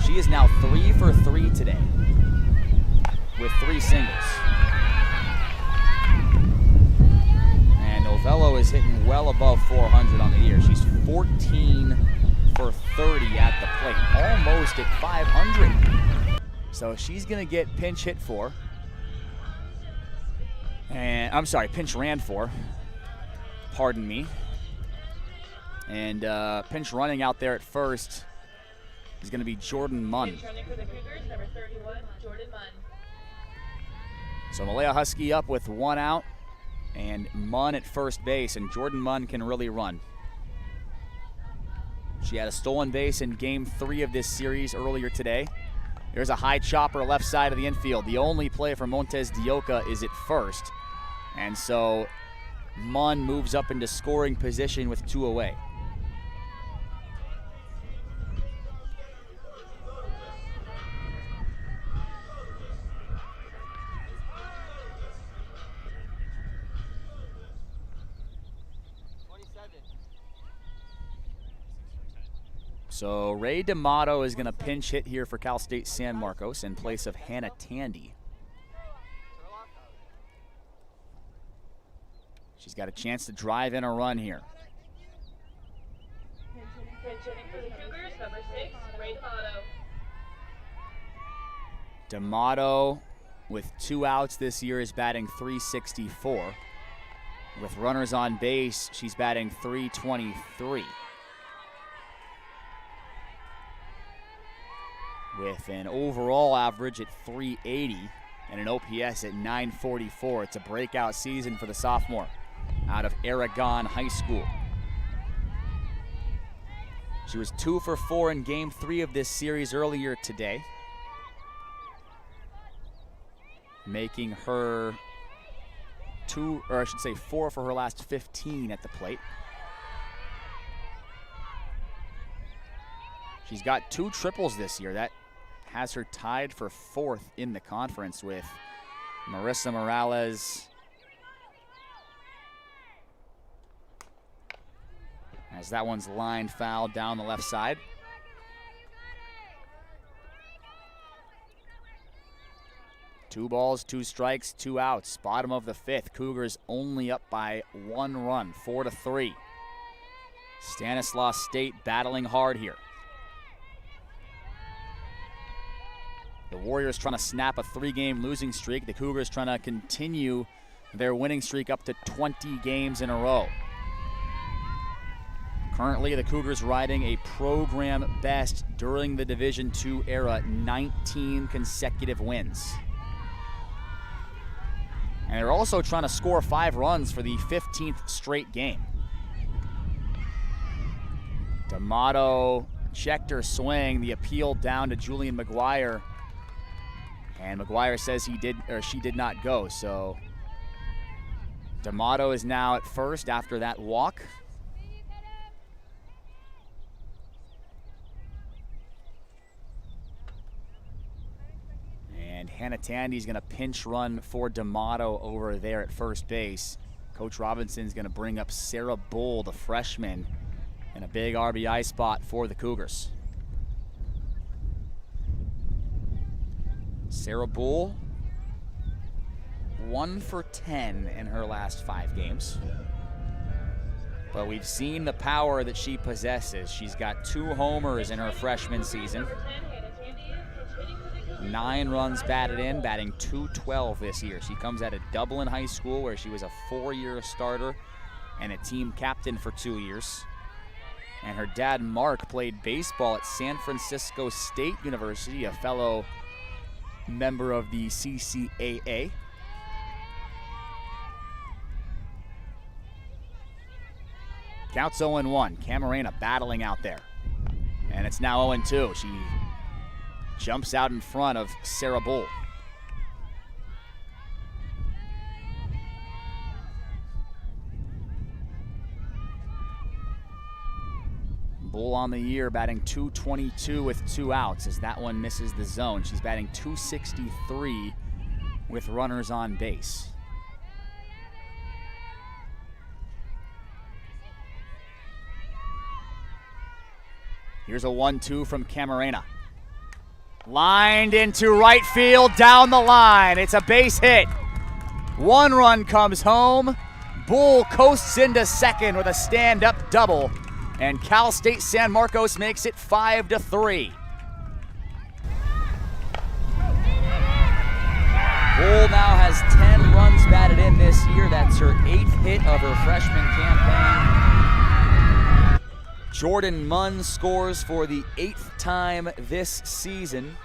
She is now 3 for 3 today with 3 singles. And Novello is hitting well above 400 on the year. She's 14 for 30 at the plate, almost at 500. So she's going to get pinch hit for. And I'm sorry, pinch ran for. Pardon me. And pinch running out there at first is going to be Jordan Munn. Pinch running for the Cougars, number 31, Jordan Munn. So Malaya Husky up with 1 out, and Munn at first base, and Jordan Munn can really run. She had a stolen base in Game 3 of this series earlier today. There's a high chopper left side of the infield. The only play for Montes de Oca is at first. And so Munn moves up into scoring position with 2 away. So Ray D'Amato is going to pinch hit here for Cal State San Marcos in place of Hannah Tandy. She's got a chance to drive in a run here. Pinch hitting for the Cougars, number 6, Ray D'Amato. D'Amato with 2 outs this year is batting .364. With runners on base, she's batting .323. With an overall average at .380 and an OPS at .944. It's a breakout season for the sophomore out of Aragon High School. She was 2 for 4 in Game 3 of this series earlier today, making her 4 for her last 15 at the plate. She's got 2 triples this year. That has her tied for 4th in the conference with Marissa Morales. As that one's lined foul down the left side. Two balls, 2 strikes, 2 outs. Bottom of the 5th. Cougars only up by 1 run, 4-3. Stanislaus State battling hard here. The Warriors trying to snap a 3-game losing streak. The Cougars trying to continue their winning streak up to 20 games in a row. Currently, the Cougars riding a program best during the Division II era, 19 consecutive wins. And they're also trying to score 5 runs for the 15th straight game. D'Amato checked her swing, the appeal down to Julian McGuire. And McGuire says she did not go, so D'Amato is now at first after that walk. And Hannah Tandy's going to pinch run for D'Amato over there at first base. Coach Robinson's going to bring up Sarah Bull, the freshman, in a big RBI spot for the Cougars. Sarah Bull, 1 for 10 in her last 5 games. But we've seen the power that she possesses. She's got 2 homers in her freshman season. 9 runs batted in, batting .212 this year. She comes out of Dublin High School, where she was a 4-year starter and a team captain for 2 years. And her dad, Mark, played baseball at San Francisco State University, a fellow member of the CCAA. Counts 0-1. Camarena battling out there. And it's now 0-2. She jumps out in front of Sarah Bull. Bull on the year batting .222 with 2 outs as that one misses the zone. She's batting .263 with runners on base. Here's a 1-2 from Camarena. Lined into right field, down the line. It's a base hit. 1 run comes home. Bull coasts into second with a stand-up double. And Cal State San Marcos makes it 5-3. Bull now has 10 runs batted in this year. That's her 8th hit of her freshman campaign. Jordan Munn scores for the 8th time this season.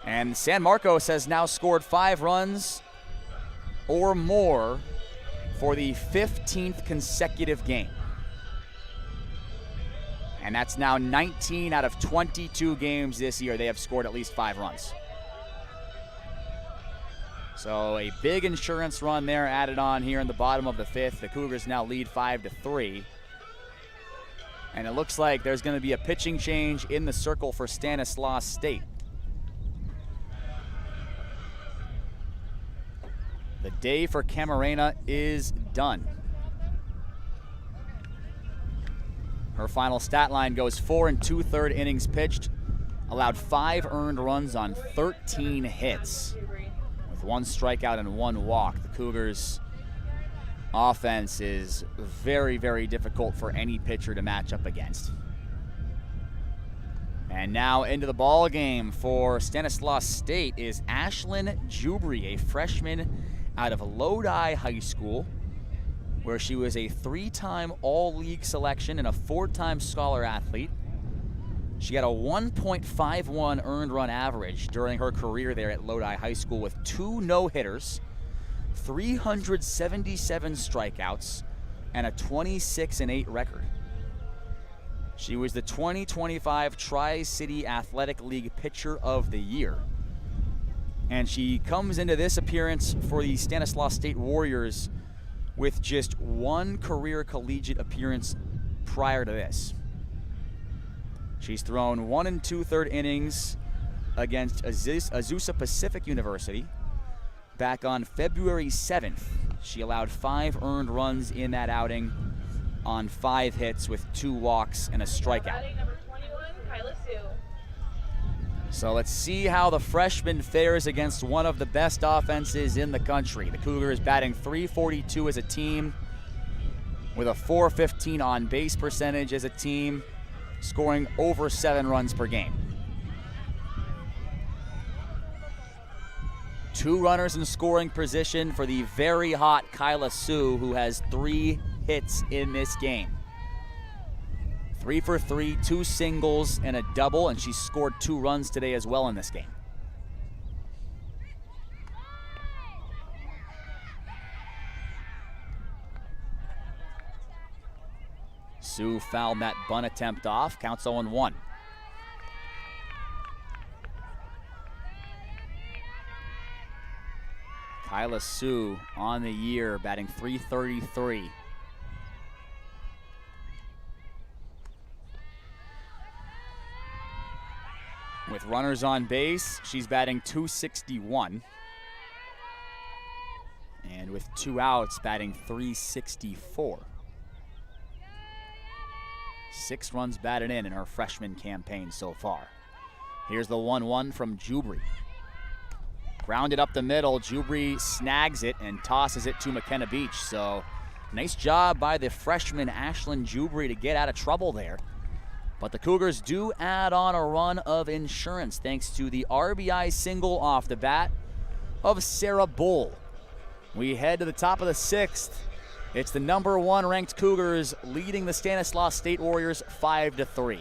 And San Marcos has now scored 5 runs or more for the 15th consecutive game. And that's now 19 out of 22 games this year they have scored at least 5 runs. So a big insurance run there added on here in the bottom of the 5th. The Cougars now lead 5-3. And it looks like there's going to be a pitching change in the circle for Stanislaus State. The day for Camarena is done. Her final stat line goes 4 2/3 innings pitched, allowed 5 earned runs on 13 hits, with 1 strikeout and 1 walk. The Cougars' offense is very, very difficult for any pitcher to match up against. And now into the ball game for Stanislaus State is Ashlyn Jubry, a freshman out of Lodi High School, where she was a 3-time All-League selection and a 4-time Scholar athlete. She had a 1.51 earned run average during her career there at Lodi High School with 2 no-hitters, 377 strikeouts, and a 26-8 record. She was the 2025 Tri-City Athletic League Pitcher of the Year. And she comes into this appearance for the Stanislaus State Warriors with just 1 career collegiate appearance prior to this. She's thrown 1 2/3 innings against Azusa Pacific University back on February 7th. She allowed 5 earned runs in that outing on 5 hits with 2 walks and a strikeout. Number 21, Kyla Sue. So let's see how the freshman fares against one of the best offenses in the country. The Cougars batting .342 as a team, with a .415 on base percentage as a team, scoring over 7 runs per game. 2 runners in scoring position for the very hot Kyla Sue, who has 3 hits in this game. 3 for 3, 2 singles and a double, and she scored 2 runs today as well in this game. Sue fouled that bunt attempt off, counts 0-1. Kyla Sue on the year, batting .333. With runners on base, she's batting .261. And with 2 outs, batting .364. 6 runs batted in her freshman campaign so far. Here's the 1-1 from Jubri. Grounded up the middle, Jubri snags it and tosses it to McKenna Beach. So nice job by the freshman Ashlyn Jubri to get out of trouble there. But the Cougars do add on a run of insurance thanks to the RBI single off the bat of Sarah Bull. We head to the top of the 6th. It's the number 1 ranked Cougars leading the Stanislaus State Warriors 5-3.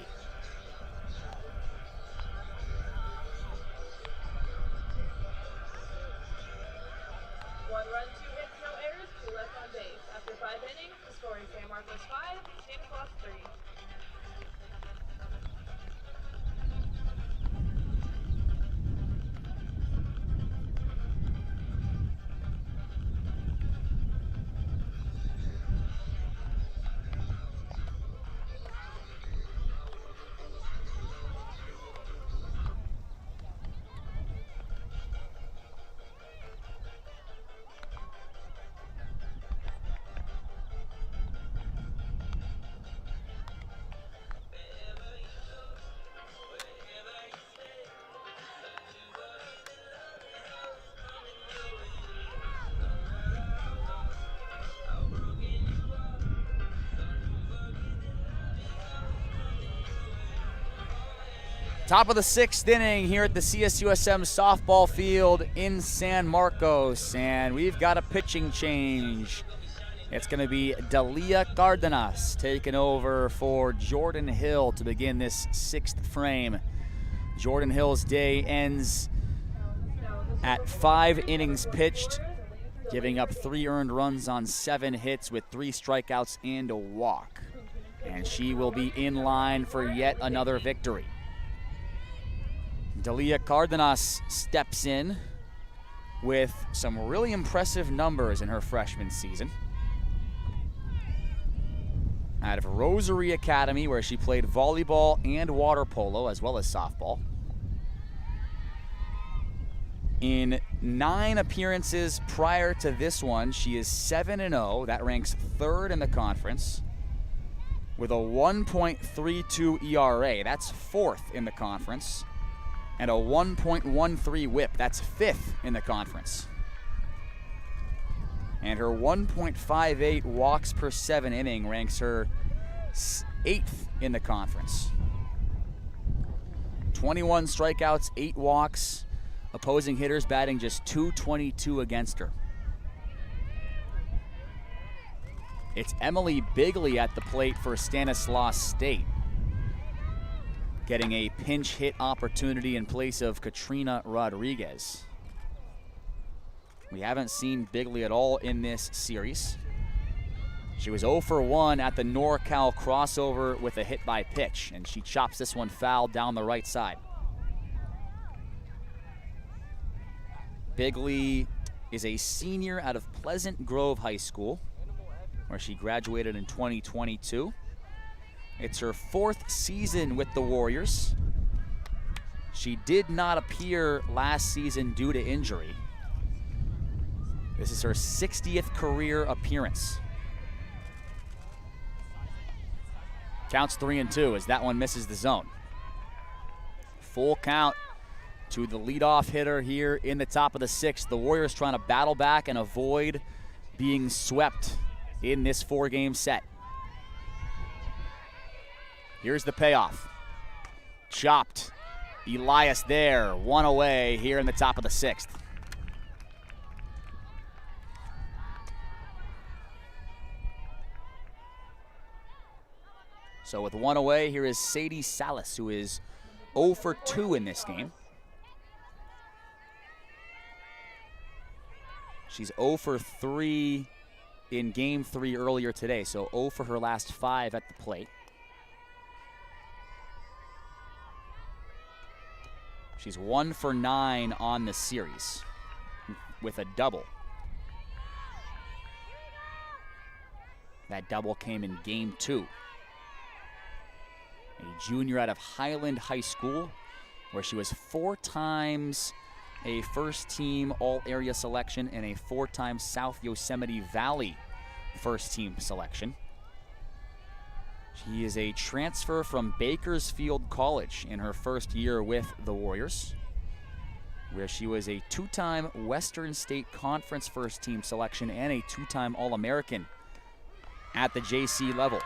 Top of the 6th inning here at the CSUSM softball field in San Marcos, and we've got a pitching change. It's going to be Dalia Cardenas taking over for Jordan Hill to begin this 6th frame. Jordan Hill's day ends at 5 innings pitched, giving up 3 earned runs on 7 hits with 3 strikeouts and a walk. And she will be in line for yet another victory. Dalia Cardenas steps in with some really impressive numbers in her freshman season. Out of Rosary Academy, where she played volleyball and water polo as well as softball. In 9 appearances prior to this one, she is 7-0. That ranks 3rd in the conference with a 1.32 ERA. That's 4th in the conference. And a 1.13 whip. That's 5th in the conference. And her 1.58 walks per 7 inning ranks her 8th in the conference. 21 strikeouts, 8 walks. Opposing hitters batting just .222 against her. It's Emily Bigley at the plate for Stanislaus State, getting a pinch hit opportunity in place of Katrina Rodriguez. We haven't seen Bigley at all in this series. She was 0 for 1 at the NorCal crossover with a hit by pitch, and she chops this one foul down the right side. Bigley is a senior out of Pleasant Grove High School, where she graduated in 2022. It's her 4th season with the Warriors. She did not appear last season due to injury. This is her 60th career appearance. Counts 3-2 as that one misses the zone. Full count to the leadoff hitter here in the top of the 6th. The Warriors trying to battle back and avoid being swept in this 4-game set. Here's the payoff. Chopped. Elias there, 1 away here in the top of the 6th. So with one away, here is Sadie Salas, who is 0 for 2 in this game. She's 0 for 3 in game 3 earlier today, so 0 for her last 5 at the plate. She's 1 for 9 on the series with a double. That double came in game 2. A junior out of Highland High School, where she was 4 times a first-team all-area selection and a 4-time South Yosemite Valley first-team selection. She is a transfer from Bakersfield College in her first year with the Warriors, where she was a 2-time Western State Conference first-team selection and a 2-time All-American at the JC level.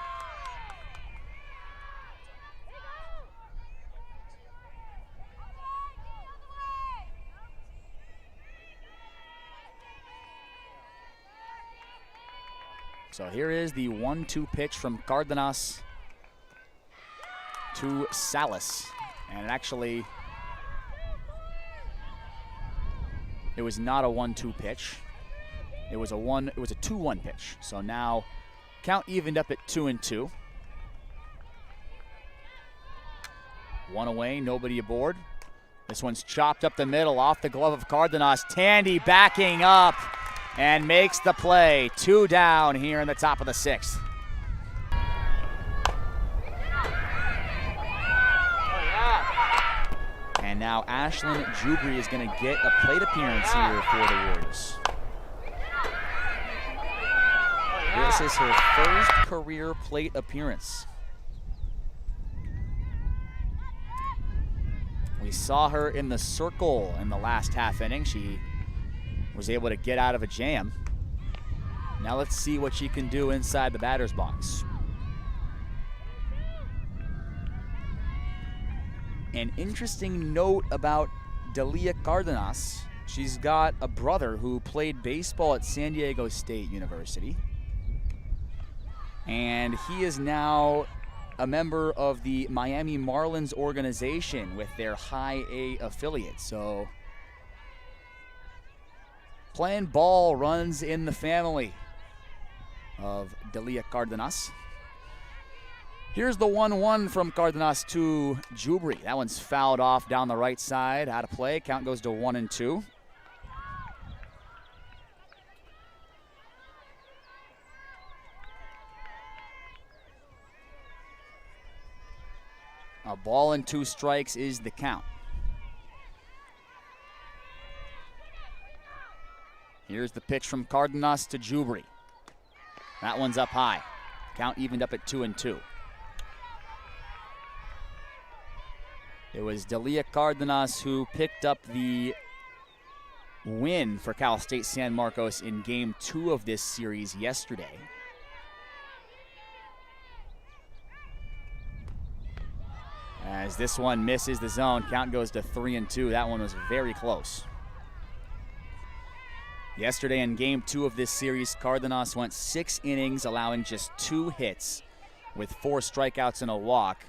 So here is the 1-2 pitch from Cardenas to Salas. And actually, it was not a 1-2 pitch. It was a 2-1 pitch. So now count evened up at 2-2. One away, nobody aboard. This one's chopped up the middle off the glove of Cardenas. Tandy backing up and makes the play. 2 down here in the top of the 6th. And now Ashlyn Jubri is going to get a plate appearance here for the Warriors. This is her first career plate appearance. We saw her in the circle in the last half inning. She was able to get out of a jam. Now let's see what she can do inside the batter's box. An interesting note about Delia Cardenas. She's got a brother who played baseball at San Diego State University. And he is now a member of the Miami Marlins organization with their High A affiliate. So playing ball runs in the family of Delia Cardenas. Here's the 1-1 from Cardenas to Jubri. That one's fouled off down the right side, out of play. Count goes to 1-2. A ball and 2 strikes is the count. Here's the pitch from Cardenas to Jubri. That one's up high. Count evened up at 2-2. It was Delia Cardenas who picked up the win for Cal State San Marcos in game 2 of this series yesterday. As this one misses the zone, count goes to 3-2. That one was very close. Yesterday in game 2 of this series, Cardenas went 6 innings, allowing just 2 hits with 4 strikeouts and a walk.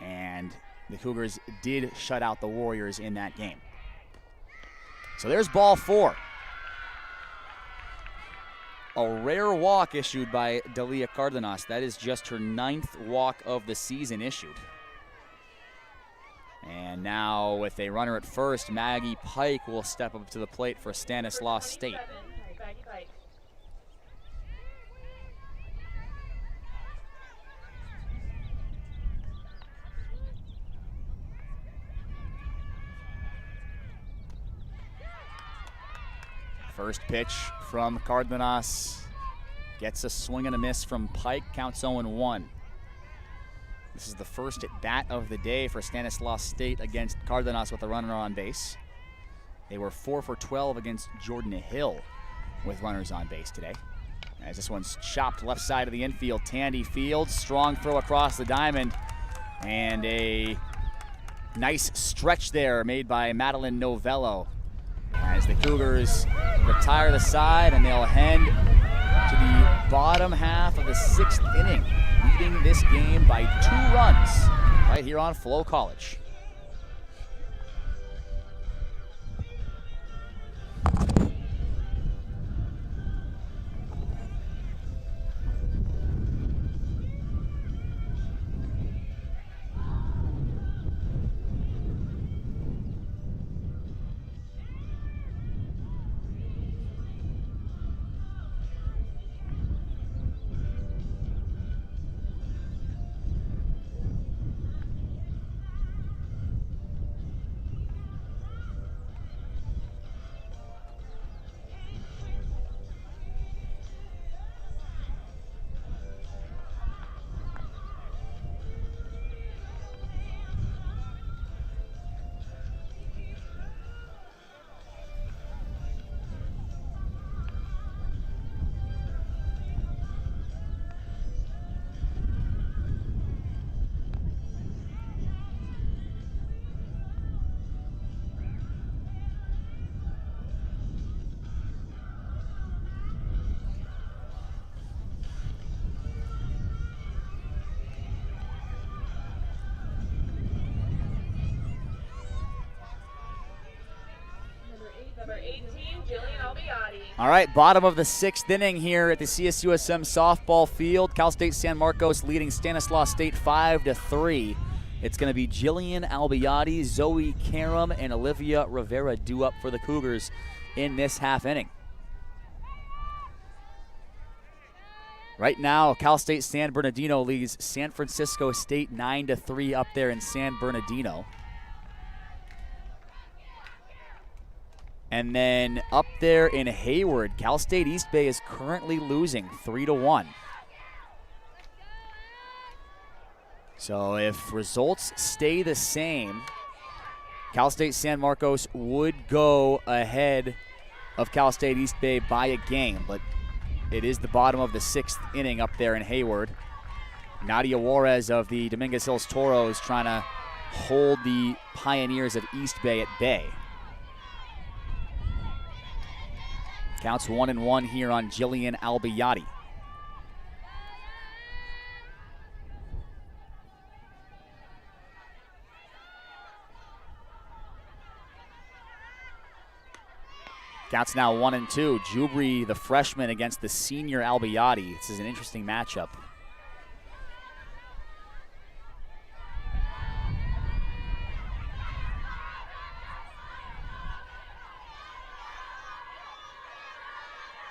And the Cougars did shut out the Warriors in that game. So there's ball 4. A rare walk issued by Delia Cardenas. That is just her 9th walk of the season issued. And now with a runner at first, Maggie Pike will step up to the plate for Stanislaus State. First pitch from Cardenas gets a swing and a miss from Pike, counts 0-1. This is the first at bat of the day for Stanislaus State against Cardenas with a runner on base. They were 4 for 12 against Jordan Hill with runners on base today. As this one's chopped left side of the infield, Tandy fields, strong throw across the diamond, and a nice stretch there made by Madeline Novello. As the Cougars retire the side, and they'll head to the bottom half of the 6th inning. leading this game by 2 runs right here on Flo College. Number 18, Jillian Albiati. All right, bottom of the 6th inning here at the CSUSM softball field. Cal State San Marcos leading Stanislaus State 5-3. It's going to be Jillian Albiati, Zoe Carum, and Olivia Rivera due up for the Cougars in this half inning. Right now, Cal State San Bernardino leads San Francisco State 9-3 up there in San Bernardino. And then up there in Hayward, Cal State East Bay is currently losing 3-1. So if results stay the same, Cal State San Marcos would go ahead of Cal State East Bay by a game, but it is the bottom of the 6th inning up there in Hayward. Nadia Juarez of the Dominguez Hills Toros trying to hold the Pioneers of East Bay at bay. Counts 1-1 here on Jillian Albiati. Counts now 1-2. Jubri, the freshman, against the senior Albiati. This is an interesting matchup.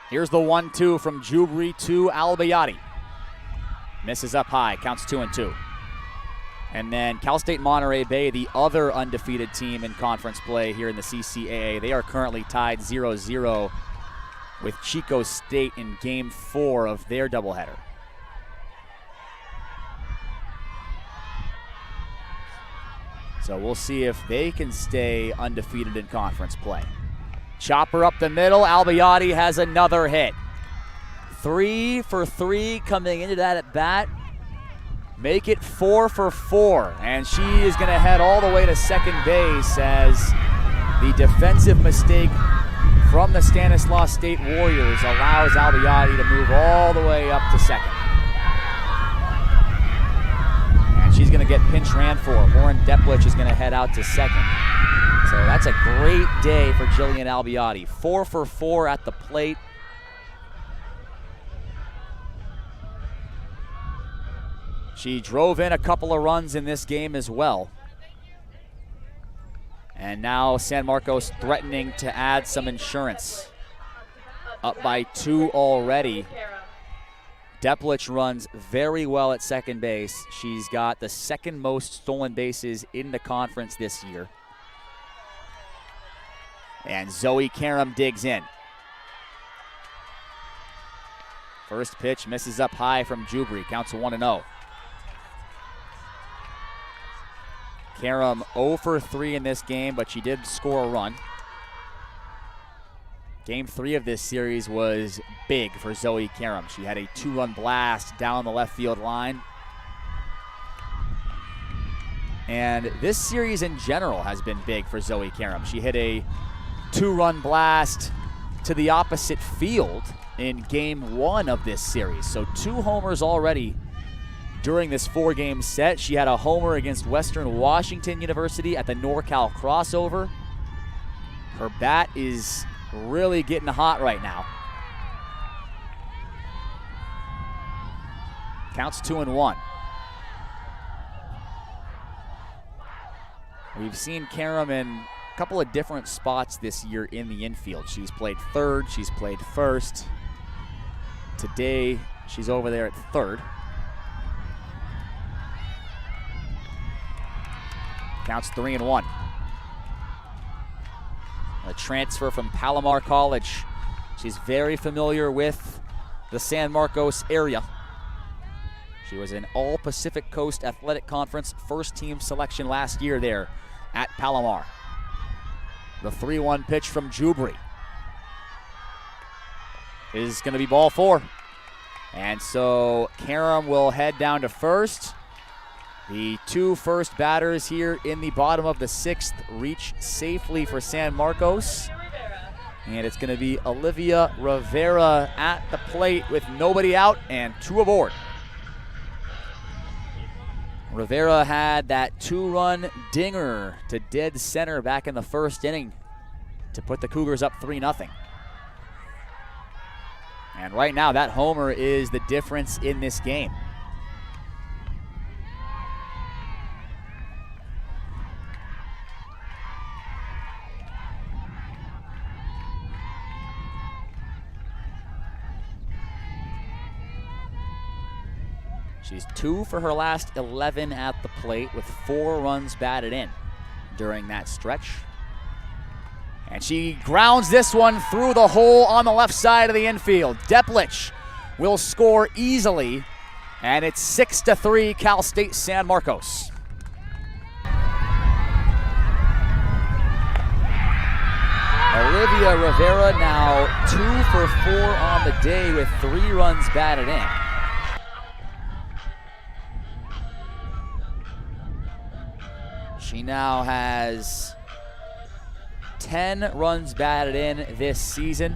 Here's the 1-2 from Jubri to Albiati. Misses up high, counts 2-2. And then Cal State Monterey Bay, the other undefeated team in conference play here in the CCAA. They are currently tied 0-0 with Chico State in Game 4 of their doubleheader. So we'll see if they can stay undefeated in conference play. Chopper up the middle. Albiati has another hit. 3 for 3 coming into that at bat. Make it 4 for 4. And she is going to head all the way to second base as the defensive mistake from the Stanislaus State Warriors allows Albiati to move all the way up to second. And she's going to get pinch ran for. Lauren Deplich is going to head out to second. So that's a great day for Jillian Albiati. 4 for 4 at the plate. She drove in a couple of runs in this game as well. And now San Marcos threatening to add some insurance. Up by 2 already. Deplich runs very well at second base. She's got the second most stolen bases in the conference this year. And Zoe Carum digs in. First pitch misses up high from Jubri. Counts 1-0. Carum 0 for 3 in this game, but she did score a run. Game 3 of this series was big for Zoe Carum. She had a 2-run blast down the left field line. And this series in general has been big for Zoe Carum. She hit a 2-run blast to the opposite field in Game 1 of this series. So 2 homers already during this 4-game set. She had a homer against Western Washington University at the NorCal crossover. Her bat is really getting hot right now. Counts 2-1. We've seen Carum in a couple of different spots this year in the infield. She's played third, she's played first. Today, she's over there at third. Counts 3-1. A transfer from Palomar College. She's very familiar with the San Marcos area. She was an All-Pacific Coast Athletic Conference first-team selection last year there at Palomar. The 3-1 pitch from Jubri is going to be ball 4. And so Carum will head down to first. The 2 first batters here in the bottom of the 6th reach safely for San Marcos. And it's going to be Olivia Rivera at the plate with nobody out and 2 aboard. Rivera had that 2-run dinger to dead center back in the first inning to put the Cougars up 3-0. And right now, that homer is the difference in this game. She's 2 for her last 11 at the plate with 4 runs batted in during that stretch. And she grounds this one through the hole on the left side of the infield. Deplich will score easily, and it's 6-3 Cal State San Marcos. Olivia Rivera now 2 for 4 on the day with 3 runs batted in. She now has 10 runs batted in this season.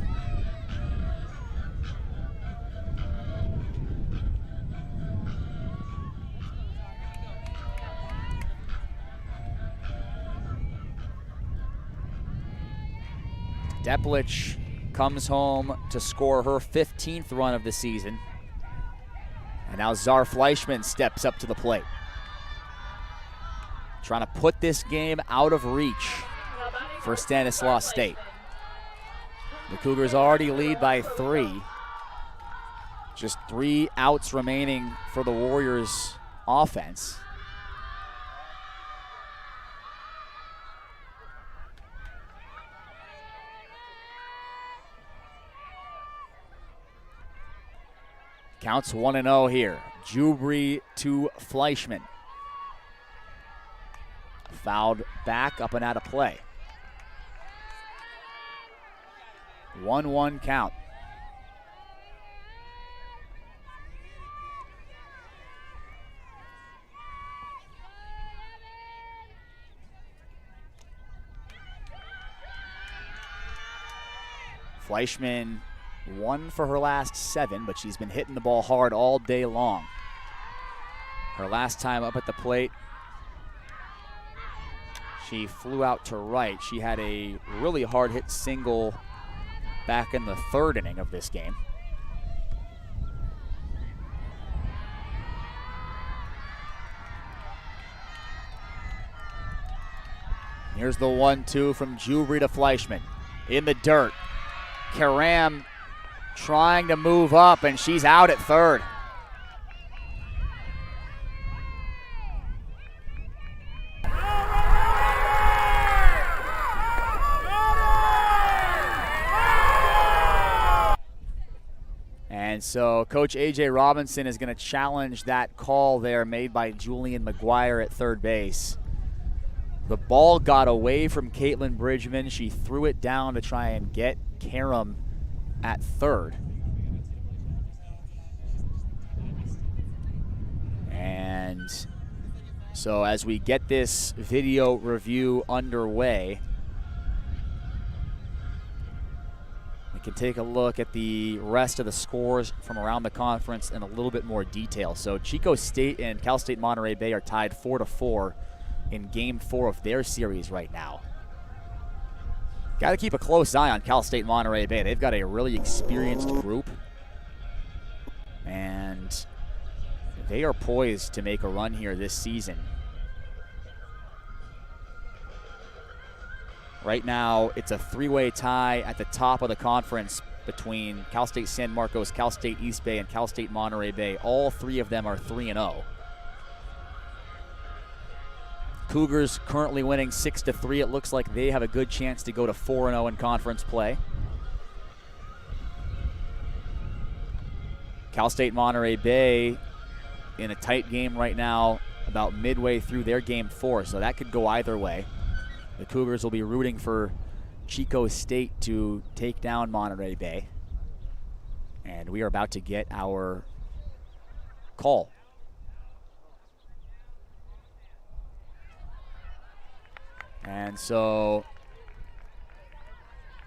Deplich comes home to score her 15th run of the season. And now Zar Fleischman steps up to the plate, trying to put this game out of reach for Stanislaus State. The Cougars already lead by 3. Just 3 outs remaining for the Warriors offense. Counts 1-0 here. Jubri to Fleischman. Fouled back, up and out of play. 1-1 count. Fleischman 1 for her last 7, but she's been hitting the ball hard all day long. Her last time up at the plate, she flew out to right. She had a really hard hit single back in the 3rd inning of this game. Here's the 1-2 from Jubri to Fleischman. In the dirt. Carum trying to move up, and she's out at 3rd. And so Coach A.J. Robinson is going to challenge that call there made by Julian McGuire at 3rd base. The ball got away from Caitlin Bridgman. She threw it down to try and get Carum at 3rd. And so as we get this video review underway, can take a look at the rest of the scores from around the conference in a little bit more detail. So Chico State and Cal State Monterey Bay are tied 4-4 in Game 4 of their series right now. Got to keep a close eye on Cal State Monterey Bay. They've got a really experienced group, and they are poised to make a run here this season. Right now, it's a three-way tie at the top of the conference between Cal State San Marcos, Cal State East Bay, and Cal State Monterey Bay. All three of them are 3-0. Cougars currently winning 6-3. It looks like they have a good chance to go to 4-0 in conference play. Cal State Monterey Bay in a tight game right now, about midway through their Game 4, so that could go either way. The Cougars will be rooting for Chico State to take down Monterey Bay. And we are about to get our call. And so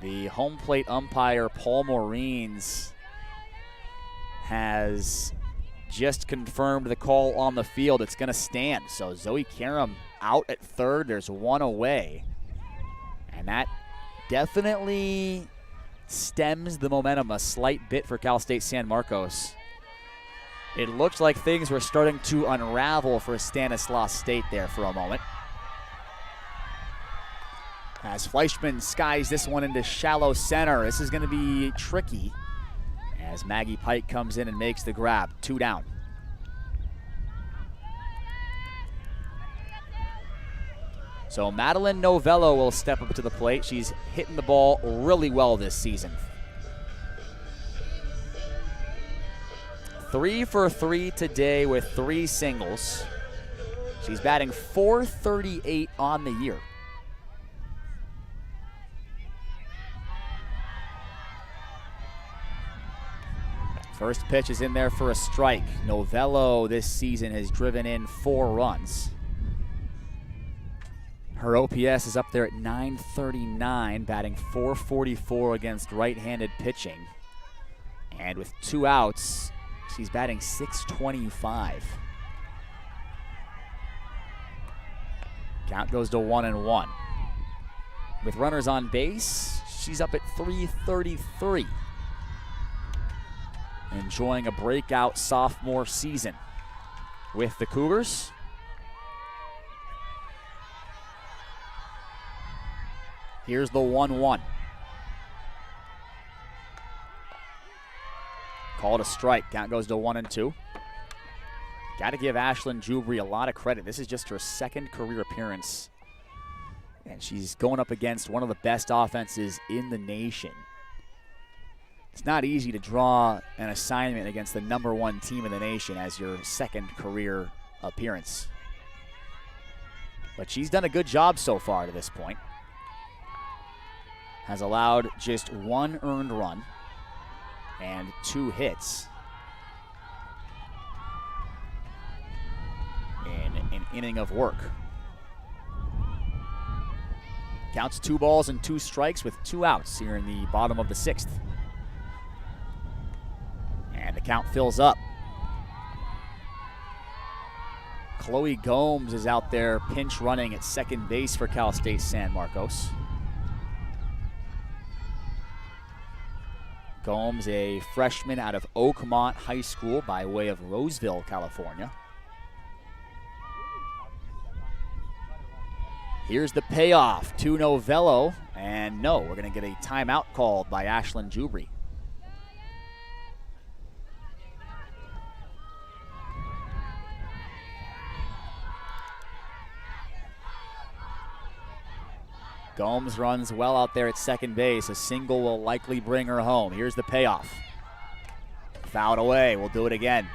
the home plate umpire, Paul Maureen's, has just confirmed the call on the field. It's going to stand. So Zoe Carum out at third. There's one away. And that definitely stems the momentum a slight bit for Cal State San Marcos. It looked like things were starting to unravel for Stanislaus State there for a moment. As Fleischman skies this one into shallow center. This is going to be tricky as Maggie Pike comes in and makes the grab. 2 down. So Madeline Novello will step up to the plate. She's hitting the ball really well this season. 3 for 3 today with 3 singles. She's batting .438 on the year. First pitch is in there for a strike. Novello this season has driven in 4 runs. Her OPS is up there at .939, batting .444 against right-handed pitching. And with 2 outs, she's batting .625. Count goes to 1-1. With runners on base, she's up at .333. Enjoying a breakout sophomore season with the Cougars. Here's the 1-1. Called a strike. Count goes to 1-2. Got to give Ashlyn Jubry a lot of credit. This is just her second career appearance, and she's going up against one of the best offenses in the nation. It's not easy to draw an assignment against the #1 team in the nation as your second career appearance. But she's done a good job so far to this point. Has allowed just 1 earned run and 2 hits in an inning of work. Counts 2 balls and 2 strikes with 2 outs here in the bottom of the 6th. And the count fills up. Chloe Gomes is out there pinch running at second base for Cal State San Marcos. Gomes, a freshman out of Oakmont High School by way of Roseville, California. Here's the payoff to Novello, and no, we're going to get a timeout called by Ashlyn Jubry. Gomes runs well out there at second base. A single will likely bring her home. Here's the payoff. Fouled away. We'll do it again.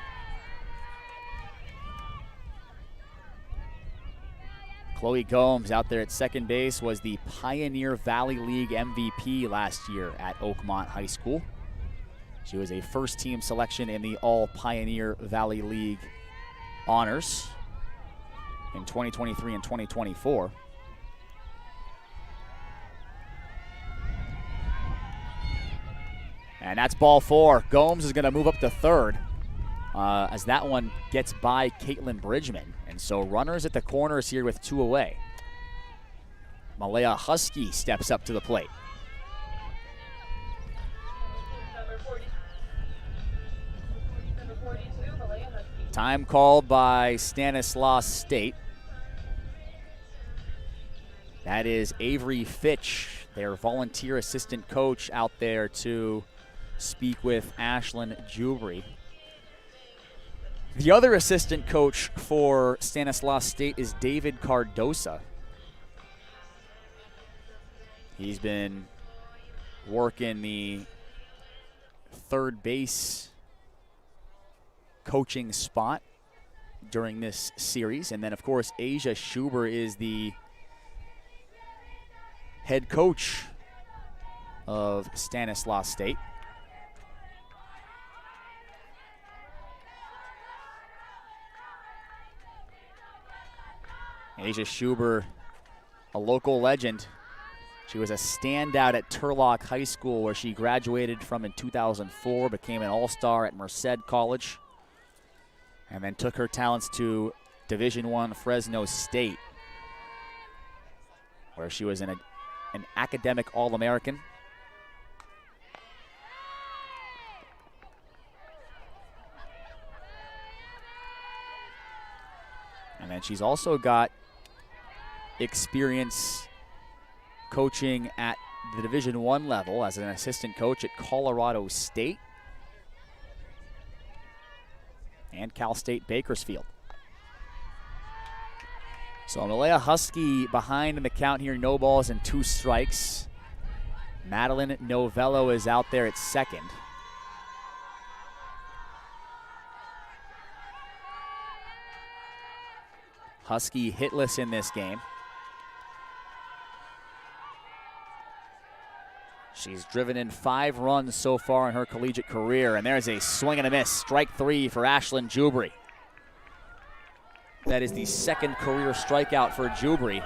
Chloe Gomes out there at second base was the Pioneer Valley League MVP last year at Oakmont High School. She was a first-team selection in the All Pioneer Valley League honors in 2023 and 2024. And that's ball 4. Gomes is going to move up to third as that one gets by Caitlin Bridgman. And so runners at the corners here with 2 away. Malaya Husky steps up to the plate. Number 42, Malaya Husky. Time called by Stanislaus State. That is Avery Fitch, their volunteer assistant coach, out there to speak with Ashlyn Jubry. The other assistant coach for Stanislaus State is David Cardosa. He's been working the third base coaching spot during this series. And then, of course, Asia Schuber is the head coach of Stanislaus State. Asia Schuber, a local legend. She was a standout at Turlock High School, where she graduated from in 2004, became an all-star at Merced College, and then took her talents to Division I Fresno State, where she was an academic All-American. And then she's also got experience coaching at the Division I level as an assistant coach at Colorado State and Cal State Bakersfield. So Malaya Husky behind in the count here, no balls and 2 strikes. Madeline Novello is out there at second. Husky hitless in this game. She's driven in 5 runs so far in her collegiate career, and there's a swing and a miss. Strike 3 for Ashlyn Jubry. That is the second career strikeout for Jubry.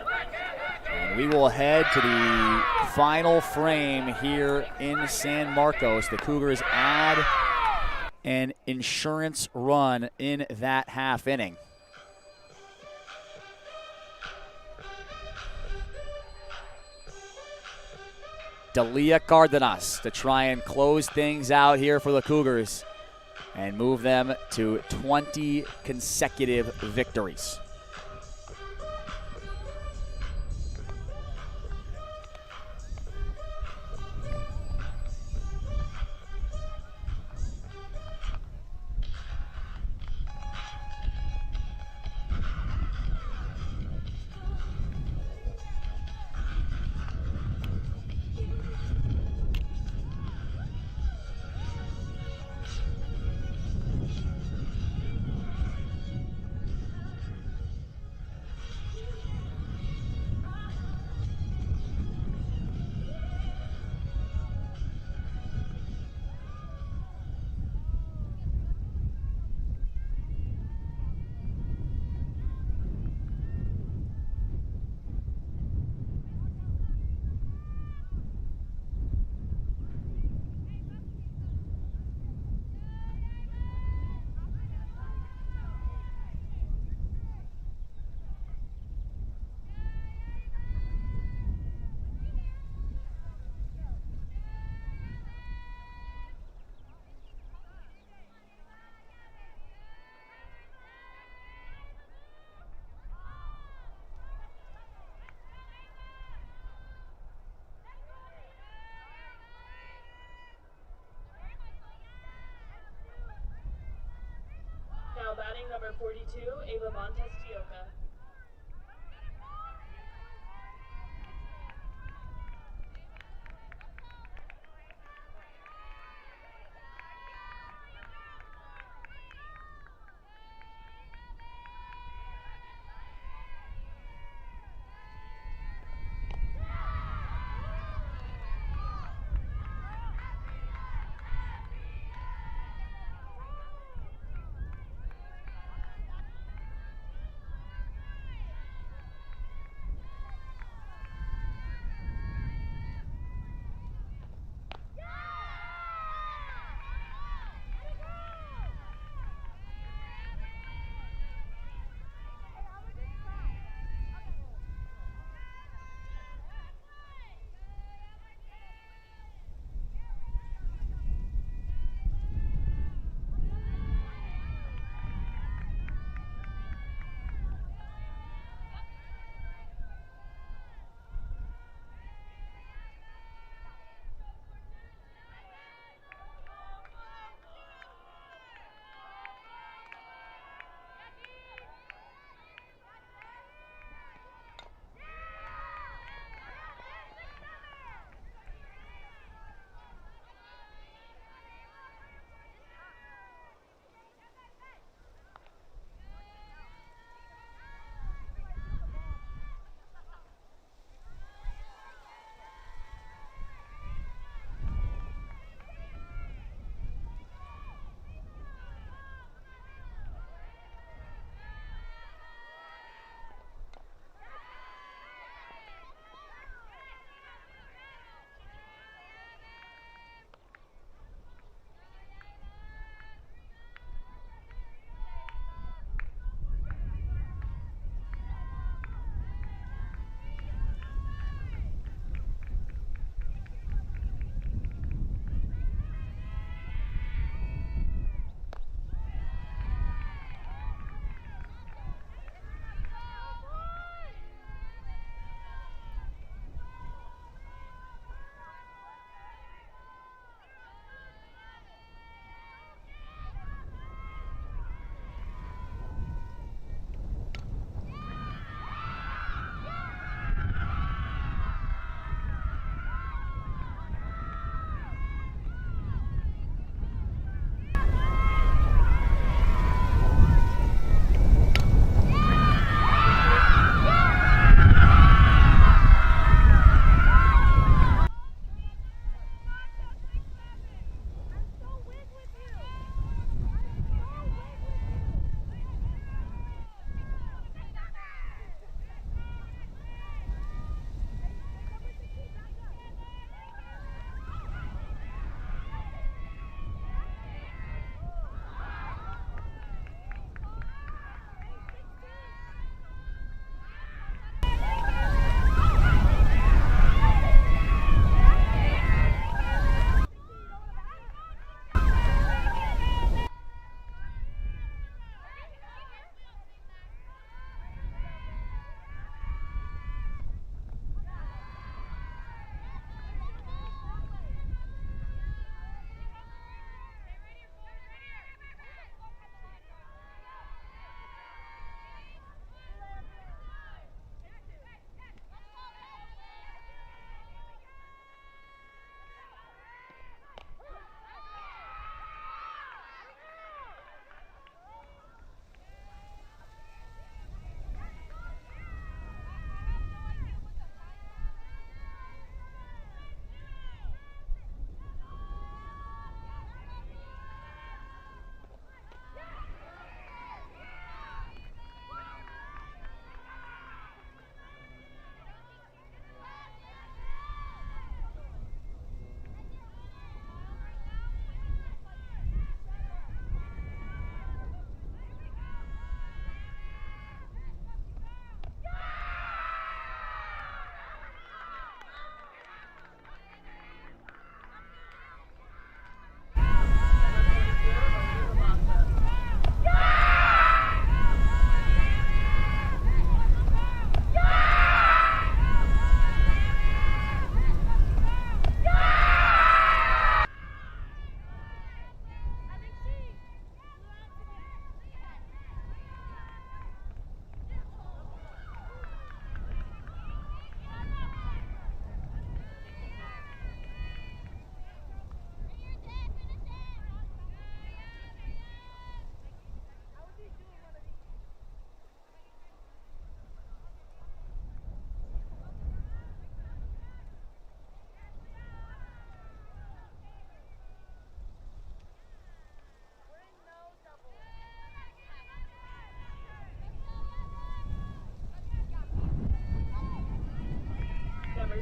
And we will head to the final frame here in San Marcos. The Cougars add an insurance run in that half inning. Dalia Cardenas to try and close things out here for the Cougars and move them to 20 consecutive victories. Now batting number 42, Ava Montes-Tioca.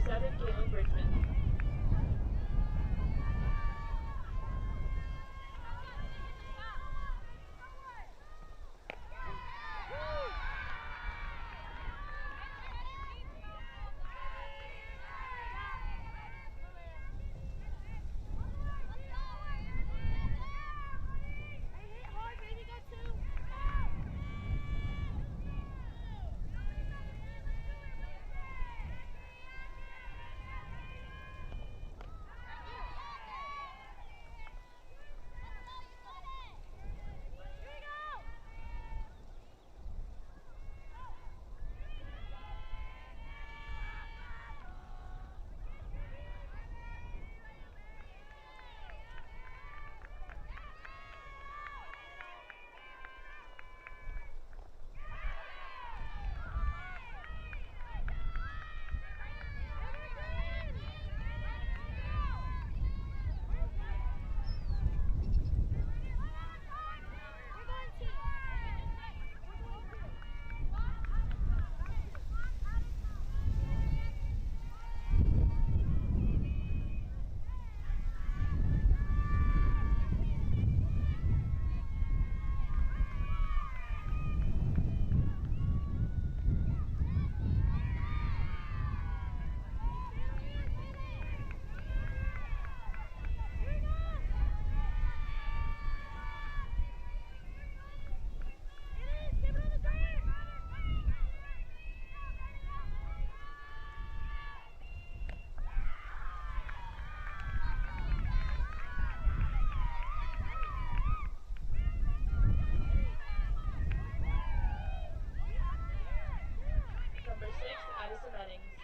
7, Caitlin Bridgman. Number 6, Addison Meddings.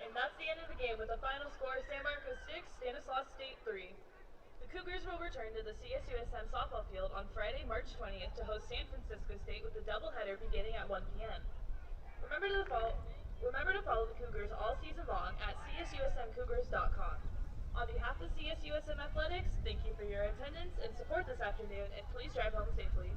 And that's the end of the game with a final score, San Marcos 6, Stanislaus State 3. The Cougars will return to the CSUSM softball field on Friday, March 20th to host San Francisco State with a doubleheader beginning at 1 p.m. Remember to follow the Cougars all season long at csusmcougars.com. On behalf of CSUSM Athletics, thank you for your attendance and support this afternoon, and please drive home safely.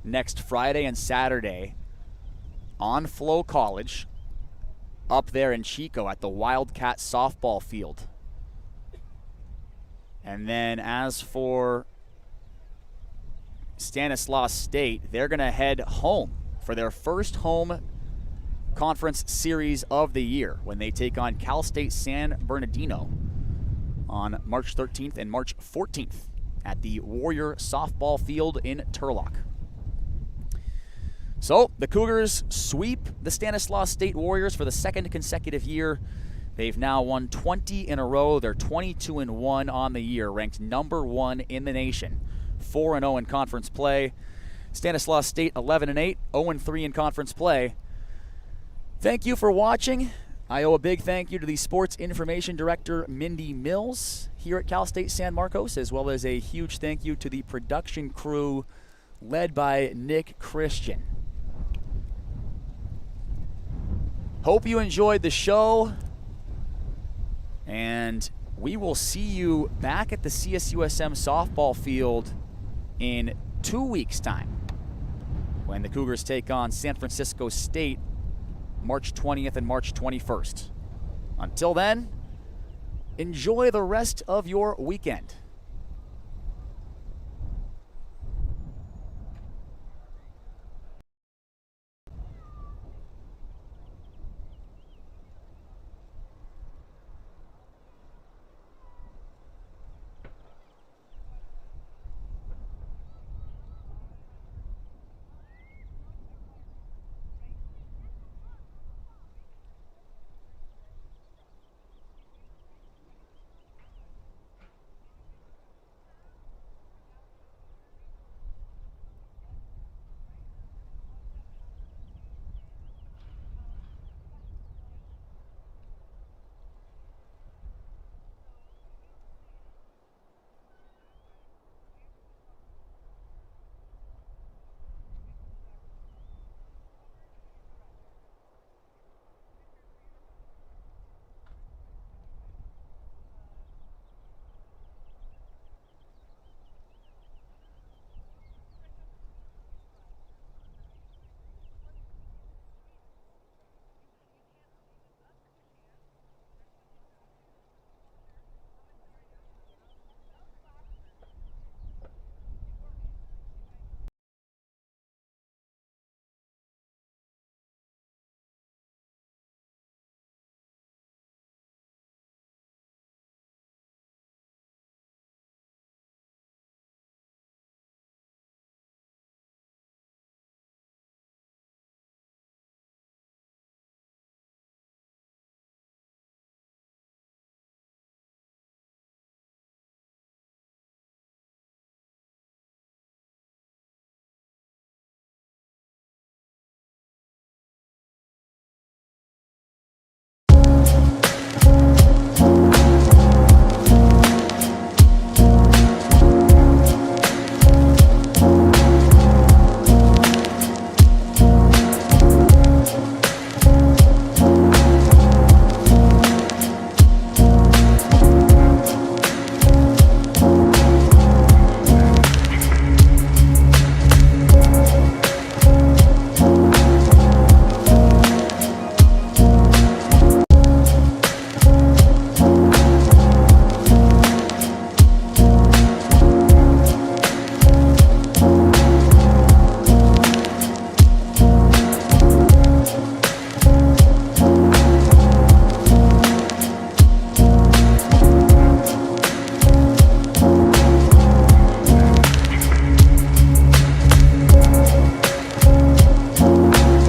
next Friday and Saturday on Flo College up there in Chico at the Wildcat softball field. And then as for Stanislaus State, they're going to head home for their first home conference series of the year when they take on Cal State San Bernardino on March 13th and March 14th at the Warrior softball field in Turlock. So the Cougars sweep the Stanislaus State Warriors for the second consecutive year. They've now won 20 in a row. They're 22-1 on the year, ranked number 1 in the nation. 4-0 in conference play. Stanislaus State 11-8, 0-3 in conference play. Thank you for watching. I owe a big thank you to the Sports Information Director, Mindy Mills, here at Cal State San Marcos, as well as a huge thank you to the production crew led by Nick Christian. Hope you enjoyed the show, and we will see you back at the CSUSM softball field in 2 weeks' time when the Cougars take on San Francisco State March 20th and March 21st. Until then, enjoy the rest of your weekend.